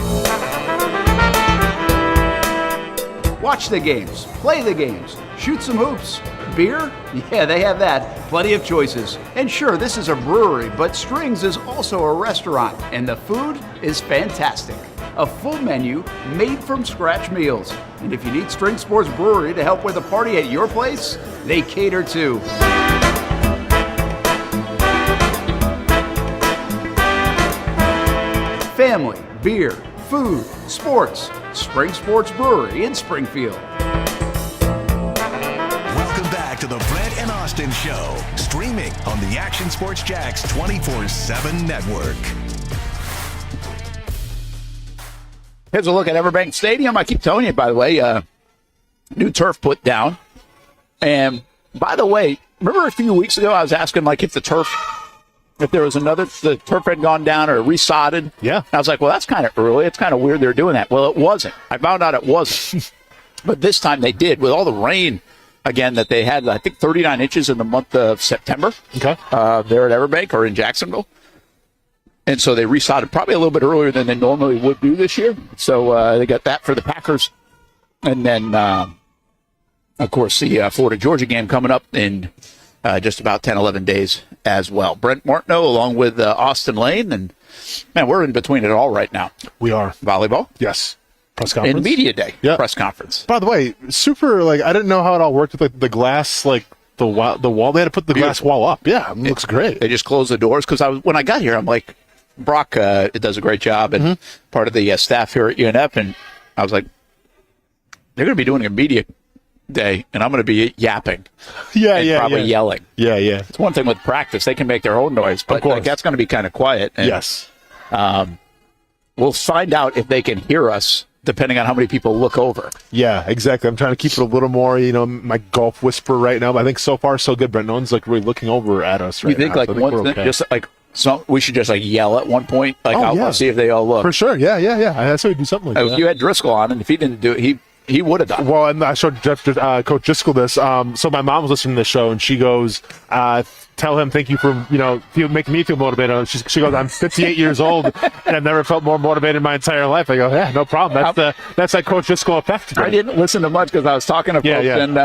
Speaker 6: Watch the games, play the games, shoot some hoops. Beer? Yeah, they have that. Plenty of choices. And sure, this is a brewery, but Strings is also a restaurant, and the food is fantastic. A full menu made from scratch meals. And if you need String Sports Brewery to help with a party at your place, they cater too. Family, beer, food, sports. Spring Sports Brewery in Springfield.
Speaker 1: Welcome back to the Brent and Austen Show, streaming on the Action Sports Jacks 24/7 network.
Speaker 2: Here's a look at Everbank Stadium. I keep telling you, by the way, new turf put down. And by the way, remember a few weeks ago I was asking, if the turf had gone down or resodded?
Speaker 3: Yeah.
Speaker 2: I was like, well, that's kind of early. It's kind of weird they're doing that. Well, it wasn't. I found out it wasn't. But this time they did, with all the rain, again, that they had, I think, 39 inches in the month of September.
Speaker 3: Okay.
Speaker 2: There at Everbank or in Jacksonville. And so they resodded probably a little bit earlier than they normally would do this year. So they got that for the Packers. And then, of course, the Florida-Georgia game coming up in just about 10, 11 days as well. Brent Martineau along with Austin Lane. And, man, we're in between it all right now.
Speaker 3: We are.
Speaker 2: Volleyball?
Speaker 3: Yes. Press conference.
Speaker 2: And media day. Press conference.
Speaker 3: By the way, super, I didn't know how it all worked with the glass, the wall. They had to put the glass wall up. Yeah, it looks great.
Speaker 2: They just closed the doors because when I got here, I'm like, Brock does a great job and part of the staff here at UNF, and I was like, they're going to be doing a media day, and I'm going to be yapping. Probably yelling.
Speaker 3: Yeah.
Speaker 2: It's one thing with practice. They can make their own noise, but that's going to be kind of quiet. And,
Speaker 3: yes.
Speaker 2: We'll find out if they can hear us depending on how many people look over.
Speaker 3: Yeah, exactly. I'm trying to keep it a little more, my golf whisper right now, but I think so far so good, Brent. No one's really looking over at us right now.
Speaker 2: You think we should just yell at one point? I'll see if they all look.
Speaker 3: For sure. Yeah. That's how we do something like that.
Speaker 2: If you had Driscoll on, and if he didn't do it, he would have done.
Speaker 3: Well, and I showed Coach Driscoll this. So my mom was listening to the show, and she goes, tell him thank you for, making me feel motivated. She goes, I'm 58 years old, and I've never felt more motivated in my entire life. I go, yeah, no problem. That's that Coach Driscoll effect.
Speaker 2: I didn't listen to much because I was talking to folks, and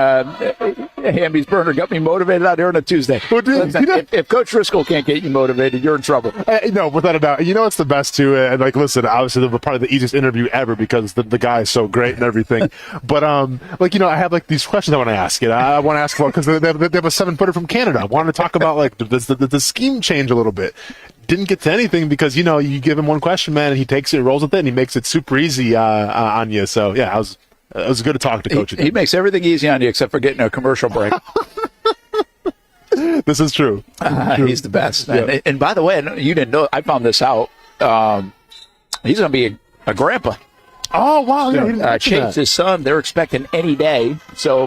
Speaker 2: Hamby's burner got me motivated out here on a Tuesday. If Coach Driscoll can't get you motivated, you're in trouble.
Speaker 3: No, without a doubt. It's the best, too. And, listen, obviously, probably the easiest interview ever because the guy is so great and everything. But, I have, these questions I want to ask. I want to ask about because they have a 7-footer from Canada. I wanted to talk about, does the scheme change a little bit? Didn't get to anything because, you give him one question, man, and he takes it, rolls with it, and he makes it super easy on you. So, yeah, it was good to talk to Coach.
Speaker 2: He makes everything easy on you except for getting a commercial break.
Speaker 3: This is true.
Speaker 2: He's the best. Yeah. And by the way, you didn't know, I found this out. He's going to be a grandpa.
Speaker 3: Oh, wow.
Speaker 2: Chase, his son, they're expecting any day. So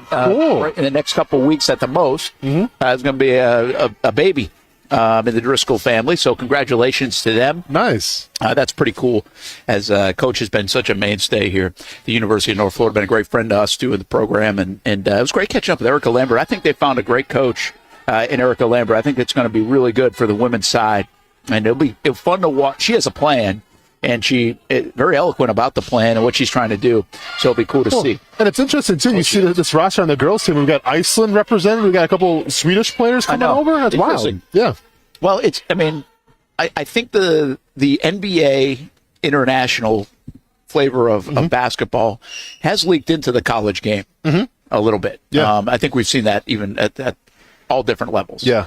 Speaker 2: in the next couple of weeks at the most, there's going to be a baby in the Driscoll family. So congratulations to them.
Speaker 3: Nice.
Speaker 2: That's pretty cool, as Coach has been such a mainstay here. The University of North Florida, been a great friend to us, too, in the program. And it was great catching up with Erica Lambert. I think they found a great coach in Erica Lambert. I think it's going to be really good for the women's side. And it'll be fun to watch. She has a plan. And she is very eloquent about the plan and what she's trying to do. So it'll be cool to see.
Speaker 3: And it's interesting, too. You see this roster on the girls' team. We've got Iceland represented. We've got a couple Swedish players coming over. That's wild. Yeah.
Speaker 2: Well, I think the NBA international flavor of basketball has leaked into the college game a little bit.
Speaker 3: Yeah.
Speaker 2: I think we've seen that even at all different levels.
Speaker 3: Yeah.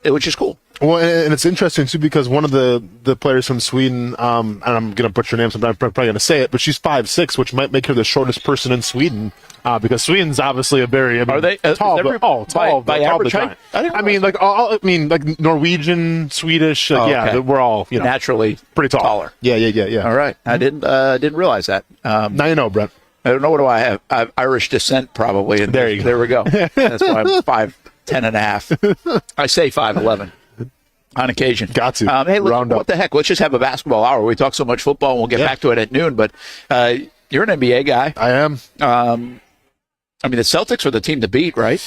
Speaker 2: Which is cool.
Speaker 3: Well, and it's interesting, too, because one of the players from Sweden, and I'm going to butcher her name, so I'm probably going to say it, but she's 5'6", which might make her the shortest person in Sweden, because Sweden's obviously a very
Speaker 2: are they
Speaker 3: tall
Speaker 2: by average height?
Speaker 3: Like Norwegian, Swedish, we're all
Speaker 2: naturally
Speaker 3: pretty tall.
Speaker 2: Taller.
Speaker 3: Yeah.
Speaker 2: All right, I didn't realize that.
Speaker 3: Now you know, Brent.
Speaker 2: I don't know, what do I have? I have Irish descent probably. And
Speaker 3: there you go.
Speaker 2: There we go. That's why I'm 5'10" and a half. I say 5'11". On occasion.
Speaker 3: Got to.
Speaker 2: Hey, look, what the heck? Let's just have a basketball hour. We talk so much football, and we'll get back to it at noon. But you're an NBA guy.
Speaker 3: I am.
Speaker 2: The Celtics are the team to beat, right?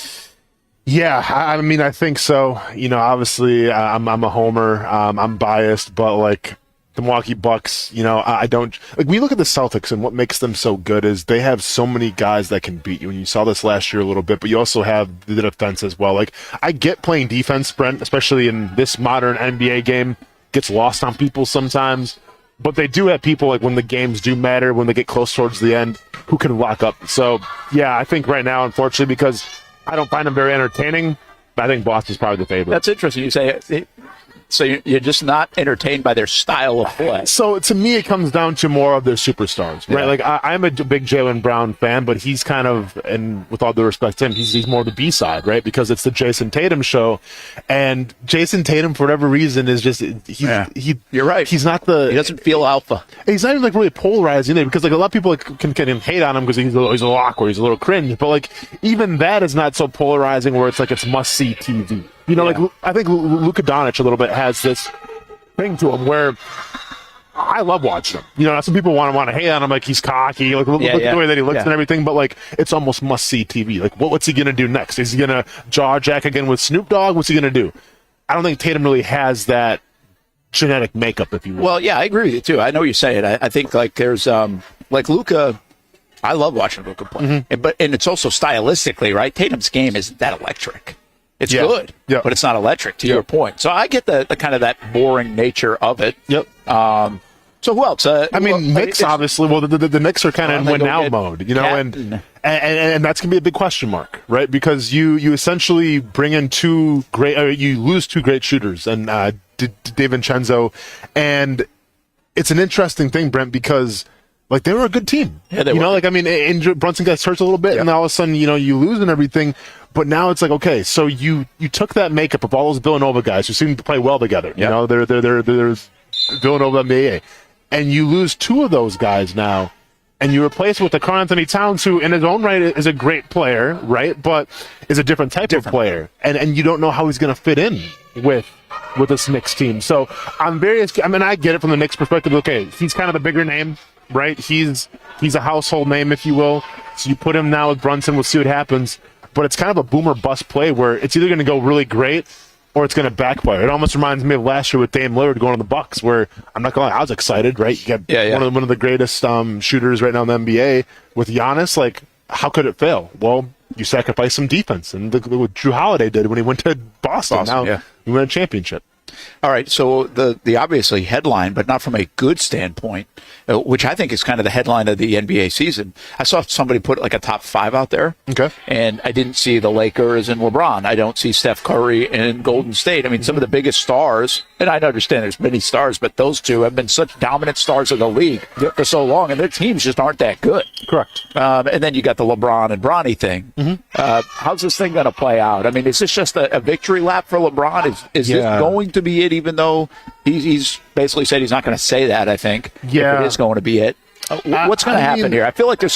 Speaker 3: Yeah, I think so. Obviously, I'm a homer. I'm biased, but the Milwaukee Bucks, I don't we look at the Celtics, and what makes them so good is they have so many guys that can beat you. And you saw this last year a little bit, but you also have the defense as well. I get playing defense, Brent, especially in this modern NBA game, gets lost on people sometimes. But they do have people when the games do matter, when they get close towards the end, who can lock up. So yeah, I think right now, unfortunately, because I don't find them very entertaining, I think Boston's probably the favorite.
Speaker 2: That's interesting. You say. So you're just not entertained by their style of play.
Speaker 3: So to me, it comes down to more of their superstars, right? I'm a big Jaylen Brown fan, but he's kind of, and with all due respect to him, he's more the B-side, right? Because it's the Jason Tatum show, and Jason Tatum, for whatever reason, is just
Speaker 2: you're right.
Speaker 3: He's not
Speaker 2: he doesn't feel alpha.
Speaker 3: He's not even really polarizing either, because a lot of people can hate on him because he's a little awkward, he's a little cringe, but even that is not so polarizing where it's must see TV. I think Luka Doncic a little bit has this thing to him where I love watching him. Some people want to hate on him, he's cocky, look at the way that he looks and everything, but it's almost must-see TV. What's he going to do next? Is he going to jaw jack again with Snoop Dogg? What's he going to do? I don't think Tatum really has that genetic makeup, if you will.
Speaker 2: Well, yeah, I agree with you too. I know what you're saying. I think like there's like Luka. I love watching Luka play, and it's also stylistically right. Tatum's game isn't that electric. It's good, but it's not electric. To your point, so I get the kind of that boring nature of it.
Speaker 3: Yep.
Speaker 2: So who else?
Speaker 3: Knicks obviously. Well, the Knicks are kind of in win now mode, you know, and that's gonna be a big question mark, right? Because you essentially bring in you lose two great shooters, and DiVincenzo, and it's an interesting thing, Brent, because like they were a good team.
Speaker 2: Yeah, they were.
Speaker 3: You know, like I mean, Brunson got hurt a little bit, and all of a sudden, you know, you lose and everything. But now it's like, okay, so you took that makeup of all those Villanova guys who seem to play well together. You know, there's Villanova NBA, and you lose two of those guys now, and you replace it with the Karl Anthony Towns, who in his own right is a great player, right? But is a different type of player, and you don't know how he's going to fit in with this Knicks team. So I get it from the Knicks perspective. Okay, he's kind of the bigger name, right? He's a household name, if you will. So you put him now with Brunson. We'll see what happens. But it's kind of a boomer bust play where it's either going to go really great or it's going to backfire. It almost reminds me of last year with Dame Lillard going to the Bucs, where I'm not going to lie, I was excited, right? You got one of the greatest shooters right now in the NBA with Giannis. Like, how could it fail? Well, you sacrifice some defense, and look what Drew Holiday did when he went to Boston. Now we win a championship.
Speaker 2: All right, so the obviously headline, but not from a good standpoint, which I think is kind of the headline of the NBA season. I saw somebody put like a top 5 out there.
Speaker 3: Okay.
Speaker 2: And I didn't see the Lakers and LeBron. I don't see Steph Curry and Golden State. I mean, some of the biggest stars, and I understand there's many stars, but those two have been such dominant stars of the league for so long, and their teams just aren't that good.
Speaker 3: Correct.
Speaker 2: And then you got the LeBron and Bronny thing. How's this thing going to play out? I mean, is this just a victory lap for LeBron? Is this going to be it, even though he's basically said he's not going to say that, I think, if it is going to be it? What's going to happen here? I feel like there's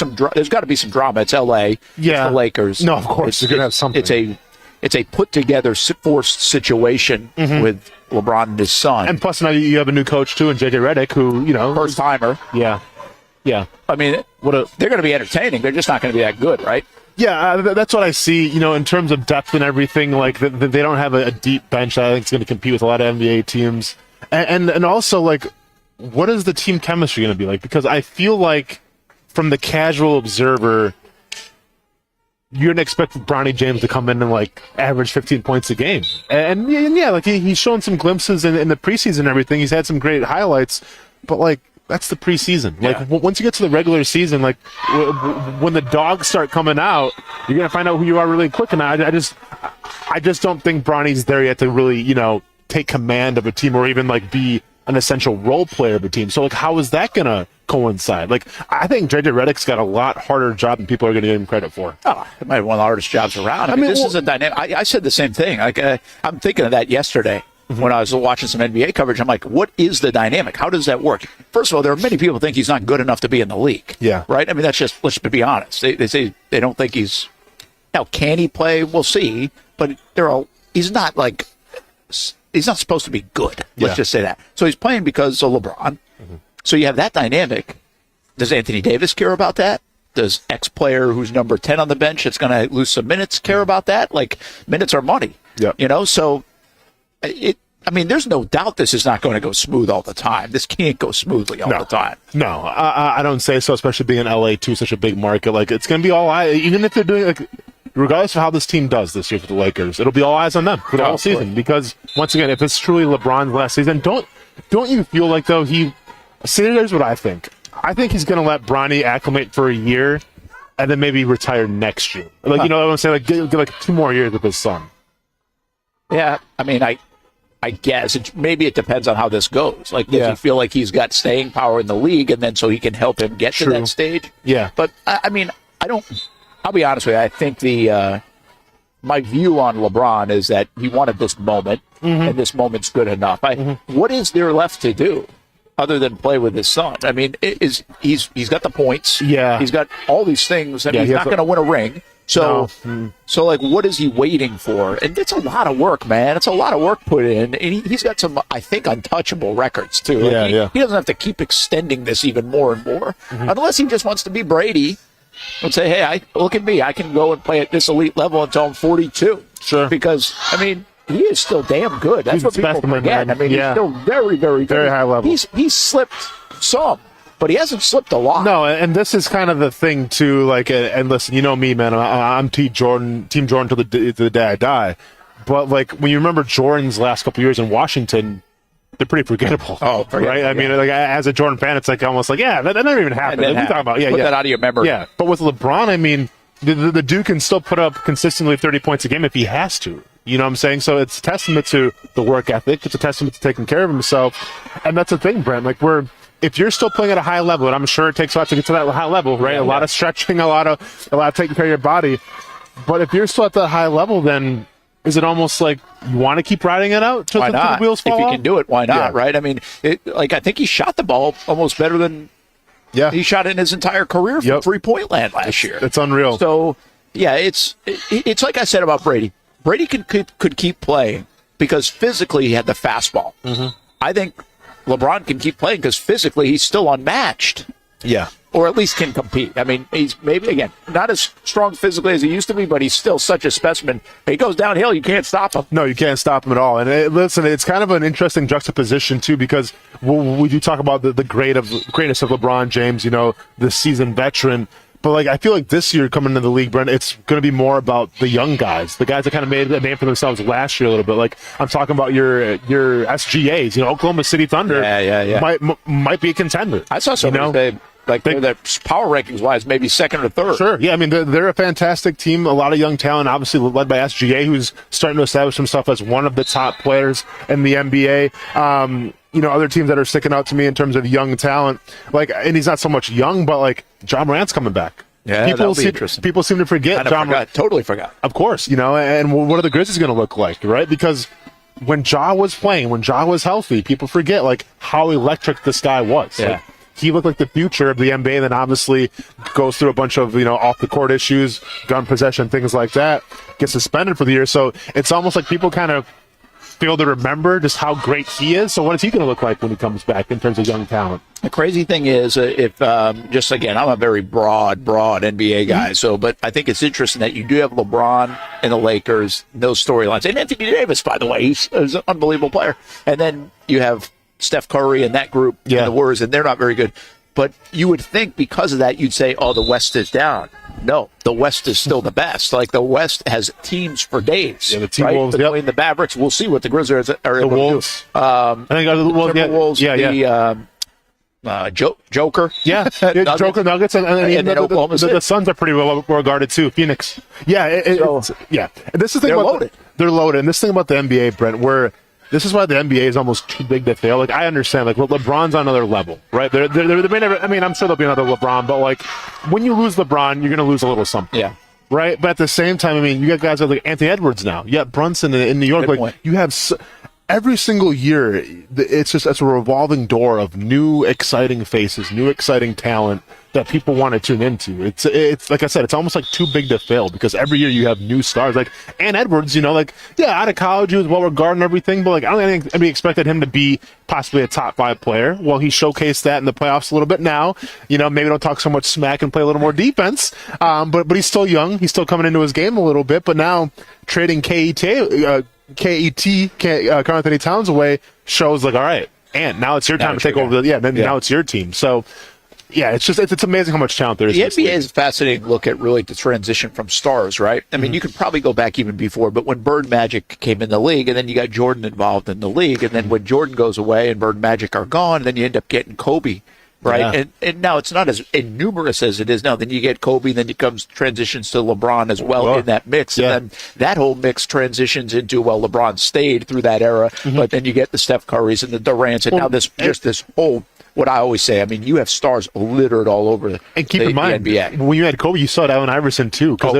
Speaker 2: got to be some drama. It's L.A.
Speaker 3: Yeah.
Speaker 2: It's the Lakers.
Speaker 3: No, of course. They're going to have something.
Speaker 2: It's a put-together, forced situation with LeBron and his son.
Speaker 3: And plus, now you have a new coach, too, and J.J. Redick, who, you know.
Speaker 2: First-timer.
Speaker 3: Yeah.
Speaker 2: I mean, they're going to be entertaining. They're just not going to be that good, right?
Speaker 3: Yeah, that's what I see, you know, in terms of depth and everything. Like, they don't have a deep bench that I think is going to compete with a lot of NBA teams. And also, like, what is the team chemistry going to be like? Because I feel like, from the casual observer, you're going to expect Bronny James to come in and, like, average 15 points a game. And yeah, like, he's shown some glimpses in the preseason and everything. He's had some great highlights. But, like, that's the preseason. Like, once you get to the regular season, like, when the dogs start coming out, you're going to find out who you are really quick. And I just don't think Bronny's there yet to really, you know, take command of a team or even, like, be an essential role player of a team. So, like, how is that going to coincide? Like, I think J.J. Redick's got a lot harder job than people are going to give him credit for.
Speaker 2: Oh, it might have one of the hardest jobs around. I mean, this is a dynamic. I said the same thing. Like, I'm thinking of that yesterday. When I was watching some NBA coverage, I'm like, what is the dynamic? How does that work? First of all, there are many people who think he's not good enough to be in the league.
Speaker 3: Yeah.
Speaker 2: Right? I mean, that's just, let's be honest. They say they don't think he's, now, can he play? We'll see. But he's not supposed to be good. Let's just say that. So he's playing because of LeBron. So you have that dynamic. Does Anthony Davis care about that? Does X player who's number 10 on the bench that's going to lose some minutes care about that? Like, minutes are money.
Speaker 3: Yeah.
Speaker 2: You know, so I mean, there's no doubt this is not going to go smooth all the time. This can't go smoothly all the time.
Speaker 3: No, I don't say so, especially being in LA, too, such a big market. Like, it's going to be all eyes, even if they're doing, like, regardless of how this team does this year for the Lakers, it'll be all eyes on them for the whole season. Because, once again, if it's truly LeBron's last season, don't you feel like, though, here's what I think. I think he's going to let Bronny acclimate for a year and then maybe retire next year. Like, you know, I want to say, like, get like 2 more years with his son.
Speaker 2: Yeah, I mean, I guess maybe it depends on how this goes. Like, does he feel like he's got staying power in the league, and then so he can help him get to that stage?
Speaker 3: Yeah.
Speaker 2: But I mean, I'll be honest with you. I think my view on LeBron is that he wanted this moment, and this moment's good enough. What is there left to do other than play with his son? I mean, he's got the points.
Speaker 3: Yeah.
Speaker 2: He's got all these things. I mean, he's not going to win a ring. So, like, what is he waiting for? And it's a lot of work, man. It's a lot of work put in. And he's got some, I think, untouchable records, too. Like, he doesn't have to keep extending this even more and more. Unless he just wants to be Brady and say, hey, look at me. I can go and play at this elite level until I'm 42.
Speaker 3: Sure.
Speaker 2: Because, I mean, he is still damn good. That's what people forget.
Speaker 3: Man.
Speaker 2: I mean, he's still very, very good.
Speaker 3: Very high level.
Speaker 2: He's slipped some, but he hasn't slipped a lot.
Speaker 3: No, and this is kind of the thing too. Like, and listen, you know me, man. I'm Team Jordan to the day I die. But like when you remember Jordan's last couple of years in Washington, they're pretty forgettable.
Speaker 2: Oh,
Speaker 3: right. I mean, like as a Jordan fan, it's like almost like that never even happened. What are you talking about?
Speaker 2: Put that out of your memory.
Speaker 3: Yeah, but with LeBron, I mean, the dude can still put up consistently 30 points a game if he has to. You know what I'm saying? So it's a testament to the work ethic. It's a testament to taking care of himself. And that's the thing, Brent. Like if you're still playing at a high level, and I'm sure it takes a lot to get to that high level, right? A lot of stretching, a lot of taking care of your body. But if you're still at that high level, then is it almost like you want to keep riding it out till the wheels fall off?
Speaker 2: If you can do it, why not, right? I mean, I think he shot the ball almost better than he shot in his entire career from three-point land last year.
Speaker 3: It's unreal.
Speaker 2: So, yeah, it's like I said about Brady. Brady could keep playing because physically he had the fastball.
Speaker 3: Mm-hmm.
Speaker 2: I think LeBron can keep playing because physically he's still unmatched.
Speaker 3: Yeah.
Speaker 2: Or at least can compete. I mean, he's maybe, again, not as strong physically as he used to be, but he's still such a specimen. He goes downhill, you can't stop him.
Speaker 3: No, you can't stop him at all. And listen, it's kind of an interesting juxtaposition, too, because we do talk about the greatness of LeBron James, you know, the seasoned veteran. But, like, I feel like this year coming into the league, Brent, it's going to be more about the young guys, the guys that kind of made a name for themselves last year a little bit. Like, I'm talking about your SGAs, you know, Oklahoma City Thunder might be a contender.
Speaker 2: I saw somebody say, like, their power rankings-wise, maybe second or third.
Speaker 3: Sure, yeah, I mean, they're a fantastic team, a lot of young talent, obviously led by SGA, who's starting to establish himself as one of the top players in the NBA. You know, other teams that are sticking out to me in terms of young talent, like, and he's not so much young, but like Ja Morant's coming back.
Speaker 2: Yeah, that'll be interesting.
Speaker 3: People seem to forget
Speaker 2: Ja Morant. Totally forgot.
Speaker 3: Of course, you know, and what are the Grizzlies going to look like, right? Because when Ja was playing, when Ja was healthy, people forget like how electric this guy was.
Speaker 2: Yeah.
Speaker 3: Like, he looked like the future of the NBA, and then obviously goes through a bunch of, you know, off the court issues, gun possession, things like that, gets suspended for the year. So it's almost like people kind of feel to remember just how great he is. So what is he going to look like when he comes back in terms of young talent?
Speaker 2: The crazy thing is, if just again, I'm a very broad NBA guy. So, but I think it's interesting that you do have LeBron and the Lakers, those storylines, and Anthony Davis, by the way, he's an unbelievable player. And then you have Steph Curry and that group, and the Warriors, and they're not very good. But you would think because of that, you'd say, oh, the West is down. No, the West is still the best. Like, the West has teams for days.
Speaker 3: Yeah, the Team
Speaker 2: right?
Speaker 3: Wolves.
Speaker 2: Between the Mavericks, we'll see what the Grizzlies are able
Speaker 3: the Wolves.
Speaker 2: to do. I
Speaker 3: think the Wolves.
Speaker 2: Joker.
Speaker 3: Yeah, Joker Nuggets, and
Speaker 2: then Oklahoma City.
Speaker 3: The Suns are pretty well regarded too. Phoenix. Yeah, And this is the thing about
Speaker 2: loaded.
Speaker 3: They're loaded. And this thing about the NBA, Brent, where this is why the NBA is almost too big to fail. Like, I understand, like, LeBron's on another level, right? They may never. I mean, I'm sure there'll be another LeBron, but like, when you lose LeBron, you're going to lose a little something.
Speaker 2: Yeah.
Speaker 3: Right. But at the same time, I mean, you got guys like Anthony Edwards now. You got Brunson in New York.
Speaker 2: Good
Speaker 3: like,
Speaker 2: point.
Speaker 3: you have. Every single year, it's a revolving door of new, exciting faces, new, exciting talent that people want to tune into. It's like I said, it's almost like too big to fail because every year you have new stars. Like Ant Edwards, you know, like, yeah, out of college he was well regarded and everything, but like I don't think anybody expected him to be possibly a top 5 player. Well, he showcased that in the playoffs a little bit now. You know, maybe don't talk so much smack and play a little more defense. But he's still young. He's still coming into his game a little bit. But now trading Karl Anthony Towns away shows like, all right, and now it's your time to take over. Now it's your team. So, yeah, it's amazing how much talent there is.
Speaker 2: The NBA is a fascinating look at really the transition from stars, right? I mean, you could probably go back even before, but when Bird Magic came in the league, and then you got Jordan involved in the league, and then when Jordan goes away and Bird Magic are gone, then you end up getting Kobe. Right,
Speaker 3: Yeah.
Speaker 2: And now it's not as numerous as it is now. Then you get Kobe, then it comes transitions to LeBron as well in that mix, and then that whole mix transitions into LeBron stayed through that era, but then you get the Steph Currys and the Durants, and now this whole. What I always say, I mean, you have stars littered all over the
Speaker 3: And keep in mind,
Speaker 2: the NBA.
Speaker 3: when you had Kobe, you saw it Allen Iverson too, because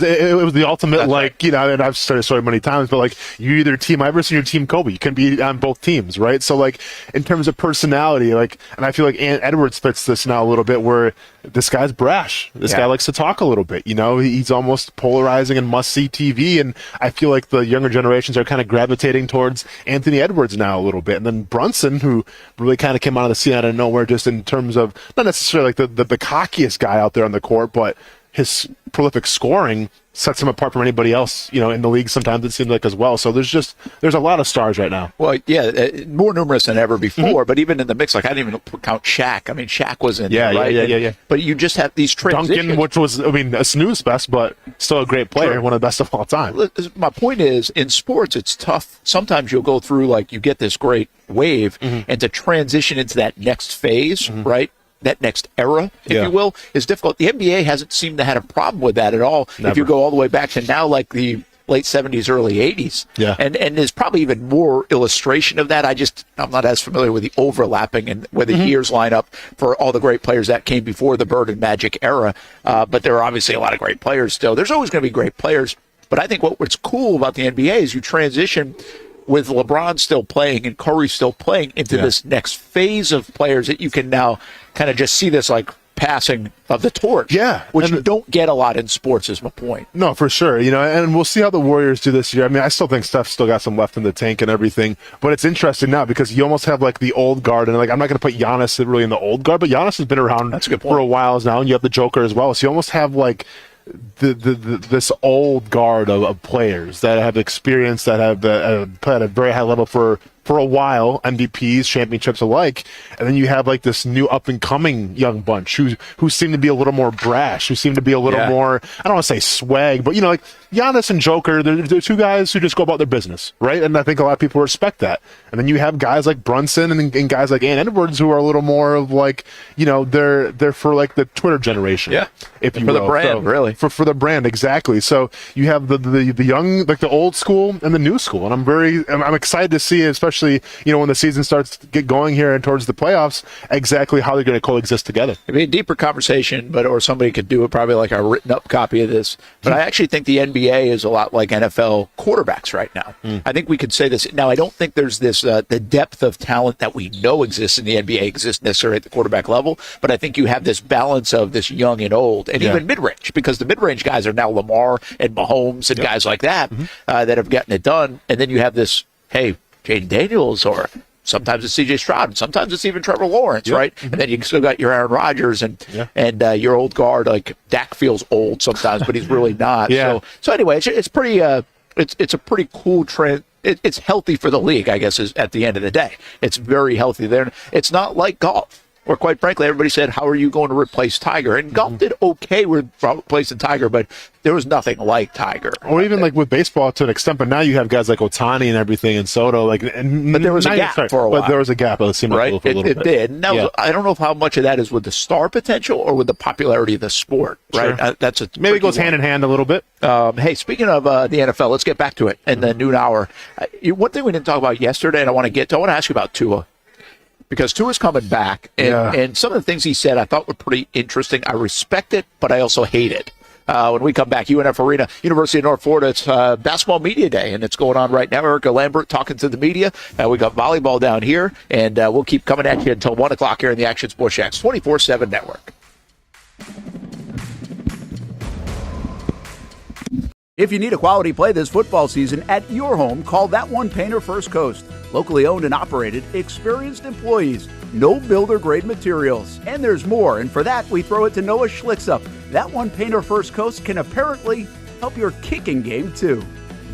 Speaker 3: it was the ultimate,
Speaker 2: That's
Speaker 3: like, right. You know, and I've said it so many times, but like, you either team Iverson or you team Kobe. You can be on both teams, right? So like, in terms of personality, like, and I feel like Ant Edwards fits this now a little bit, where this guy's brash. This guy likes to talk a little bit, you know, he's almost polarizing and must-see TV, and I feel like the younger generations are kind of gravitating towards Anthony Edwards now a little bit, and then Brunson, who really kind of came out of the scene out of nowhere, just in terms of not necessarily like the cockiest guy out there on the court, but his prolific scoring sets him apart from anybody else, in the league sometimes it seems like as well. So there's a lot of stars right now.
Speaker 2: Well, yeah, more numerous than ever before, but even in the mix, like I didn't even count Shaq. I mean, Shaq was in there, right?
Speaker 3: Yeah.
Speaker 2: But you just have these transitions.
Speaker 3: Duncan, which was, a snooze fest, but still a great player, one of the best of all time.
Speaker 2: My point is, in sports, it's tough. Sometimes you'll go through, like, you get this great wave, and to transition into that next phase, right? That next era, if you will, is difficult. The NBA hasn't seemed to have a problem with that at all. Never. If you go all the way back to now, like the late 70s, early 80s.
Speaker 3: Yeah.
Speaker 2: And there's probably even more illustration of that. I'm not as familiar with the overlapping and where the years line up for all the great players that came before the Bird and Magic era. But there are obviously a lot of great players still. There's always going to be great players. But I think what's cool about the NBA is you transition with LeBron still playing and Curry still playing into this next phase of players that you can now kind of just see this like passing of the torch.
Speaker 3: Yeah.
Speaker 2: Which you don't get a lot in sports is my point.
Speaker 3: No, for sure. And we'll see how the Warriors do this year. I mean, I still think Steph's still got some left in the tank and everything, but it's interesting now because you almost have like the old guard, and like I'm not going to put Giannis really in the old guard, but Giannis has been around for a while now, and you have the Joker as well. So you almost have like this old guard of players that have experience, that have played at a very high level for a while, MVPs, championships alike, and then you have like this new up and coming young bunch who seem to be a little more brash, who seem to be a little more, I don't want to say swag, but like Giannis and Joker, they're two guys who just go about their business, right? And I think a lot of people respect that. And then you have guys like Brunson and guys like Ann Edwards who are a little more of like, they're for like the Twitter generation, if you will.
Speaker 2: For the brand, really.
Speaker 3: For the brand, exactly. So you have the young, like the old school and the new school, and I'm excited to see, especially when the season starts to get going here and towards the playoffs, exactly how they're going to coexist together.
Speaker 2: It'd be a deeper conversation, or somebody could do it probably like a written up copy of this. But I actually think the NBA is a lot like NFL quarterbacks right now. I think we could say this. Now, I don't think there's this the depth of talent that we know exists in the NBA exists necessarily at the quarterback level, but I think you have this balance of this young and old, and even mid-range, because the mid-range guys are now Lamar and Mahomes and guys like that that have gotten it done. And then you have this, hey, Jaden Daniels, or sometimes it's C.J. Stroud, and sometimes it's even Trevor Lawrence, right? And then you still got your Aaron Rodgers and your old guard, like Dak feels old sometimes, but he's really not. So anyway, it's pretty it's a pretty cool trend. It's healthy for the league, I guess, is at the end of the day. It's very healthy there. It's not like golf, where quite frankly everybody said, how are you going to replace Tiger? And golf did okay with replacing Tiger, but there was nothing like Tiger.
Speaker 3: Or even like with baseball to an extent, but now you have guys like Ohtani and everything and Soto. But
Speaker 2: there was a gap for a while.
Speaker 3: But there was a gap, it seemed like, for a little bit.
Speaker 2: It did. Now, I don't know how much of that is with the star potential or with the popularity of the sport, right?
Speaker 3: Sure. Maybe it goes hand in hand a little bit.
Speaker 2: Hey, speaking of the NFL, let's get back to it in the noon hour. One thing we didn't talk about yesterday, and I want to ask you about Tua. Because Tua's coming back, and some of the things he said I thought were pretty interesting. I respect it, but I also hate it. When we come back, UNF Arena, University of North Florida, it's Basketball Media Day, and it's going on right now. Erica Lambert talking to the media. We got volleyball down here, and we'll keep coming at you until 1 o'clock here in the Action Sports Jacks 24/7 network.
Speaker 9: If you need a quality play this football season at your home, call That One Painter First Coast. Locally owned and operated, experienced employees, no builder-grade materials. And there's more, and for that, we throw it to Noah Schlicksup. That One Painter First Coast can apparently help your kicking game, too.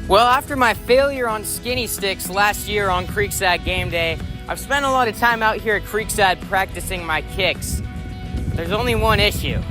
Speaker 5: Well, after my failure on skinny sticks last year on Creekside Game Day, I've spent a lot of time out here at Creekside practicing my kicks. There's only one issue.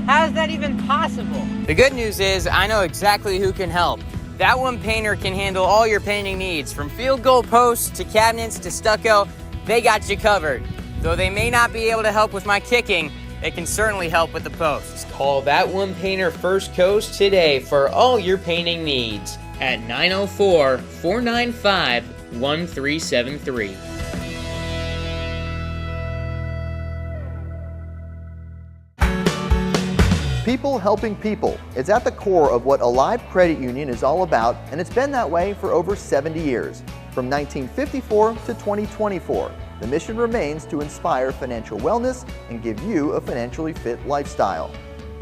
Speaker 7: How is that even possible?
Speaker 5: The good news is I know exactly who can help. That One Painter can handle all your painting needs, from field goal posts to cabinets to stucco. They got you covered. Though they may not be able to help with my kicking, they can certainly help with the posts. Call That One Painter First Coast today for all your painting needs at 904-495-1373.
Speaker 8: People helping people. It's at the core of what Alive Credit Union is all about, and it's been that way for over 70 years. From 1954 to 2024, the mission remains to inspire financial wellness and give you a financially fit lifestyle.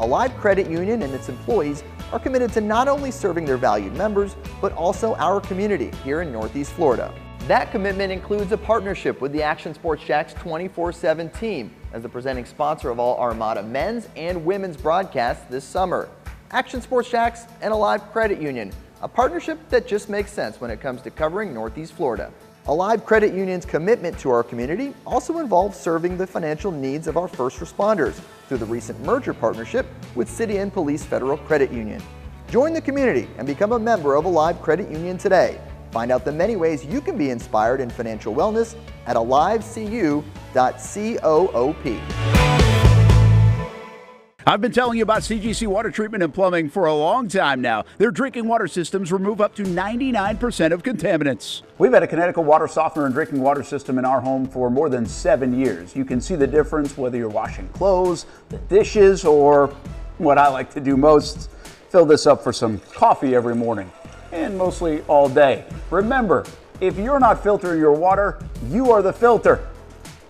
Speaker 8: Alive Credit Union and its employees are committed to not only serving their valued members, but also our community here in Northeast Florida. That commitment includes a partnership with the Action Sports Jacks 24/7 team as the presenting sponsor of all Armada men's and women's broadcasts this summer. Action Sports Jacks and Alive Credit Union, a partnership that just makes sense when it comes to covering Northeast Florida. Alive Credit Union's commitment to our community also involves serving the financial needs of our first responders through the recent merger partnership with City and Police Federal Credit Union. Join the community and become a member of Alive Credit Union today. Find out the many ways you can be inspired in financial wellness at alivecu.coop.
Speaker 6: I've been telling you about CGC Water Treatment and Plumbing for a long time now. Their drinking water systems remove up to 99% of contaminants. We've had a Connecticut water softener and drinking water system in our home for more than 7 years. You can see the difference whether you're washing clothes, the dishes, or what I like to do most, fill this up for some coffee every morning, and mostly all day. Remember, if you're not filtering your water, you are the filter.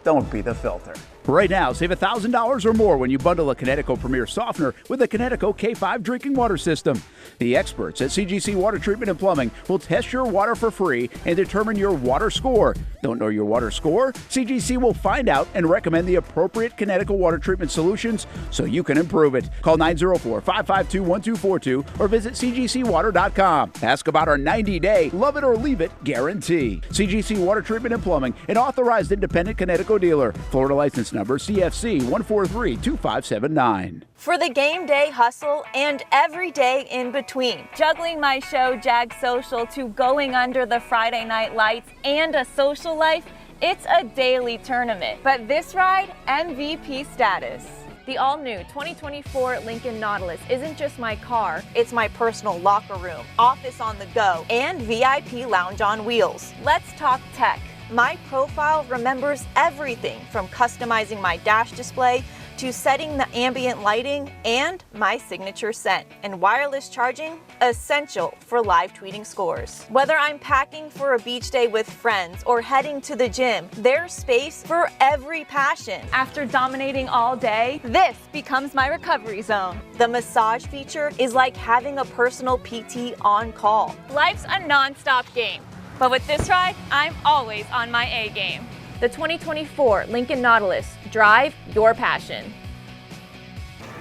Speaker 6: Don't be the filter. Right now, save $1,000 or more when you bundle a Connecticut Premier Softener with a Connecticut K5 drinking water system. The experts at CGC Water Treatment and Plumbing will test your water for free and determine your water score. Don't know your water score? CGC will find out and recommend the appropriate Connecticut water treatment solutions so you can improve it. Call 904-552-1242 or visit cgcwater.com. Ask about our 90-day love it or leave it guarantee. CGC Water Treatment and Plumbing, an authorized independent Connecticut dealer. Florida license number CFC 1432579.
Speaker 7: For the game day hustle and every day in between, juggling my show Jag Social to going under the Friday night lights and a social life, it's a daily tournament. But this ride, MVP status. The all-new 2024 Lincoln Nautilus isn't just my car, it's my personal locker room, office on the go, and VIP lounge on wheels. Let's talk tech. My profile remembers everything from customizing my dash display to setting the ambient lighting and my signature scent. And wireless charging, essential for live tweeting scores. Whether I'm packing for a beach day with friends or heading to the gym, there's space for every passion. After dominating all day, this becomes my recovery zone. The massage feature is like having a personal PT on call. Life's a non-stop game. But with this ride, I'm always on my A game. The 2024 Lincoln Nautilus. Drive your passion.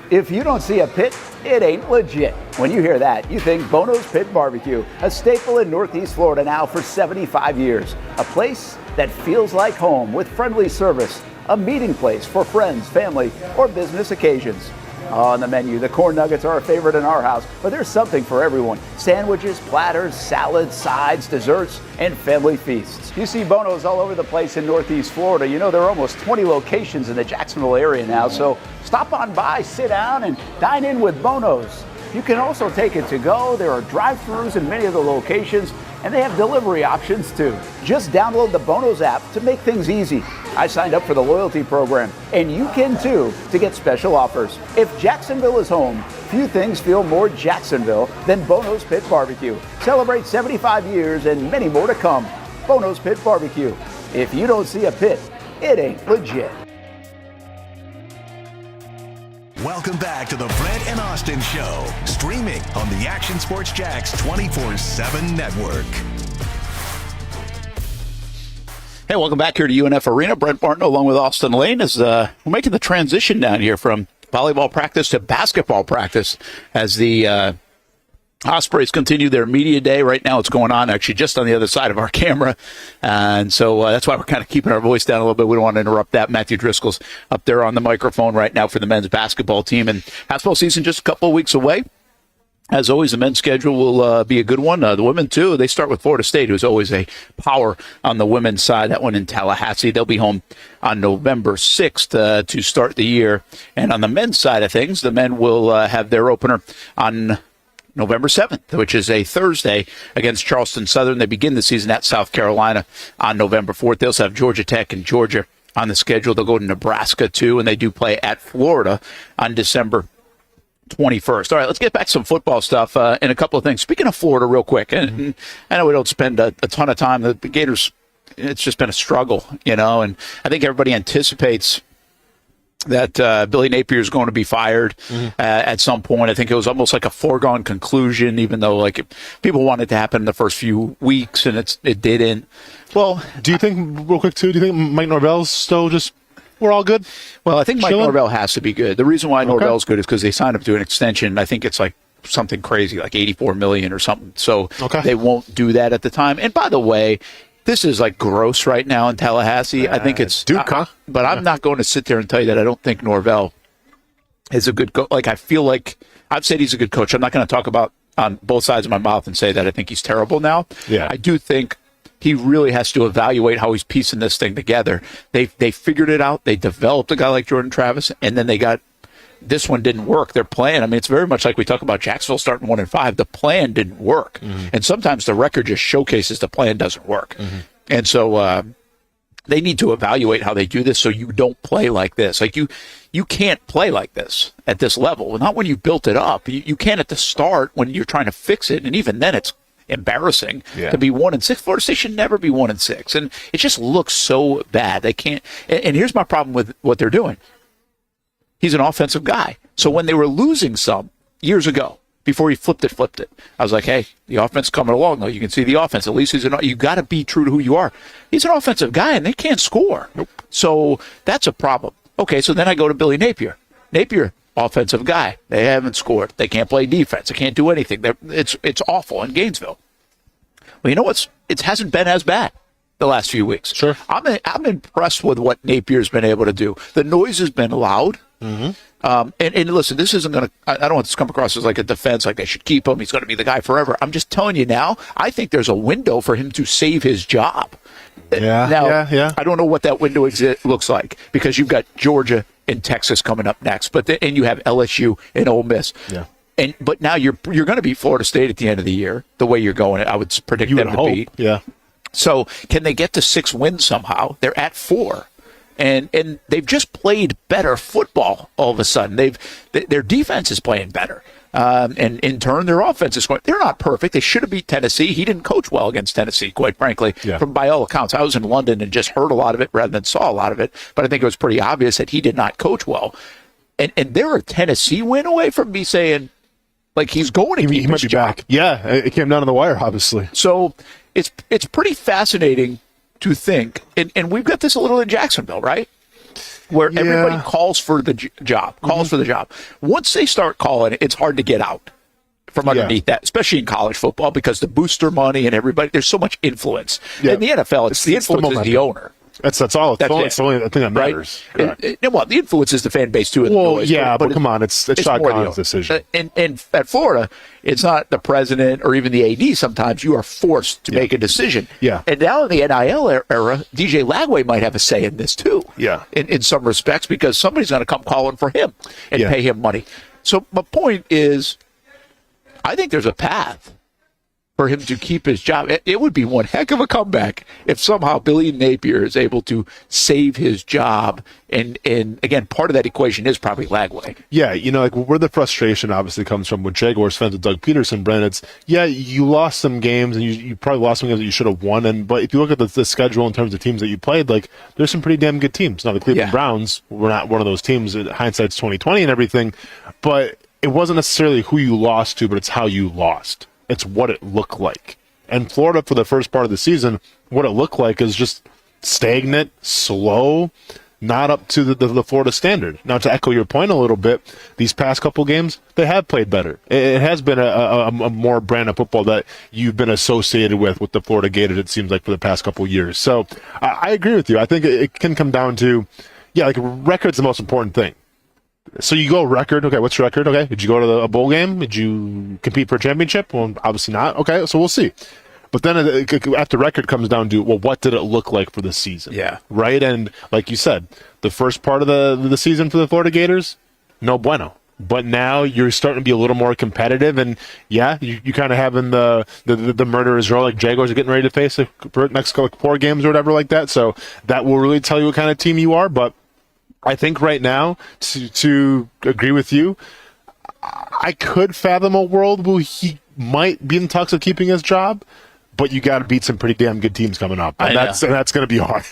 Speaker 6: If you don't see a pit, it ain't legit. When you hear that, you think Bono's Pit Barbecue, a staple in Northeast Florida now for 75 years. A place that feels like home with friendly service. A meeting place for friends, family, or business occasions. On the menu, the corn nuggets are a favorite in our house, but there's something for everyone. Sandwiches, platters, salads, sides, desserts, and family feasts. You see Bono's all over the place in Northeast Florida. You know, there are almost 20 locations in the Jacksonville area now, so stop on by, sit down, and dine in with Bono's. You can also take it to go. There are drive-thrus in many of the locations, and they have delivery options too. Just download the Bono's app to make things easy. I signed up for the loyalty program, and you can too to get special offers. If Jacksonville is home, few things feel more Jacksonville than Bono's Pit Barbecue. Celebrate 75 years and many more to come. Bono's Pit Barbecue. If you don't see a pit, it ain't legit.
Speaker 1: Welcome back to the Brent and Austen Show, streaming on the Action Sports Jacks 24/7 network.
Speaker 2: Hey, welcome back here to UNF Arena. Brent Martin along with Austin Lane as we're making the transition down here from volleyball practice to basketball practice as the Ospreys continue their media day. Right now it's going on actually just on the other side of our camera. And so that's why we're kind of keeping our voice down a little bit. We don't want to interrupt that. Matthew Driscoll's up there on the microphone right now for the men's basketball team. And basketball season just a couple of weeks away. As always, the men's schedule will be a good one. The women, too, they start with Florida State, who's always a power on the women's side. That one in Tallahassee. They'll be home on November 6th to start the year. And on the men's side of things, the men will have their opener on November 7th, which is a Thursday against Charleston Southern. They begin the season at South Carolina on November 4th. They also have Georgia Tech and Georgia on the schedule. They'll go to Nebraska, too, and they do play at Florida on December 21st. All right, let's get back to some football stuff and a couple of things. Speaking of Florida real quick, and I know we don't spend a ton of time. The Gators, it's just been a struggle, you know, and I think everybody anticipates that Billy Napier is going to be fired at some point. I think it was almost like a foregone conclusion, even though like people wanted it to happen in the first few weeks, and it didn't. Well,
Speaker 3: do you think, real quick too, do you think Mike Norvell's still just, we're all good?
Speaker 2: Well, I think Mike Norvell has to be good. The reason why Norvell's good is because they signed up to an extension. I think it's like something crazy, like $84 million or something. So they won't do that at the time. And by the way, this is like gross right now in Tallahassee. I think it's
Speaker 3: Duke, huh?
Speaker 2: But I'm not going to sit there and tell you that I don't think Norvell is a good coach. Like, I feel like I've said he's a good coach. I'm not going to talk about on both sides of my mouth and say that I think he's terrible now.
Speaker 3: Yeah.
Speaker 2: I do think he really has to evaluate how he's piecing this thing together. They figured it out. They developed a guy like Jordan Travis, and then they got this one didn't work. Their plan, I mean, it's very much like we talk about Jacksonville starting 1-5. The plan didn't work. And sometimes the record just showcases the plan doesn't work. And so they need to evaluate how they do this so you don't play like this. Like you can't play like this at this level. Not when you built it up. You can at the start when you're trying to fix it. And even then it's embarrassing to be 1-6. Florida State should never be 1-6. And it just looks so bad. They can't. And here's my problem with what they're doing. He's an offensive guy. So when they were losing some years ago, before he flipped it, I was like, hey, the offense coming along. Though you can see the offense. At least you got to be true to who you are. He's an offensive guy, and they can't score. So that's a problem. Okay, so then I go to Billy Napier. Napier, offensive guy. They haven't scored. They can't play defense. They can't do anything. It's awful in Gainesville. Well, you know what? It hasn't been as bad the last few weeks.
Speaker 3: Sure.
Speaker 2: I'm impressed with what Napier's been able to do. The noise has been loud. And listen, this isn't going to, I don't want this to come across as like a defense, like they should keep him. He's going to be the guy forever. I'm just telling you now, I think there's a window for him to save his job.
Speaker 3: Yeah.
Speaker 2: I don't know what that window looks like because you've got Georgia and Texas coming up next, and you have LSU and Ole Miss.
Speaker 3: Yeah.
Speaker 2: But now you're going to beat Florida State at the end of the year, the way you're going. I would predict them to beat.
Speaker 3: Yeah.
Speaker 2: So can they get to 6 wins somehow? They're at 4. And they've just played better football all of a sudden. Their defense is playing better. And in turn, their offense is going. They're not perfect. They should have beat Tennessee. He didn't coach well against Tennessee, quite frankly, by all accounts. I was in London and just heard a lot of it rather than saw a lot of it. But I think it was pretty obvious that he did not coach well. And they're a Tennessee win away from me saying, like, he's going to keep
Speaker 3: he might
Speaker 2: his
Speaker 3: be
Speaker 2: job.
Speaker 3: back. Yeah, it came down to the wire, obviously.
Speaker 2: So it's pretty fascinating to think, and we've got this a little in Jacksonville, right? Where everybody calls for the job, for the job. Once they start calling, it's hard to get out from underneath that, especially in college football, because the booster money and everybody, there's so much influence. In the NFL, the influence is the owner.
Speaker 3: That's all. It's the only thing that matters.
Speaker 2: Right? Well, the influence is the fan base too.
Speaker 3: But come on, it's Shad Khan's decision.
Speaker 2: And at Florida, it's not the president or even the AD. Sometimes you are forced to make a decision.
Speaker 3: Yeah.
Speaker 2: And now in the NIL era, DJ Lagway might have a say in this too.
Speaker 3: Yeah.
Speaker 2: In some respects, because somebody's going to come calling for him and pay him money. So my point is, I think there's a path for him to keep his job. It would be one heck of a comeback if somehow Billy Napier is able to save his job. And again, part of that equation is probably Lagway.
Speaker 3: Yeah, like where the frustration obviously comes from with Jaguars fans with Doug Peterson, Brent, it's, you lost some games and you probably lost some games that you should have won. But if you look at the schedule in terms of teams that you played, like there's some pretty damn good teams. Now the Cleveland Browns were not one of those teams. Hindsight's 2020 and everything, but it wasn't necessarily who you lost to, but it's how you lost. It's what it looked like. And Florida, for the first part of the season, what it looked like is just stagnant, slow, not up to the Florida standard. Now, to echo your point a little bit, these past couple games, they have played better. It has been a more brand of football that you've been associated with the Florida Gators, it seems like, for the past couple years. So I agree with you. I think it can come down to, record's the most important thing. So you go record. Okay, what's your record? Okay, did you go to a bowl game? Did you compete for a championship? Well, obviously not. Okay, so we'll see. But then after record comes down to, well, what did it look like for the season?
Speaker 2: Yeah.
Speaker 3: Right? And like you said, the first part of the season for the Florida Gators, no bueno. But now you're starting to be a little more competitive, and you kind of having the murderers roll, like Jaguars are getting ready to face the next 4 games or whatever like that. So that will really tell you what kind of team you are. But I think right now, to agree with you, I could fathom a world where he might be in talks of keeping his job, but you got to beat some pretty damn good teams coming up, and that's going to be hard.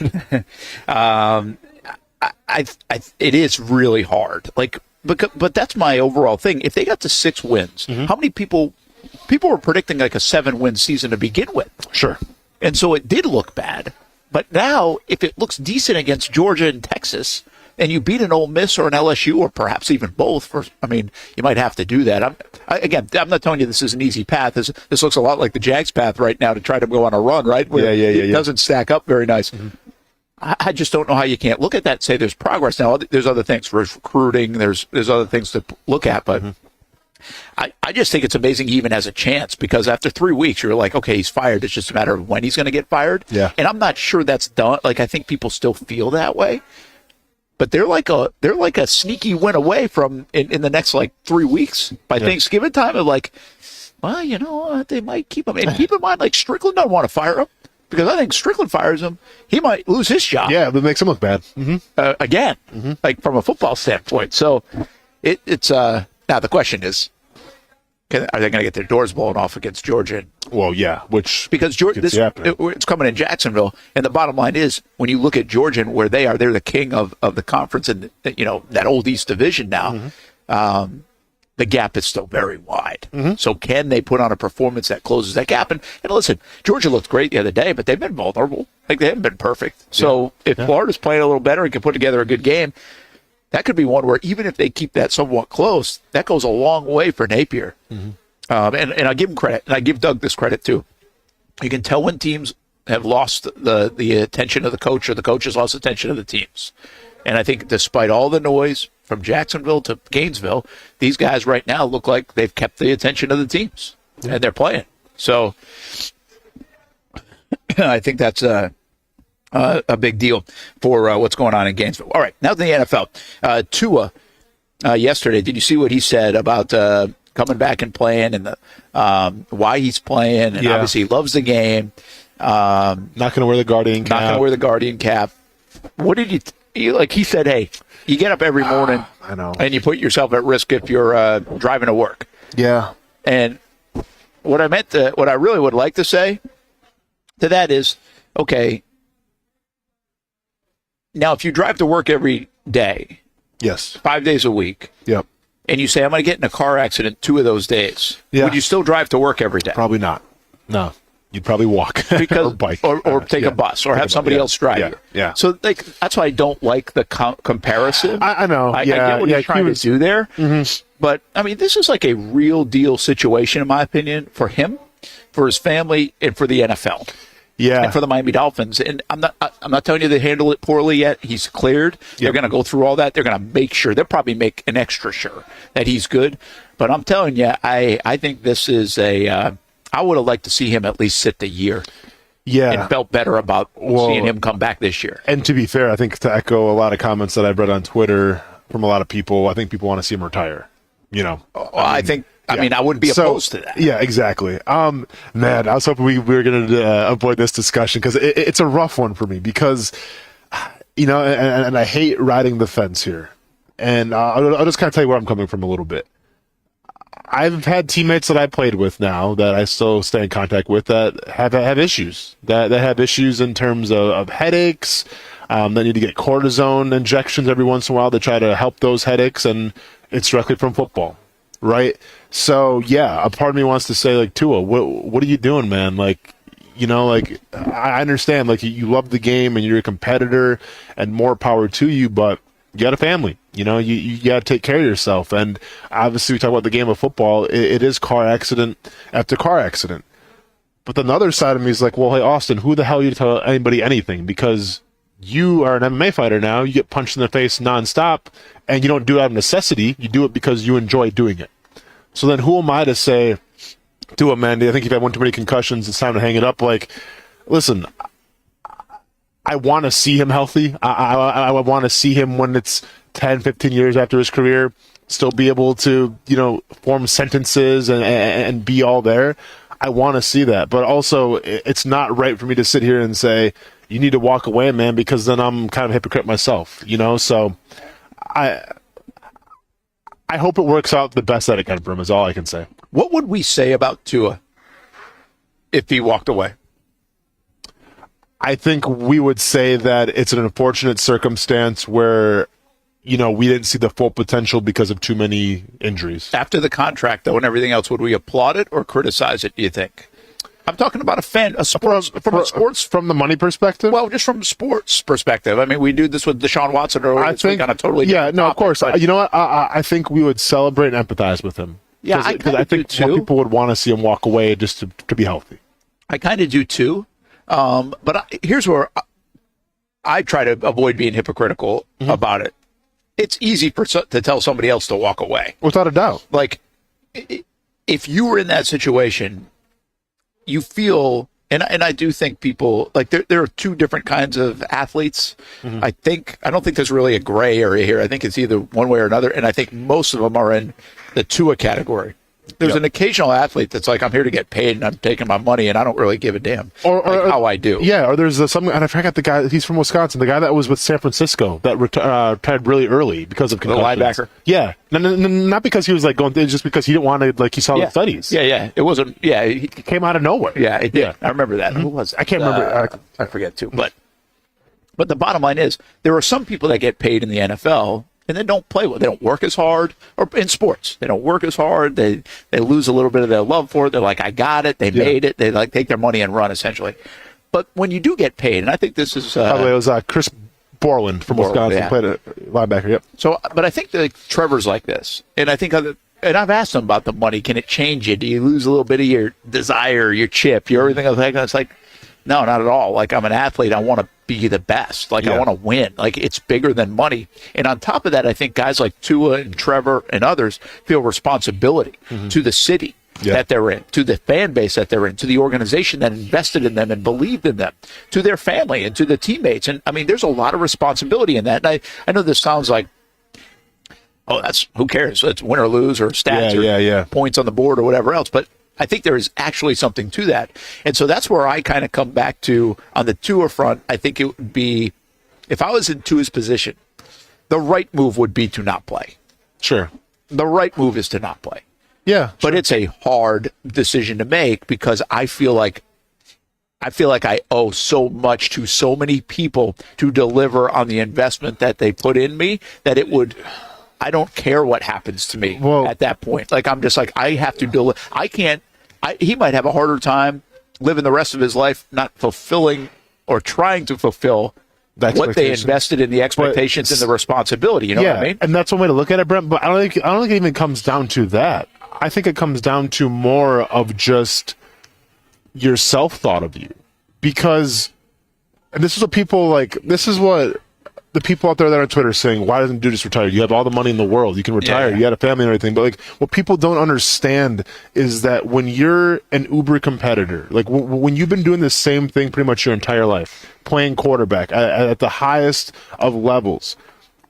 Speaker 2: it is really hard. Like, but that's my overall thing. If they got to 6 wins, how many people were predicting like a 7-win season to begin with?
Speaker 3: Sure.
Speaker 2: And so it did look bad. But now, if it looks decent against Georgia and Texas, and you beat an Ole Miss or an LSU, or perhaps even both, you might have to do that. I'm not telling you this is an easy path. This looks a lot like the Jags path right now to try to go on a run, right? Where it doesn't stack up very nice. I just don't know how you can't look at that and say there's progress. Now, there's other things. There's recruiting. There's other things to look at. But I just think it's amazing he even has a chance, because after 3 weeks, you're like, okay, he's fired. It's just a matter of when he's going to get fired.
Speaker 3: Yeah.
Speaker 2: And I'm not sure that's done. Like, I think people still feel that way. But they're like a sneaky win away from in the next like 3 weeks by Thanksgiving time. Of like, well, you know, they might keep him. And keep in mind, like, Strickland doesn't want to fire him, because I think Strickland fires him, he might lose his job.
Speaker 3: Yeah, that makes him look bad.
Speaker 2: Again, like from a football standpoint. So it's now the question is, are they going to get their doors blown off against Georgia?
Speaker 3: Well, yeah,
Speaker 2: because Georgia, it's coming in Jacksonville, and the bottom line is, when you look at Georgia and where they are, they're the king of the conference, and you know that old East Division now. The gap is still very wide. So can they put on a performance that closes that gap? And listen, Georgia looked great the other day, but they've been vulnerable. Like, they haven't been perfect. So if Florida's playing a little better and can put together a good game, that could be one where even if they keep that somewhat close, that goes a long way for Napier. And I give him credit, and I give Doug this credit too. You can tell when teams have lost the attention of the coach, or the coach has lost attention of the teams. And I think despite all the noise from Jacksonville to Gainesville, these guys right now look like they've kept the attention of the teams, and they're playing. So I think that's a big deal for what's going on in Gainesville. All right, now to the NFL. Tua, yesterday, did you see what he said about coming back and playing, and why he's playing? And obviously he loves the game.
Speaker 3: Not going to wear the Guardian cap.
Speaker 2: Not going to wear the Guardian cap. What did he said, hey, you get up every morning,
Speaker 3: I know,
Speaker 2: and you put yourself at risk if you're driving to work.
Speaker 3: Yeah.
Speaker 2: And what I really would like to say to that is, okay, now if you drive to work every day, 5 days a week, and you say, I'm going to get in a car accident 2 of those days, would you still drive to work every day?
Speaker 3: Probably not. No. You'd probably walk or bike.
Speaker 2: Or take a bus, or have somebody else drive you.
Speaker 3: Yeah.
Speaker 2: So that's why I don't like the comparison.
Speaker 3: I know.
Speaker 2: I get what you're trying to do there. But, I mean, this is like a real deal situation, in my opinion, for him, for his family, and for the NFL.
Speaker 3: Yeah.
Speaker 2: And for the Miami Dolphins. And I'm not telling you they handle it poorly yet. He's cleared. They're going to go through all that. They're going to make sure. They'll probably make an extra sure that he's good. But I'm telling you, I think this is I would have liked to see him at least sit the year.
Speaker 3: Yeah.
Speaker 2: And felt better about seeing him come back this year.
Speaker 3: And to be fair, I think, to echo a lot of comments that I've read on Twitter from a lot of people, I think people want to see him retire. You know,
Speaker 2: I wouldn't be opposed to that.
Speaker 3: Yeah, exactly. Man, I was hoping we were going to avoid this discussion, because it's a rough one for me, because, you know, and I hate riding the fence here. And I'll just kind of tell you where I'm coming from a little bit. I've had teammates that I played with now that I still stay in contact with that have issues, that have issues in terms of headaches, that need to get cortisone injections every once in a while to try to help those headaches, and it's directly from football, right? So, yeah, a part of me wants to say, like, Tua, what are you doing, man? Like, you know, like, I understand, like, you love the game and you're a competitor, and more power to you, but you got a family. You know, you got to take care of yourself. And obviously we talk about the game of football. It is car accident after car accident. But then the other side of me is like, well, hey, Austin, who the hell are you to tell anybody anything? Because you are an MMA fighter now. You get punched in the face nonstop, and you don't do it out of necessity. You do it because you enjoy doing it. So then who am I to say to him, man, I think you've had one too many concussions, it's time to hang it up? Like, listen, I want to see him healthy. I want to see him when it's 10, 15 years after his career, still be able to, you know, form sentences and be all there. I want to see that. But also, it's not right for me to sit here and say, you need to walk away, man, because then I'm kind of a hypocrite myself, you know? So I hope it works out the best that it can for him, is all I can say.
Speaker 2: What would we say about Tua if he walked away?
Speaker 3: I think we would say that it's an unfortunate circumstance where, we didn't see the full potential because of too many injuries.
Speaker 2: After the contract, though, and everything else, would we applaud it or criticize it, do you think? I'm talking about from
Speaker 3: the money perspective.
Speaker 2: Well, just from sports perspective. I mean, we do this with Deshaun Watson earlier this week on a totally different topic,
Speaker 3: of course. You know what? I think we would celebrate and empathize with him.
Speaker 2: Yeah,
Speaker 3: because I think more people would want to see him walk away just to be healthy.
Speaker 2: I kind of do too. But here's where I try to avoid being hypocritical about it. It's easy to tell somebody else to walk away.
Speaker 3: Without a doubt.
Speaker 2: Like, if you were in that situation, you feel, and I do think people, like, there are two different kinds of athletes. I don't think there's really a gray area here. I think it's either one way or another, and I think most of them are in the Tua category. There's an occasional athlete that's like, I'm here to get paid and I'm taking my money and I don't really give a damn or how I do.
Speaker 3: Yeah, or there's and I forgot the guy, he's from Wisconsin, the guy that was with San Francisco that retired really early because of concussions.
Speaker 2: The linebacker?
Speaker 3: Yeah. Not because he was like going, just because he didn't want to, like he saw the studies.
Speaker 2: Yeah. It wasn't,
Speaker 3: he came out of nowhere.
Speaker 2: Yeah, it did. Yeah. I remember that. Who was it?
Speaker 3: I can't remember.
Speaker 2: I forget too. But the bottom line is, there are some people that get paid in the NFL and they don't play well. They don't work as hard, or in sports, they don't work as hard. They lose a little bit of their love for it. They're like, I got it. They made it. They like take their money and run, essentially. But when you do get paid, and I think this is
Speaker 3: by the way, it was Chris Borland from Wisconsin, played a linebacker. Yep.
Speaker 2: So, but I think that Trevor's like this, and I think and I've asked him about the money. Can it change you? Do you lose a little bit of your desire, your chip, your everything else? It's like, no, not at all. Like, I'm an athlete. I want to be the best. Like, I want to win. Like, it's bigger than money. And on top of that, I think guys like Tua and Trevor and others feel responsibility to the city that they're in, to the fan base that they're in, to the organization that invested in them and believed in them, to their family and to the teammates. And, I mean, there's a lot of responsibility in that. And I know this sounds like, oh, that's, who cares? It's win or lose or stats or points on the board or whatever else. But I think there is actually something to that. And so that's where I kind of come back to on the Tua front. I think it would be, if I was in Tua's position, the right move would be to not play.
Speaker 3: Sure.
Speaker 2: The right move is to not play.
Speaker 3: Yeah.
Speaker 2: But it's a hard decision to make because I feel like I owe so much to so many people to deliver on the investment that they put in me that it would, I don't care what happens to me at that point. Like, I'm just like, I have to deliver. He might have a harder time living the rest of his life not fulfilling or trying to fulfill what they invested in, the expectations and the responsibility. You know what I mean?
Speaker 3: And that's one way to look at it, Brent. But I don't think it even comes down to that. I think it comes down to more of just your self-thought of you. Because, and this is what people like, this is what the people out there that are on Twitter are saying, why doesn't dude just retire? You have all the money in the world. You can retire. You had a family and everything. But like, what people don't understand is that when you're an uber competitor, like when you've been doing the same thing pretty much your entire life, playing quarterback at the highest of levels,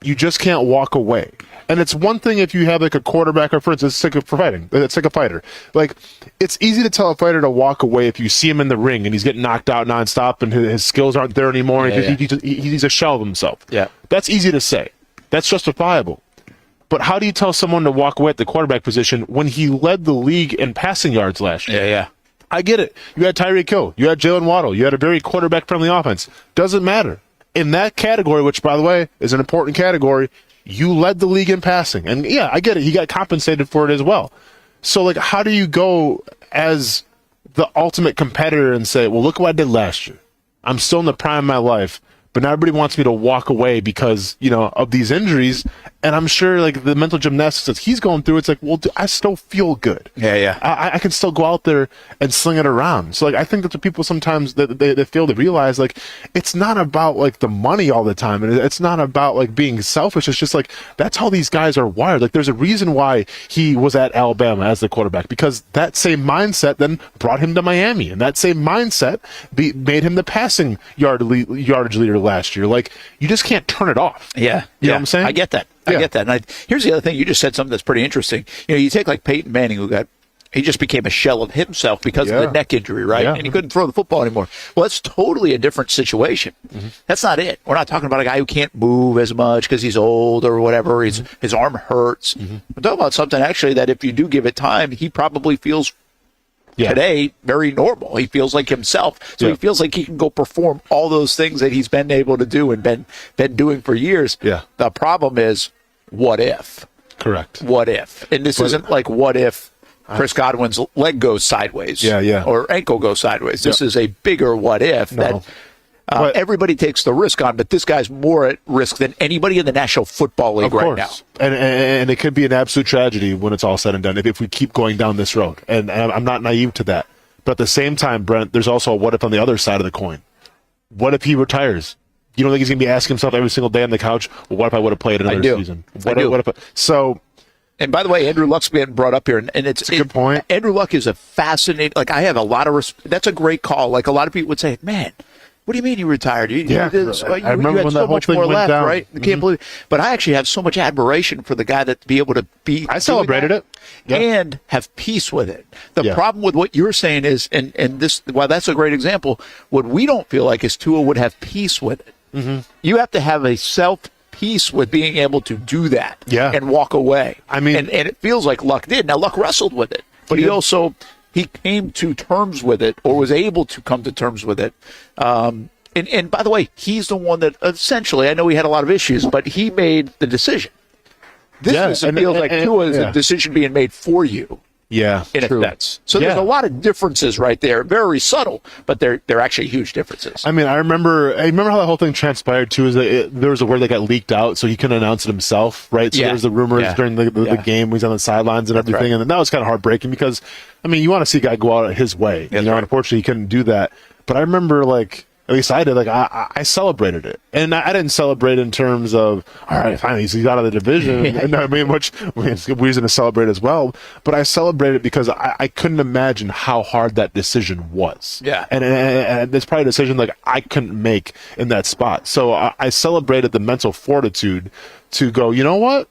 Speaker 3: you just can't walk away. And it's one thing if you have like a quarterback, or for instance, it's like a fighter. Like, it's easy to tell a fighter to walk away if you see him in the ring and he's getting knocked out nonstop and his skills aren't there anymore. He's a shell of himself.
Speaker 2: Yeah,
Speaker 3: that's easy to say. That's justifiable. But how do you tell someone to walk away at the quarterback position when he led the league in passing yards last year?
Speaker 2: Yeah.
Speaker 3: I get it. You had Tyreek Hill. You had Jalen Waddle. You had a very quarterback-friendly offense. Doesn't matter. In that category, which, by the way, is an important category, you led the league in passing. And, yeah, I get it. He got compensated for it as well. So, like, how do you go as the ultimate competitor and say, well, look what I did last year. I'm still in the prime of my life, but now everybody wants me to walk away because, of these injuries. And I'm sure, like, the mental gymnastics that he's going through, it's like, well, I still feel good.
Speaker 2: Yeah.
Speaker 3: I can still go out there and sling it around. So, like, I think that the people sometimes that they fail to realize, like, it's not about, like, the money all the time. And it's not about, like, being selfish. It's just, like, that's how these guys are wired. Like, there's a reason why he was at Alabama as the quarterback, because that same mindset then brought him to Miami. And that same mindset made him the passing yardage leader last year. Like, you just can't turn it off.
Speaker 2: Yeah.
Speaker 3: You know what I'm saying?
Speaker 2: I get that. I get that. And here's the other thing. You just said something that's pretty interesting. You take like Peyton Manning, he just became a shell of himself because of the neck injury, right? Yeah. And he couldn't throw the football anymore. Well, that's totally a different situation. That's not it. We're not talking about a guy who can't move as much because he's old or whatever. His arm hurts. We're talking about something actually that if you do give it time, he probably feels today very normal. He feels like himself. So he feels like he can go perform all those things that he's been able to do and been doing for years.
Speaker 3: Yeah.
Speaker 2: The problem is, what if?
Speaker 3: Correct.
Speaker 2: What if? And this isn't like what if Chris Godwin's leg goes sideways or ankle goes sideways. This is a bigger what if that everybody takes the risk on, but this guy's more at risk than anybody in the National Football League right now.
Speaker 3: And it could be an absolute tragedy when it's all said and done if we keep going down this road. And I'm not naive to that. But at the same time, Brent, there's also a what if on the other side of the coin. What if he retires? You don't think he's going to be asking himself every single day on the couch, well, what if I would have played another season?
Speaker 2: And by the way, Andrew Luck's being brought up here, and it's
Speaker 3: a good point.
Speaker 2: Andrew Luck is a fascinating. Like, I have a lot of that's a great call. Like, a lot of people would say, "Man, what do you mean you retired? You
Speaker 3: I remember
Speaker 2: had
Speaker 3: when
Speaker 2: so
Speaker 3: that whole
Speaker 2: much
Speaker 3: thing
Speaker 2: more
Speaker 3: went
Speaker 2: left,
Speaker 3: down.
Speaker 2: right? I can't believe it." But I actually have so much admiration for the guy that to be able to be.
Speaker 3: I celebrated it
Speaker 2: and have peace with it. The problem with what you're saying is, and this, while that's a great example, what we don't feel like is Tua would have peace with it. You have to have a peace with being able to do that and walk away. I mean, and it feels like Luck did. Now, Luck wrestled with it, but he came to terms with it, or was able to come to terms with it. And by the way, he's the one that essentially, I know he had a lot of issues, but he made the decision. This feels like Tua is a decision being made for you.
Speaker 3: Yeah,
Speaker 2: in a sense. So there's a lot of differences right there, very subtle, but they're actually huge differences.
Speaker 3: I mean, I remember how the whole thing transpired too. Is that there was a word that got leaked out, so he couldn't announce it himself, right? So there was the rumors during the game. He was on the sidelines and everything, and that was kind of heartbreaking because, I mean, you want to see a guy go out his way. Unfortunately, he couldn't do that. But I remember, at least I did. I celebrated it, and I didn't celebrate in terms of, all right, finally he's out of the division. And I mean, which is a reason to celebrate as well. But I celebrated because I couldn't imagine how hard that decision was.
Speaker 2: Yeah,
Speaker 3: and it's probably a decision I couldn't make in that spot. So I celebrated the mental fortitude to go, you know what?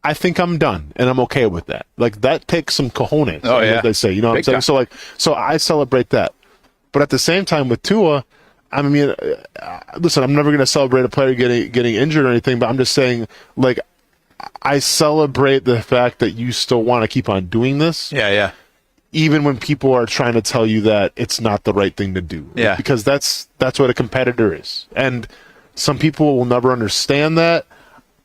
Speaker 3: I think I'm done, and I'm okay with that. That takes some cojones.
Speaker 2: Oh yeah,
Speaker 3: they say. You know what I'm saying? So I celebrate that. But at the same time, with Tua, I mean, listen, I'm never going to celebrate a player getting injured or anything, but I'm just saying, I celebrate the fact that you still want to keep on doing this.
Speaker 2: Yeah.
Speaker 3: Even when people are trying to tell you that it's not the right thing to do.
Speaker 2: Yeah.
Speaker 3: Because that's what a competitor is. And some people will never understand that.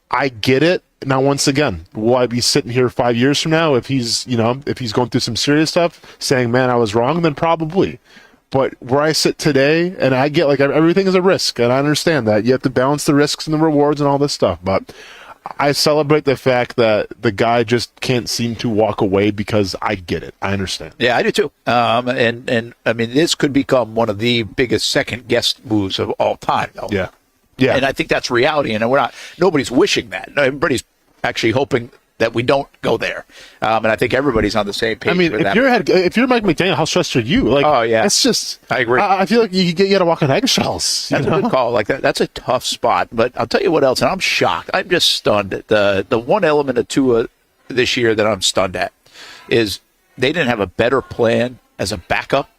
Speaker 3: I get it. Now, once again, will I be sitting here 5 years from now if he's going through some serious stuff, saying, man, I was wrong? Then probably. But where I sit today, and I get everything is a risk, and I understand that. You have to balance the risks and the rewards and all this stuff. But I celebrate the fact that the guy just can't seem to walk away because I get it. I understand.
Speaker 2: Yeah, I do too. And I mean, this could become one of the biggest second-guess moves of all time, though.
Speaker 3: Yeah.
Speaker 2: And I think that's reality, and nobody's wishing that. Everybody's actually hoping that we don't go there, and I think everybody's on the same page.
Speaker 3: I mean, if you're Mike McDaniel, how stressed are you? It's just.
Speaker 2: I agree.
Speaker 3: I feel like you got to walk on eggshells.
Speaker 2: That's a good call. That's a tough spot. But I'll tell you what else, and I'm shocked. I'm just stunned at the one element of Tua this year that I'm stunned at is they didn't have a better plan as a backup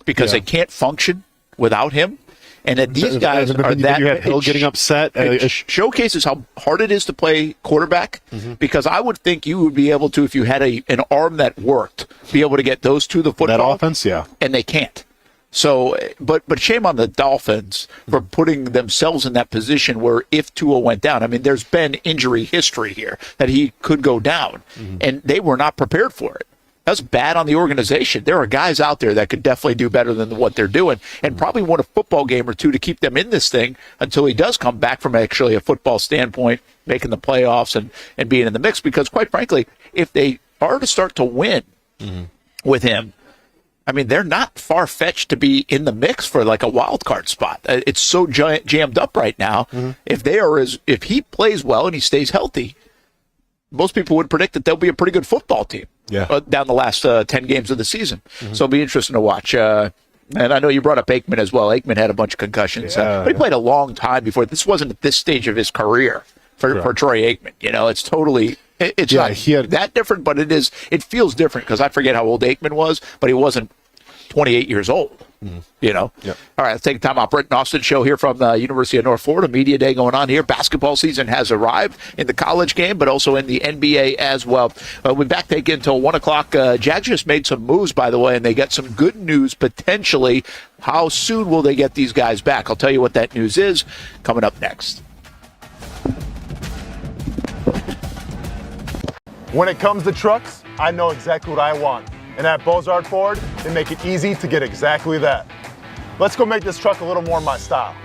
Speaker 2: because they can't function without him. And that these guys are that.
Speaker 3: You have Hill getting upset.
Speaker 2: It showcases how hard it is to play quarterback. Because I would think you would be able to, if you had an arm that worked, be able to get those to the football.
Speaker 3: That offense, yeah.
Speaker 2: And they can't. So, but shame on the Dolphins for putting themselves in that position where if Tua went down, I mean, there's been injury history here that he could go down, and they were not prepared for it. That's bad on the organization. There are guys out there that could definitely do better than what they're doing and probably won a football game or two to keep them in this thing until he does come back from actually a football standpoint, making the playoffs and being in the mix. Because quite frankly, if they are to start to win with him, I mean, they're not far-fetched to be in the mix for a wild card spot. It's so jammed up right now. If he plays well and he stays healthy, most people would predict that they'll be a pretty good football team down the last 10 games of the season. So it'll be interesting to watch. And I know you brought up Aikman as well. Aikman had a bunch of concussions. But he played a long time before. This wasn't at this stage of his career for Troy Aikman. It's totally it's not that different, but it feels different because I forget how old Aikman was, but he wasn't 28 years old. You know?
Speaker 3: Yep.
Speaker 2: All right, let's take time out. Brent Austen Show here from the University of North Florida. Media Day going on here. Basketball season has arrived in the college game, but also in the NBA as well. We'll be back taking until 1 o'clock. Jags just made some moves, by the way, and they got some good news potentially. How soon will they get these guys back? I'll tell you what that news is coming up next.
Speaker 4: When it comes to trucks, I know exactly what I want. And at Bozard Ford, they make it easy to get exactly that. Let's go make this truck a little more my style.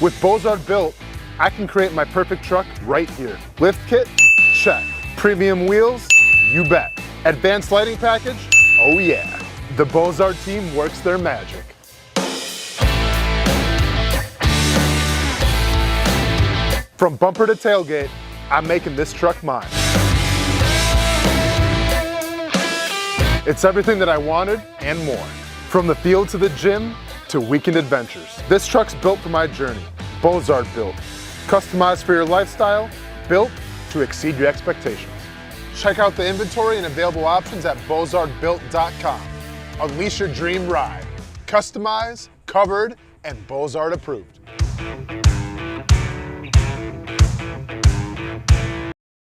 Speaker 4: With Bozard Built, I can create my perfect truck right here. Lift kit? Check. Premium wheels? You bet. Advanced lighting package? Oh yeah. The Bozard team works their magic. From bumper to tailgate, I'm making this truck mine. It's everything that I wanted and more. From the field to the gym to weekend adventures. This truck's built for my journey. Bozard Built. Customized for your lifestyle, built to exceed your expectations. Check out the inventory and available options at bozardbuilt.com. Unleash your dream ride. Customized, covered, and Bozard approved.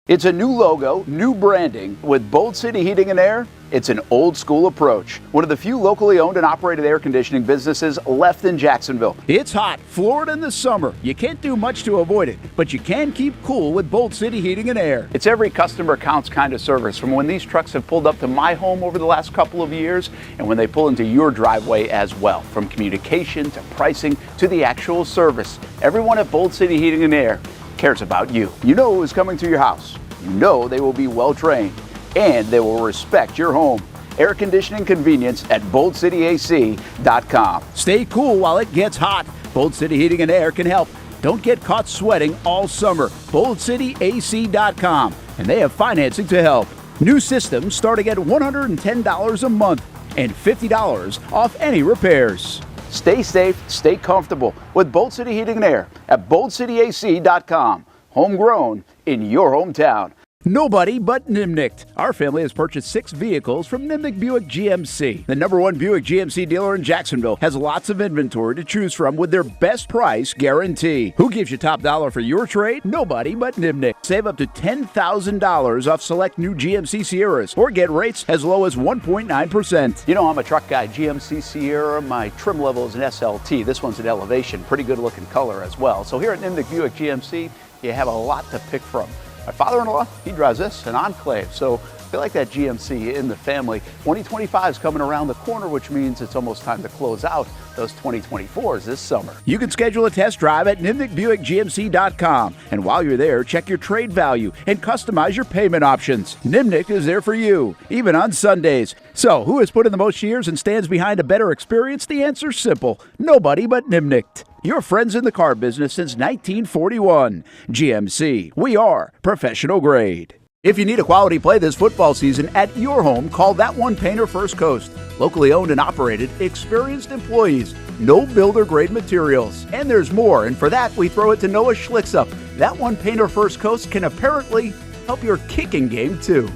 Speaker 9: It's a new logo, new branding. With Bold City Heating and Air, it's an old school approach. One of the few locally owned and operated air conditioning businesses left in Jacksonville.
Speaker 6: It's hot, Florida in the summer. You can't do much to avoid it, but you can keep cool with Bold City Heating and Air.
Speaker 9: It's every customer counts kind of service, from when these trucks have pulled up to my home over the last couple of years and when they pull into your driveway as well. From communication to pricing to the actual service, everyone at Bold City Heating and Air cares about you. You know who is coming to your house. You know they will be well trained and they will respect your home. Air conditioning convenience at boldcityac.com.
Speaker 6: Stay cool while it gets hot. Bold City Heating and Air can help. Don't get caught sweating all summer. boldcityac.com, and they have financing to help. New systems starting at $110 a month and $50 off any repairs.
Speaker 9: Stay safe, stay comfortable with Bold City Heating and Air at boldcityac.com. Homegrown in your hometown.
Speaker 6: Nobody but Nimnicht. Our family has purchased 6 vehicles from Nimnicht Buick GMC. The #1 Buick GMC dealer in Jacksonville has lots of inventory to choose from with their best price guarantee. Who gives you top dollar for your trade? Nobody but Nimnicht. Save up to $10,000 off select new GMC Sierras or get rates as low as 1.9%.
Speaker 9: You know, I'm a truck guy. GMC Sierra, my trim level is an SLT. This one's an Elevation. Pretty good looking color as well. So here at Nimnicht Buick GMC, you have a lot to pick from. My father-in-law, he drives this, an Enclave, so I feel like that GMC in the family. 2025 is coming around the corner, which means it's almost time to close out those 2024s this summer.
Speaker 6: You can schedule a test drive at nimnichtbuickgmc.com, and while you're there, check your trade value and customize your payment options. Nimnicht is there for you, even on Sundays. So, who has put in the most years and stands behind a better experience? The answer's simple. Nobody but Nimnicht. Your friends in the car business since 1941. GMC, we are professional grade. If you need a quality play this football season at your home, call That One Painter First Coast. Locally owned and operated, experienced employees, no builder grade materials. And there's more, and for that we throw it to Noah Schlicksup. That One Painter First Coast can apparently help your kicking game too.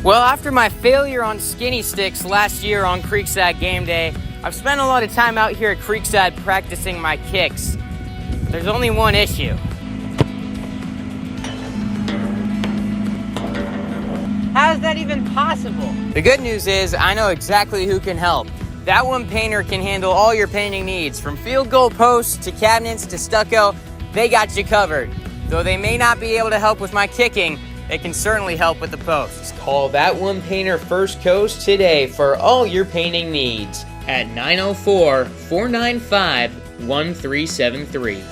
Speaker 5: Well, after my failure on skinny sticks last year on Creekside game day, I've spent a lot of time out here at Creekside practicing my kicks. There's only one issue. How is that even possible? The good news is I know exactly who can help. That One Painter can handle all your painting needs, from field goal posts to cabinets to stucco. They got you covered. Though they may not be able to help with my kicking, they can certainly help with the posts. Call That One Painter First Coast today for all your painting needs at 904-495-1373.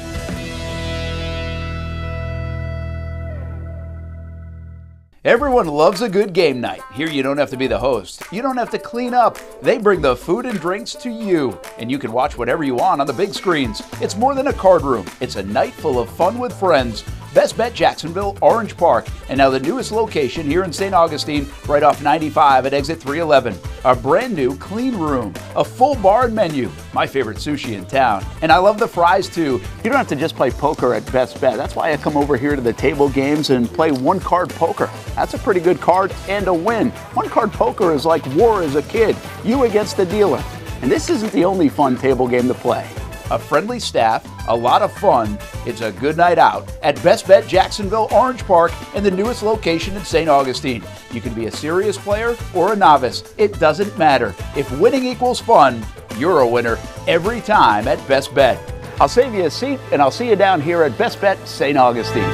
Speaker 9: Everyone loves a good game night. Here you don't have to be the host. You don't have to clean up. They bring the food and drinks to you, and you can watch whatever you want on the big screens. It's more than a card room. It's a night full of fun with friends. Best Bet Jacksonville, Orange Park, and now the newest location here in St. Augustine, right off 95 at exit 311. A brand new clean room, a full bar and menu, my favorite sushi in town. And I love the fries too. You don't have to just play poker at Best Bet. That's why I come over here to the table games and play one-card poker. That's a pretty good card and a win. One-card poker is like war as a kid, you against the dealer.
Speaker 6: And this isn't the only fun table game to play.
Speaker 9: A friendly staff, a lot of fun. It's a good night out at Best Bet Jacksonville Orange Park in the newest location in St. Augustine. You can be a serious player or a novice. It doesn't matter. If winning equals fun, you're a winner every time at Best Bet.
Speaker 6: I'll save you a seat, and I'll see you down here at Best Bet St. Augustine.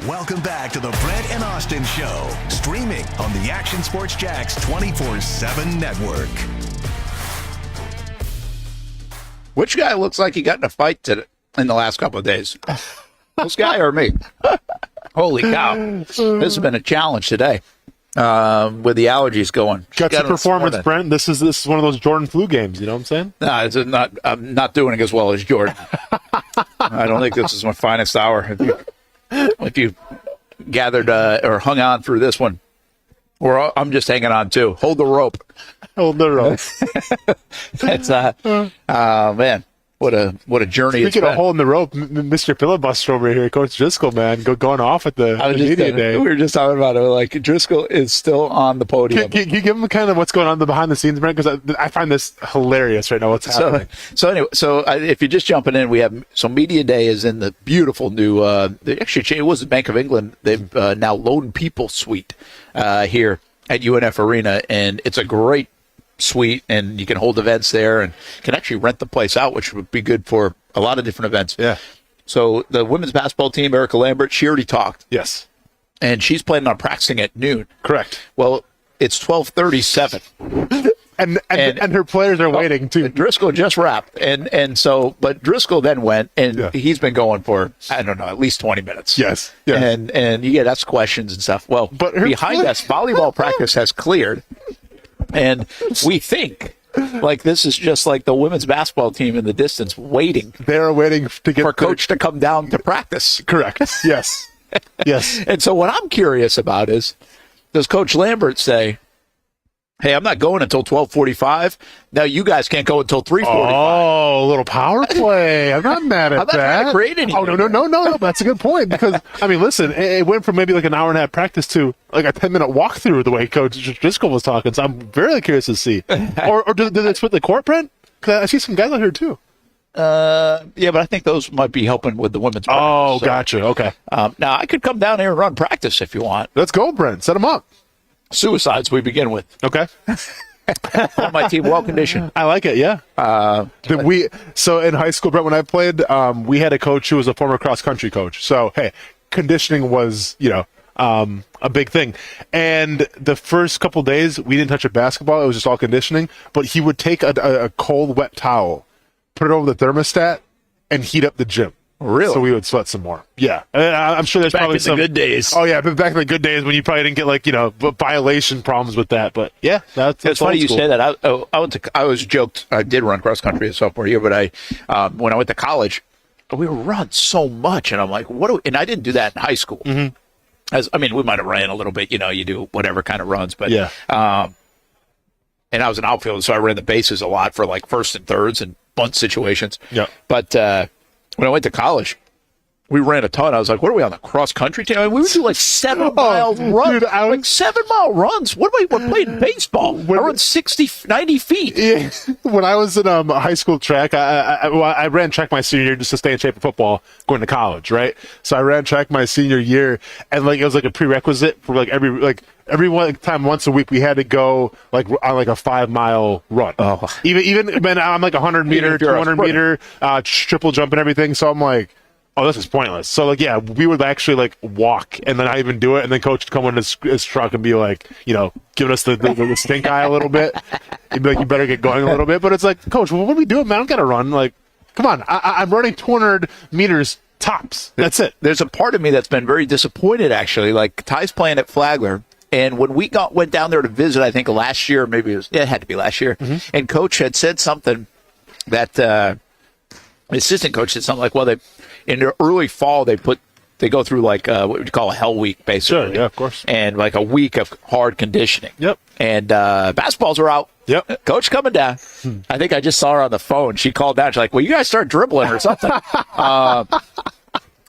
Speaker 1: Welcome back to the Brent and Austin Show, streaming on the Action Sports Jax 24/7 network.
Speaker 2: Which guy looks like he got in a fight in the last couple of days? This guy or me? Holy cow. This has been a challenge today with the allergies going.
Speaker 3: Gutsy performance, Brent. This is one of those Jordan flu games, you know what I'm saying?
Speaker 2: No, it's not. I'm not doing it as well as Jordan. I don't think this is my finest hour. If you gathered or hung on through this one, or I'm just hanging on too. Hold the rope.
Speaker 3: Hold the rope.
Speaker 2: It's man, what a journey.
Speaker 3: Speaking of holding the rope, Mr. Filibuster over here, Coach Driscoll, man, going off at the media day.
Speaker 2: We were just talking about it. Like Driscoll is still on the podium.
Speaker 3: Can you give him kind of what's going on behind the scenes, Brent? Because I find this hilarious right now. What's happening?
Speaker 2: So anyway, if you're just jumping in, we have media day is in the beautiful new. Actually, it was the Bank of England. They've now Lone People Suite here at UNF Arena, and it's a great suite, and you can hold events there and can actually rent the place out, which would be good for a lot of different events.
Speaker 3: Yeah.
Speaker 2: So the women's basketball team, Erica Lambert, she already talked.
Speaker 3: Yes.
Speaker 2: And she's planning on practicing at noon.
Speaker 3: Correct.
Speaker 2: Well, it's 12:37.
Speaker 3: And her players are waiting too.
Speaker 2: Driscoll just wrapped, but Driscoll then went, and he's been going for I don't know at least 20 minutes.
Speaker 3: Yes.
Speaker 2: And you get asked questions and stuff. Well, but behind us, volleyball practice has cleared, and we think like this is just like the women's basketball team in the distance waiting.
Speaker 3: They're waiting to get
Speaker 2: for coach to come down to practice.
Speaker 3: Correct. Yes. Yes.
Speaker 2: And so what I'm curious about is, does Coach Lambert say, hey, I'm not going until 12:45. Now you guys can't go until 3:45.
Speaker 3: Oh, a little power play. I'm not mad at
Speaker 2: I'm not
Speaker 3: that.
Speaker 2: trying to create anything.
Speaker 3: Oh, no. That's a good point because, I mean, listen, it went from maybe like an hour and a half practice to like a 10-minute walkthrough the way Coach Driscoll was talking. So I'm very curious to see. or did they split the court, Brent? Because I see some guys out here too.
Speaker 2: Yeah, but I think those might be helping with the women's practice.
Speaker 3: Oh, gotcha. Okay.
Speaker 2: Now, I could come down here and run practice if you want.
Speaker 3: Let's go, Brent. Set them up.
Speaker 2: Suicides we begin with.
Speaker 3: Okay.
Speaker 2: On my team, well conditioned.
Speaker 3: I like it, yeah. So in high school, Brent, when I played, we had a coach who was a former cross-country coach. So, hey, conditioning was, a big thing. And the first couple days, we didn't touch a basketball. It was just all conditioning. But he would take a cold, wet towel, put it over the thermostat, and heat up the gym.
Speaker 2: Really?
Speaker 3: So we would sweat some more. Yeah. I'm sure there's
Speaker 2: back
Speaker 3: probably
Speaker 2: in the good days.
Speaker 3: Oh, yeah, but back in the good days when you probably didn't get, violation problems with that. But, yeah, that's
Speaker 2: it's funny you say that. I did run cross-country as sophomore year, but when I went to college, we would run so much, and I'm like, and I didn't do that in high school.
Speaker 3: Mm-hmm.
Speaker 2: We might have ran a little bit, you do whatever kind of runs, but
Speaker 3: yeah.
Speaker 2: And I was an outfielder, so I ran the bases a lot for like first and thirds and bunt situations.
Speaker 3: Yeah.
Speaker 2: But when I went to college, we ran a ton. I was like, what are we on the cross-country team? We would do like 7-mile runs. Dude, like 7-mile runs. We're playing baseball. I run 60, 90 feet.
Speaker 3: Yeah. When I was in high school track, I ran track my senior year just to stay in shape for football going to college, right? So I ran track my senior year, and it was like a prerequisite for every time once a week we had to go on a 5-mile run.
Speaker 2: Oh.
Speaker 3: Even man, I'm like 100 meter, 200 meter, triple jump and everything. So I'm like, oh, this is pointless. So we would actually walk and then not even do it. And then coach would come in his truck and be like, giving us the stink eye a little bit. He'd be like, you better get going a little bit. But it's like, coach, what are we doing, man? I don't got to run. Come on. I'm running 200 meters tops. That's it.
Speaker 2: There's a part of me that's been very disappointed, actually. Ty's playing at Flagler. And when we went down there to visit, I think last year, it had to be last year. Mm-hmm. And coach had said something that the assistant coach said something like, in the early fall, they go through what would you call a hell week, basically.
Speaker 3: Sure, yeah, of course.
Speaker 2: And a week of hard conditioning.
Speaker 3: Yep.
Speaker 2: And basketballs are out.
Speaker 3: Yep.
Speaker 2: Coach coming down. I think I just saw her on the phone. She called down. She's like, well, you guys start dribbling or something.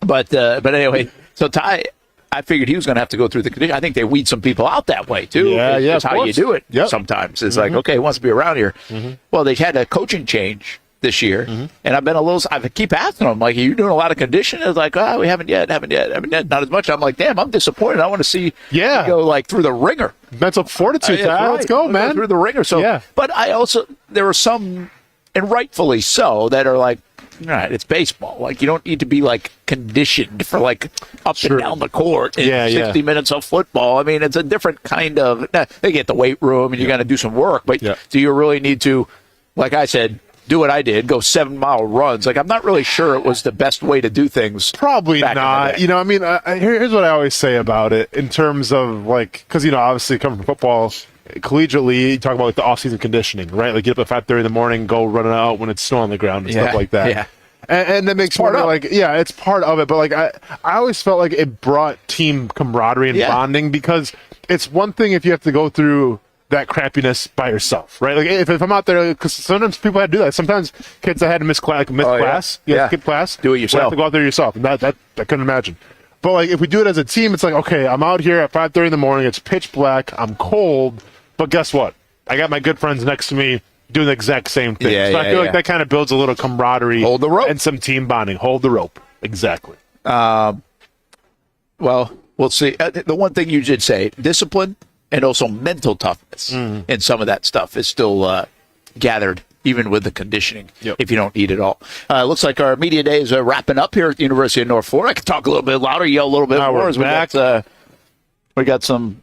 Speaker 2: But anyway, so Ty, I figured he was going to have to go through the condition. I think they weed some people out that way, too. It's how you do it sometimes. It's like, okay, he wants to be around here. Well, they had a coaching change this year, and I keep asking them, like, are you doing a lot of conditioning? It's like, we haven't yet, not as much. I'm like, damn, I'm disappointed. I want to see you go, like, through the ringer.
Speaker 3: Mental fortitude. Let's go, man.
Speaker 2: Through the ringer. So, but there were some, and rightfully so, that are like, all right, it's baseball. Like, you don't need to be, like, conditioned for, like, up and down the court in 60 minutes of football. I mean, it's a different kind of, they get the weight room and you got to do some work, but do you really need to, like I said, do what I did, go 7-mile runs? Like, I'm not really sure it was the best way to do things.
Speaker 3: Probably not. You know, I mean, here's what I always say about it in terms of, like, because, you know, obviously coming from football, collegiately, you talk about, like, the off-season conditioning, right? Like, get up at 5:30 in the morning, go running out when it's snow on the ground and stuff like that.
Speaker 2: Yeah.
Speaker 3: And that makes me like, it's part of it. But, like, I always felt like it brought team camaraderie and bonding, because it's one thing if you have to go through that crappiness by yourself, right? Like, if I'm out there, because sometimes people had to do that. Sometimes kids that had to miss class, skip class,
Speaker 2: do it yourself.
Speaker 3: You have to go out there yourself, and that I couldn't imagine. But, like, if we do it as a team, it's like, okay, I'm out here at 5:30 in the morning. It's pitch black. I'm cold, but guess what? I got my good friends next to me doing the exact same thing. So I feel like that kind of builds a little camaraderie,
Speaker 2: hold the rope,
Speaker 3: and some team bonding. Hold the rope, exactly.
Speaker 2: Well, we'll see. The one thing you did say, discipline. And also mental toughness and some of that stuff is still gathered, even with the conditioning, if you don't eat it all. Looks like our media day is wrapping up here at the University of North Florida. I can talk a little bit louder, yell a little bit more. As we got some,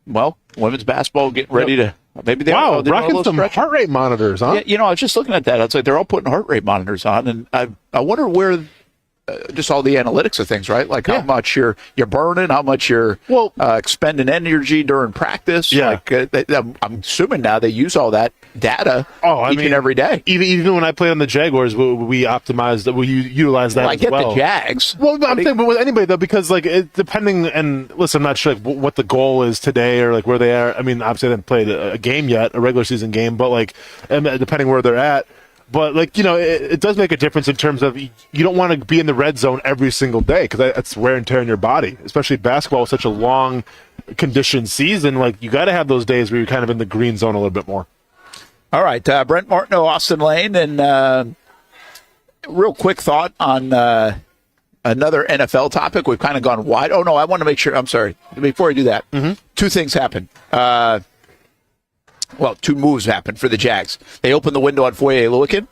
Speaker 2: women's basketball getting ready to, maybe they're
Speaker 3: rocking some heart rate monitors, huh?
Speaker 2: Yeah, you know, I was just looking at that. It's like they're all putting heart rate monitors on, and I wonder where just all the analytics of things, right? Like how much you're burning, how much you're expending energy during practice. Like I'm assuming now they use all that data each and every day.
Speaker 3: Even when I played on the Jaguars, we optimized that. We utilized that.
Speaker 2: I get the Jags.
Speaker 3: Well, I'm saying, but with anybody though, because like depending, and listen, I'm not sure like, what the goal is today or like where they are. I mean, obviously they haven't played a game yet, a regular season game, but like depending where they're at. But, like, you know, it does make a difference in terms of you don't want to be in the red zone every single day because that's wear and tear on your body, especially basketball is such a long conditioned season. Like, you got to have those days where you're kind of in the green zone a little bit more.
Speaker 2: All right. Brent Martineau, Austin Lane, and real quick thought on another NFL topic. We've kind of gone wide. Oh, no, I want to make sure. I'm sorry. Before I do that, two things happened. Two moves happened for the Jags. They opened the window on Foye Oluokun,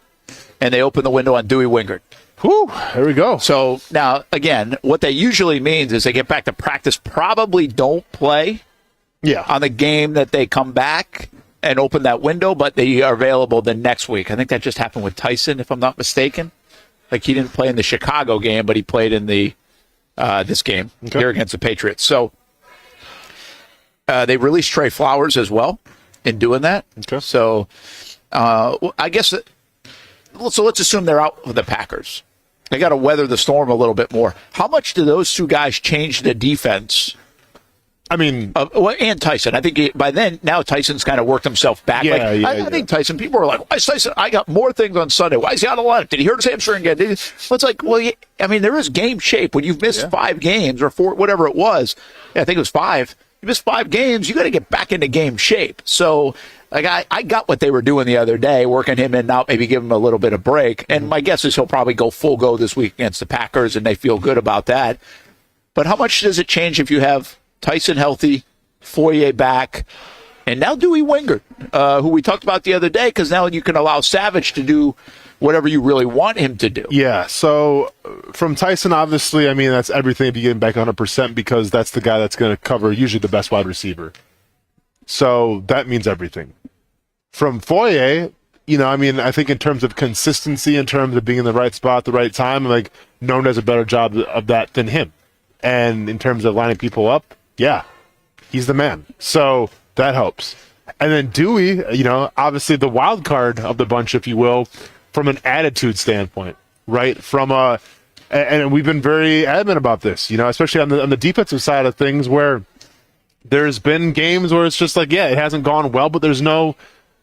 Speaker 2: and they opened the window on Dewey Wingard.
Speaker 3: Whew, there we go.
Speaker 2: So now, again, what that usually means is they get back to practice, probably don't play on the game that they come back and open that window, but they are available the next week. I think that just happened with Tyson, if I'm not mistaken. Like, he didn't play in the Chicago game, but he played in the this game here against the Patriots. So they released Trey Flowers as well. In doing that. So I guess so let's assume they're out with the Packers. They got to weather the storm a little bit more. How much do those two guys change the defense?
Speaker 3: I mean,
Speaker 2: and Tyson. I think by then, now Tyson's kind of worked himself back. I think Tyson, people are like, why is Tyson? I got more things on Sunday. Why is he out of line? Did he hurt his hamstring again? It's like, I mean, there is game shape. When you've missed 5 games or 4, whatever it was, I think it was 5. You missed 5 games, you got to get back into game shape. So, like, I got what they were doing the other day, working him in and out, maybe give him a little bit of break. And my guess is he'll probably go full go this week against the Packers, and they feel good about that. But how much does it change if you have Tyson healthy, Foye back, and now Dewey Wingard, who we talked about the other day, because now you can allow Savage to do whatever you really want him to do.
Speaker 3: Yeah, so from Tyson, obviously, I mean, that's everything if you get him back 100% because that's the guy that's going to cover usually the best wide receiver. So that means everything. From Foye, you know, I mean, I think in terms of consistency, in terms of being in the right spot at the right time, like, no one does a better job of that than him. And in terms of lining people up, he's the man. So that helps. And then Dewey, you know, obviously the wild card of the bunch, if you will, from an attitude standpoint, right? And we've been very adamant about this, you know, especially on the defensive side of things, where there's been games where it's just like, it hasn't gone well, but there's no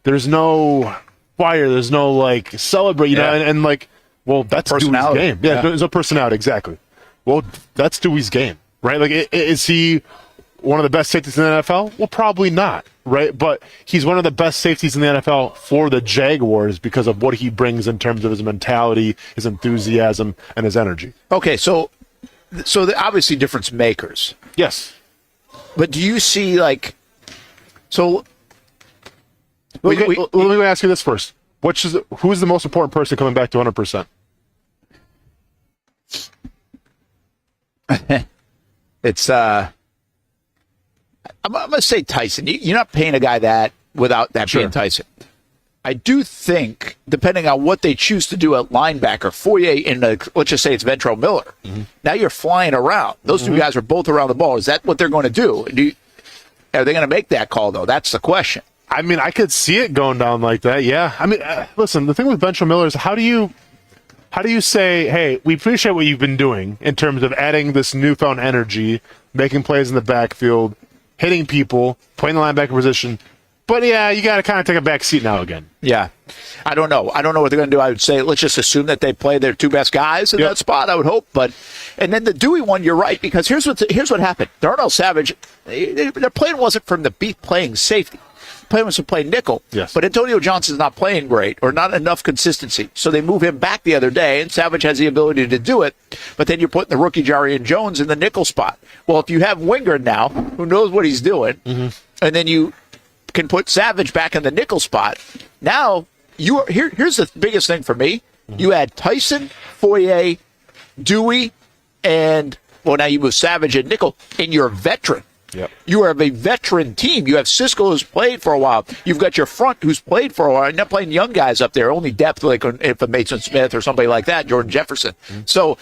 Speaker 3: fire, there's no like celebrate, you know, and like, well, that's Dewey's game. There's no personality, exactly. Well, that's Dewey's game, right? Like, is he one of the best safeties in the NFL? Well, probably not, right? But he's one of the best safeties in the NFL for the Jaguars because of what he brings in terms of his mentality, his enthusiasm, and his energy.
Speaker 2: Okay, so they're obviously difference makers.
Speaker 3: Yes.
Speaker 2: But do you see, like, so...
Speaker 3: Let me ask you this first. Who's the most important person coming back to 100%?
Speaker 2: It's I'm gonna say Tyson. You're not paying a guy that without that being Tyson. I do think, depending on what they choose to do at linebacker, Foye and let's just say it's Ventrell Miller. Mm-hmm. Now you're flying around. Those two guys are both around the ball. Is that what they're going to do? Are they going to make that call though? That's the question.
Speaker 3: I mean, I could see it going down like that. Yeah. I mean, listen. The thing with Ventrell Miller is how do you say, hey, we appreciate what you've been doing in terms of adding this newfound energy, making plays in the backfield, hitting people, playing the linebacker position. But, yeah, you got to kind of take a back seat now again.
Speaker 2: Yeah. I don't know what they're going to do. I would say let's just assume that they play their two best guys in that spot, I would hope. And then the Dewey one, you're right, because here's what happened. Darnell Savage, their plan wasn't for him to be playing safety. The plan was to play nickel.
Speaker 3: Yes.
Speaker 2: But Antonio Johnson's not playing great or not enough consistency. So they move him back the other day, and Savage has the ability to do it. But then you're putting the rookie Jarian Jones in the nickel spot. Well, if you have Wingard now, who knows what he's doing, and then you can put Savage back in the nickel spot. Now, here's the biggest thing for me. You add Tyson, Foye, Dewey, and, well, now you move Savage and nickel, and you're a veteran.
Speaker 3: Yep.
Speaker 2: You have a veteran team. You have Cisco who's played for a while. You've got your front who's played for a while. You're not playing young guys up there. Only depth, like if a Mason Smith or somebody like that, Jordan Jefferson. So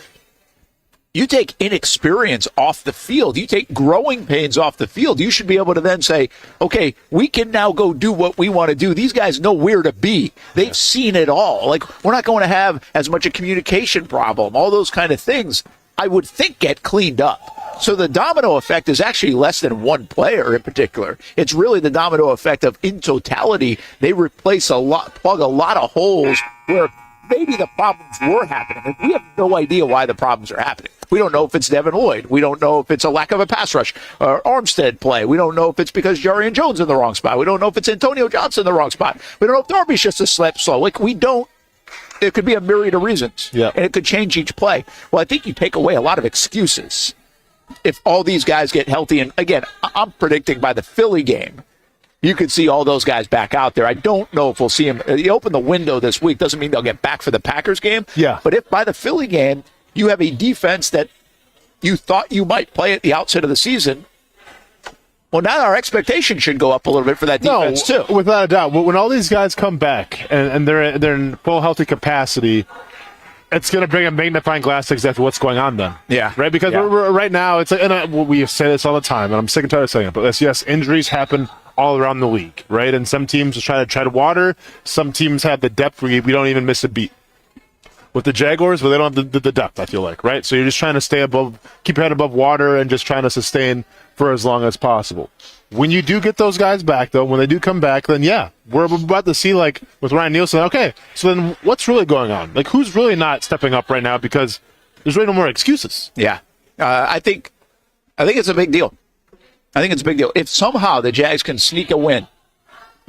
Speaker 2: you take inexperience off the field. You take growing pains off the field. You should be able to then say, okay, we can now go do what we want to do. These guys know where to be. They've seen it all. Like, we're not going to have as much a communication problem. All those kind of things, I would think, get cleaned up. So the domino effect is actually less than one player in particular. It's really the domino effect of, in totality, they replace plug a lot of holes where maybe the problems were happening. And we have no idea why the problems are happening. We don't know if it's Devin Lloyd. We don't know if it's a lack of a pass rush or Armstead play. We don't know if it's because Jarian Jones in the wrong spot. We don't know if it's Antonio Johnson in the wrong spot. We don't know if Darby's just a slip slow. Like, we don't. It could be a myriad of reasons.
Speaker 3: Yeah.
Speaker 2: And it could change each play. Well, I think you take away a lot of excuses if all these guys get healthy. And again, I'm predicting by the Philly game, you could see all those guys back out there. I don't know if we'll see them. You open the window this week, doesn't mean they'll get back for the Packers game.
Speaker 3: Yeah.
Speaker 2: But if by the Philly game, you have a defense that you thought you might play at the outset of the season, well, now our expectation should go up a little bit for that defense, too.
Speaker 3: Without a doubt. When all these guys come back and they're in full healthy capacity, it's going to bring a magnifying glass to exactly what's going on then.
Speaker 2: Yeah.
Speaker 3: Right? Because we're right now, it's like, and we say this all the time, and I'm sick and tired of saying it, but yes, injuries happen all around the league, right? And some teams try to tread water. Some teams have the depth where we don't even miss a beat. With the Jaguars, well, they don't have the depth, I feel like, right? So you're just trying to stay above, keep your head above water and just trying to sustain for as long as possible. When you do get those guys back, though, when they do come back, then yeah, we're about to see, like with Ryan Nielsen, okay, so then what's really going on? Like, who's really not stepping up right now, because there's really no more excuses.
Speaker 2: Yeah. I think it's a big deal. I think it's a big deal. If somehow the Jags can sneak a win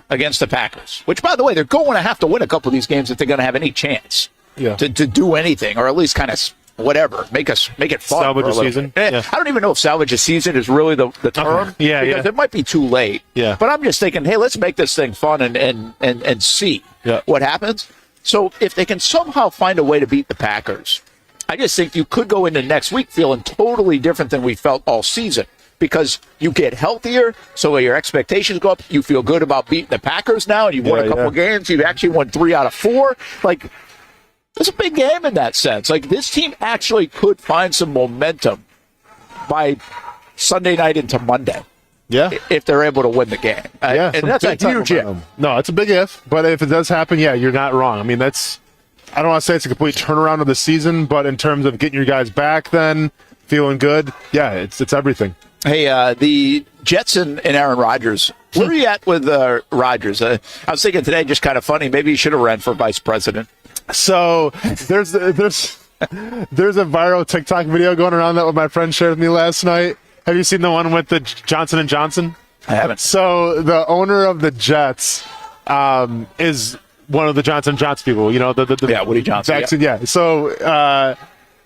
Speaker 2: against the Packers, which, by the way, they're going to have to win a couple of these games if they're going to have any chance to do anything, or at least kind of whatever, make it fun.
Speaker 3: Salvage a season.
Speaker 2: Yeah. I don't even know if salvage a season is really the term. Because it might be too late.
Speaker 3: Yeah.
Speaker 2: But I'm just thinking, hey, let's make this thing fun and see what happens. So if they can somehow find a way to beat the Packers, I just think you could go into next week feeling totally different than we felt all season, because you get healthier, so your expectations go up. You feel good about beating the Packers now, and you've won a couple of games. You've actually won 3 out of 4. Like, it's a big game in that sense. Like, this team actually could find some momentum by Sunday night into Monday.
Speaker 3: Yeah.
Speaker 2: If they're able to win the game. And that's a huge if.
Speaker 3: No, it's a big if, but if it does happen, you're not wrong. I mean, I don't want to say it's a complete turnaround of the season, but in terms of getting your guys back then, feeling good, it's everything.
Speaker 2: Hey, the Jets and Aaron Rodgers, where are you at with Rodgers? I was thinking today, just kind of funny, maybe he should have ran for vice president.
Speaker 3: So there's There's a viral TikTok video going around that my friend shared with me last night. Have you seen the one with the Johnson & Johnson?
Speaker 2: I haven't.
Speaker 3: So the owner of the Jets is one of the Johnson & Johnson people. You know, the
Speaker 2: Woody Johnson.
Speaker 3: vaccine. Yeah. So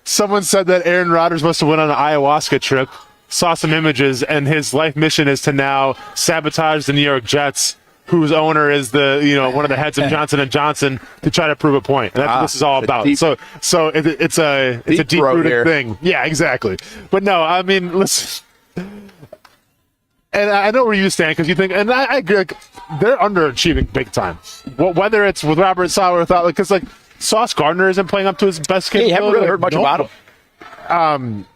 Speaker 3: someone said that Aaron Rodgers must have went on an ayahuasca trip, saw some images, and his life mission is to now sabotage the New York Jets, whose owner is one of the heads of Johnson & Johnson, to try to prove a point. And that's what this is all about. So it's a deep-rooted thing. Yeah, exactly. But no, I mean, listen. And I know where you stand because you think, and I agree, like, they're underachieving big time. Whether it's with Robert Saleh or without, because like Sauce Gardner isn't playing up to his best capability.
Speaker 2: You haven't really heard much about him.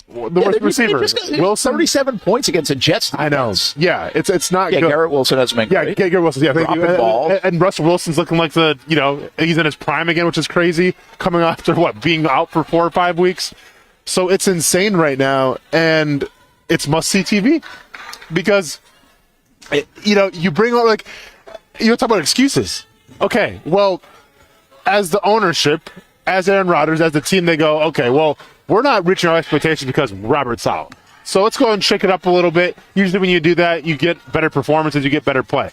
Speaker 3: The worst receiver, Wilson,
Speaker 2: 37 points against the Jets.
Speaker 3: I know. Yeah, it's not good.
Speaker 2: Garrett Wilson hasn't been great.
Speaker 3: Yeah, Garrett Wilson. Yeah, thank you. And Russell Wilson's looking like he's in his prime again, which is crazy. Coming after being out for 4 or 5 weeks. So it's insane right now, and it's must-see TV because you bring up you talk about excuses. Okay, well, as the ownership, as Aaron Rodgers, as the team, they go, okay, well, we're not reaching our expectations because Robert Saleh. So let's go and shake it up a little bit. Usually when you do that, you get better performances, you get better play.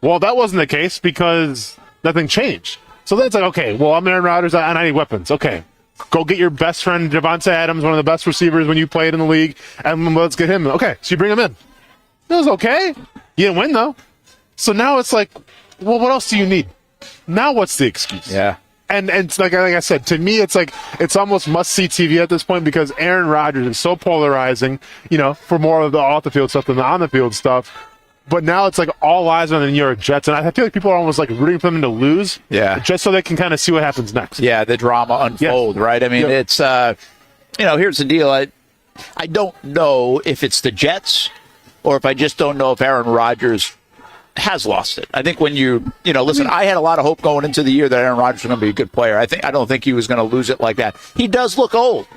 Speaker 3: Well, that wasn't the case because nothing changed. So then it's like, okay, well, I'm Aaron Rodgers and I need weapons. Okay, go get your best friend, Devontae Adams, one of the best receivers when you played in the league, and let's get him. Okay, so you bring him in. It was okay. You didn't win, though. So now it's like, well, what else do you need? Now what's the excuse?
Speaker 2: Yeah.
Speaker 3: And like I said, to me, it's almost must-see TV at this point because Aaron Rodgers is so polarizing, for more of the off-the-field stuff than the on-the-field stuff. But now it's like all eyes on the New York Jets, and I feel like people are almost like rooting for them to lose, just so they can kind of see what happens next.
Speaker 2: Yeah, the drama unfold, right? I mean, it's here's the deal. I don't know if it's the Jets or if I just don't know if Aaron Rodgers has lost it. I think when listen, I had a lot of hope going into the year that Aaron Rodgers was going to be a good player. I don't think he was going to lose it like that. He does look old.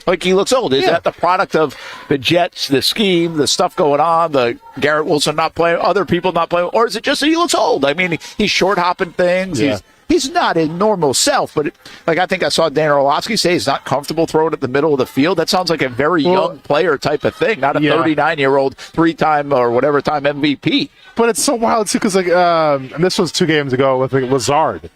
Speaker 2: Like he looks old. Is that the product of the Jets, the scheme, the stuff going on, the Garrett Wilson not playing, other people not playing, or is it just that he looks old? I mean, he's short hopping things. Yeah. He's not his normal self, but I think I saw Dan Orlovsky say he's not comfortable throwing at the middle of the field. That sounds like a very young player type of thing, not a 39-year-old 3-time or whatever time MVP.
Speaker 3: But it's so wild too because and this was 2 games ago with Lazard.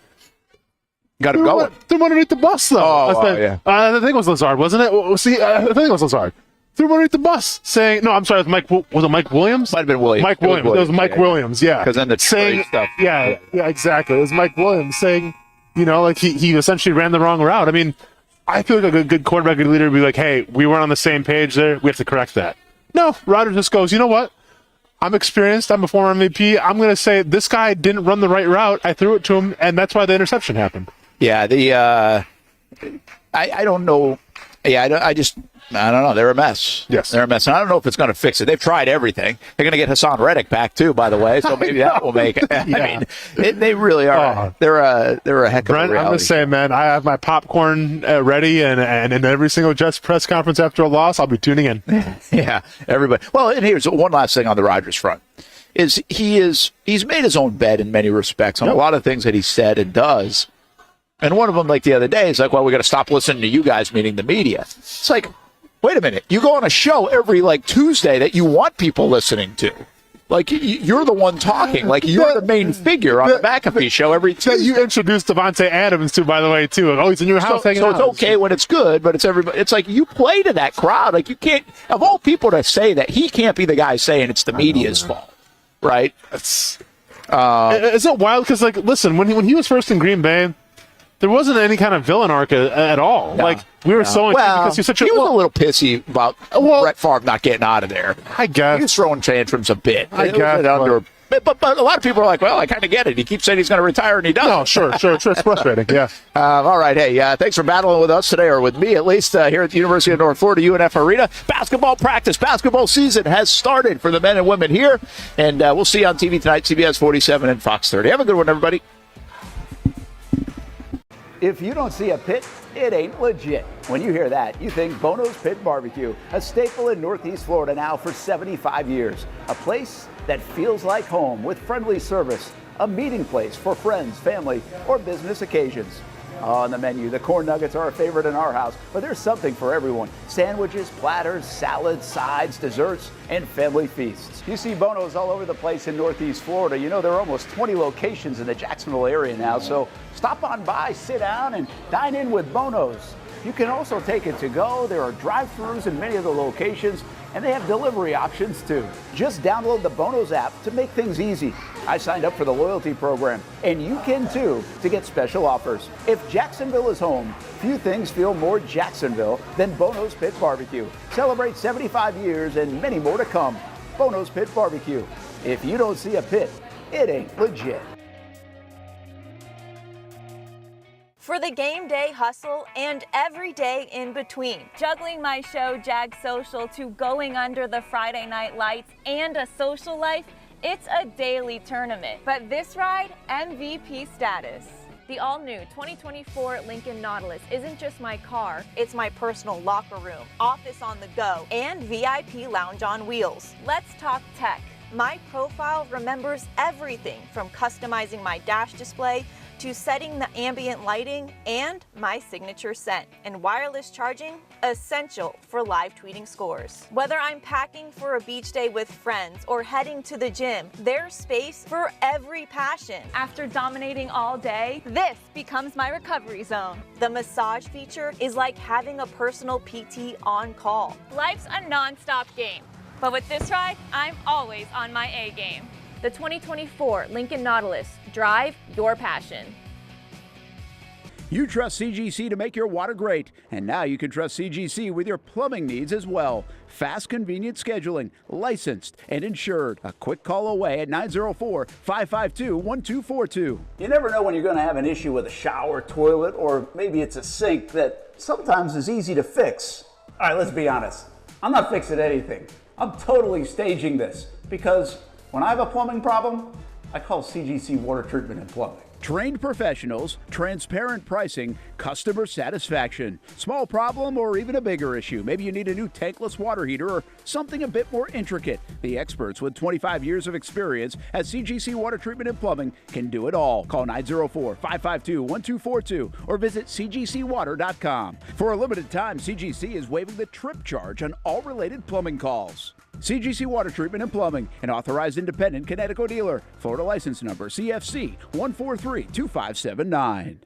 Speaker 2: Got him going.
Speaker 3: Threw him underneath the bus though. I think it was Lazard, wasn't it? See, I think it was Lazard. Threw him underneath the bus, saying, "No, I'm sorry, it was Mike. Was it Mike Williams?
Speaker 2: Might have been Williams.
Speaker 3: Mike Williams. It was Mike Williams. Yeah,
Speaker 2: because then the trade stuff.
Speaker 3: Yeah, exactly. It was Mike Williams saying, he essentially ran the wrong route. I mean, I feel like a good quarterback, good leader would be like, "Hey, we weren't on the same page there. We have to correct that." No, Rodgers just goes, "You know what? I'm experienced. I'm a former MVP. I'm going to say this guy didn't run the right route. I threw it to him, and that's why the interception happened."
Speaker 2: Yeah, I don't know. Yeah, I don't know. They're a mess.
Speaker 3: Yes.
Speaker 2: They're a mess. And I don't know if it's going to fix it. They've tried everything. They're going to get Hassan Reddick back, too, by the way. So maybe that will make it. I mean, they really are. They're a heck of
Speaker 3: Brent,
Speaker 2: a reality.
Speaker 3: I'm just saying, man, I have my popcorn ready, and in every single Jets press conference after a loss, I'll be tuning in.
Speaker 2: Yeah, everybody. Well, and here's one last thing on the Rodgers front. He's made his own bed in many respects on a lot of things that he said and does. And one of them, like the other day, is like, well, we got to stop listening to you guys, meaning the media. It's like, wait a minute. You go on a show every Tuesday that you want people listening to. Like, you're the one talking. Like, you're the main figure on the McAfee show every Tuesday.
Speaker 3: You introduced Devontae Adams, too, by the way, too. Oh, he's in your house hanging out.
Speaker 2: So it's okay when it's good, but it's everybody. It's like you play to that crowd. Like, you can't, of all people to say that, he can't be the guy saying it's the media's fault, right?
Speaker 3: Is it wild? Because, listen, when he was first in Green Bay, there wasn't any kind of villain arc at all.
Speaker 2: No,
Speaker 3: we were so
Speaker 2: because he's such a. He was a little pissy about Brett Favre not getting out of there.
Speaker 3: I guess
Speaker 2: he was throwing tantrums a bit.
Speaker 3: I guess,
Speaker 2: but a lot of people are like, well, I kind of get it. He keeps saying he's going to retire, and he doesn't.
Speaker 3: No, sure, it's frustrating. Yeah.
Speaker 2: All right, hey, thanks for battling with us today, or with me at least, here at the University of North Florida UNF Arena. Basketball practice, basketball season has started for the men and women here, and we'll see you on TV tonight, CBS 47 and Fox 30. Have a good one, everybody.
Speaker 6: If you don't see a pit, it ain't legit. When you hear that, you think Bono's Pit Barbecue, a staple in Northeast Florida now for 75 years. A place that feels like home with friendly service, a meeting place for friends, family, or business occasions. On the menu, the corn nuggets are a favorite in our house, but there's something for everyone. Sandwiches, platters, salads, sides, desserts, and family feasts. You see Bono's all over the place in Northeast Florida. You know, there are almost 20 locations in the Jacksonville area now, so stop on by, sit down, and dine in with Bono's. You can also take it to go. There are drive-thrus in many of the locations, and they have delivery options too. Just download the Bono's app to make things easy. I signed up for the loyalty program, and you can too, to get special offers. If Jacksonville is home, few things feel more Jacksonville than Bono's Pit Barbecue. Celebrate 75 years and many more to come. Bono's Pit Barbecue. If you don't see a pit, it ain't legit.
Speaker 7: For the game day hustle and every day in between. Juggling my show, Jag Social, to going under the Friday night lights and a social life, it's a daily tournament. But this ride, MVP status. The all-new 2024 Lincoln Nautilus isn't just my car, it's my personal locker room, office on the go, and VIP lounge on wheels. Let's talk tech. My profile remembers everything from customizing my dash display to setting the ambient lighting and my signature scent. And wireless charging, essential for live tweeting scores. Whether I'm packing for a beach day with friends or heading to the gym, there's space for every passion. After dominating all day, this becomes my recovery zone. The massage feature is like having a personal PT on call. Life's a non-stop game, but with this ride, I'm always on my A game. The 2024 Lincoln Nautilus. Drive your passion.
Speaker 6: You trust CGC to make your water great, and now you can trust CGC with your plumbing needs as well. Fast, convenient scheduling, licensed and insured. A quick call away at 904-552-1242. You never know when you're going to have an issue with a shower, toilet, or maybe it's a sink that sometimes is easy to fix. All right, let's be honest. I'm not fixing anything. I'm totally staging this because when I have a plumbing problem, I call CGC Water Treatment and Plumbing. Trained professionals, transparent pricing, customer satisfaction. Small problem or even a bigger issue. Maybe you need a new tankless water heater or something a bit more intricate. The experts with 25 years of experience at CGC Water Treatment and Plumbing can do it all. Call 904-552-1242 or visit cgcwater.com. For a limited time, CGC is waiving the trip charge on all related plumbing calls. CGC Water Treatment and Plumbing, an authorized independent Connecticut dealer. Florida license number CFC 1432579.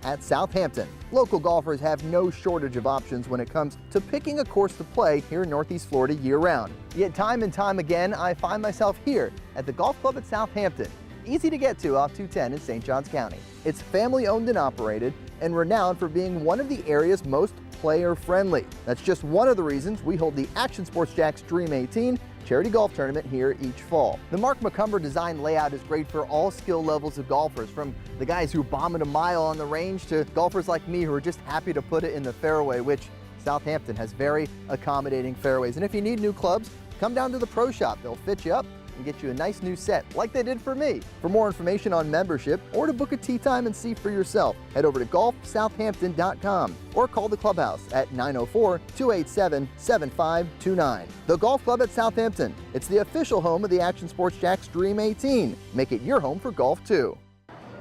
Speaker 8: At Southampton, local golfers have no shortage of options when it comes to picking a course to play here in Northeast Florida year-round. Yet time and time again, I find myself here at the golf club at Southampton. Easy to get to off 210 in St. Johns County. It's family-owned and operated and renowned for being one of the area's most player-friendly. That's just one of the reasons we hold the Action Sports Jax Dream 18 charity golf tournament here each fall. The Mark McCumber design layout is great for all skill levels of golfers, from the guys who bomb it a mile on the range to golfers like me who are just happy to put it in the fairway, which Southampton has very accommodating fairways. And if you need new clubs, come down to the pro shop. They'll fit you up and get you a nice new set like they did for me. For more information on membership or to book a tee time and see for yourself, head over to golfsouthampton.com or call the clubhouse at 904-287-7529. The Golf Club at Southampton. It's the official home of the Action Sports Jax Dream 18. Make it your home for golf too.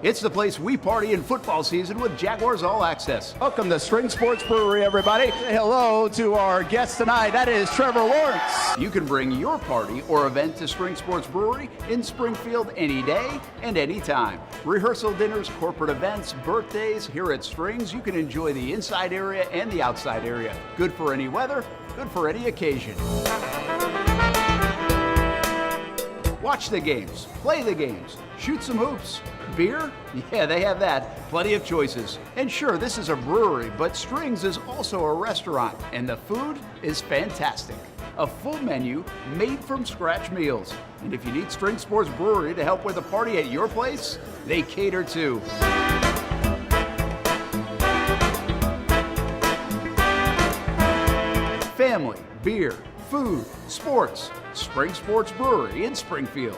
Speaker 6: It's the place we party in football season with Jaguars All Access. Welcome to String Sports Brewery, everybody. Say hello to our guest tonight. That is Trevor Lawrence. You can bring your party or event to String Sports Brewery in Springfield any day and any time. Rehearsal dinners, corporate events, birthdays. Here at Strings, you can enjoy the inside area and the outside area. Good for any weather, good for any occasion. Watch the games, play the games, shoot some hoops. Beer? Yeah, they have that. Plenty of choices. And sure, this is a brewery, but Strings is also a restaurant, and the food is fantastic. A full menu made from scratch meals. And if you need String Sports Brewery to help with a party at your place, they cater too. Family, beer, food, sports. Spring Sports Brewery in Springfield.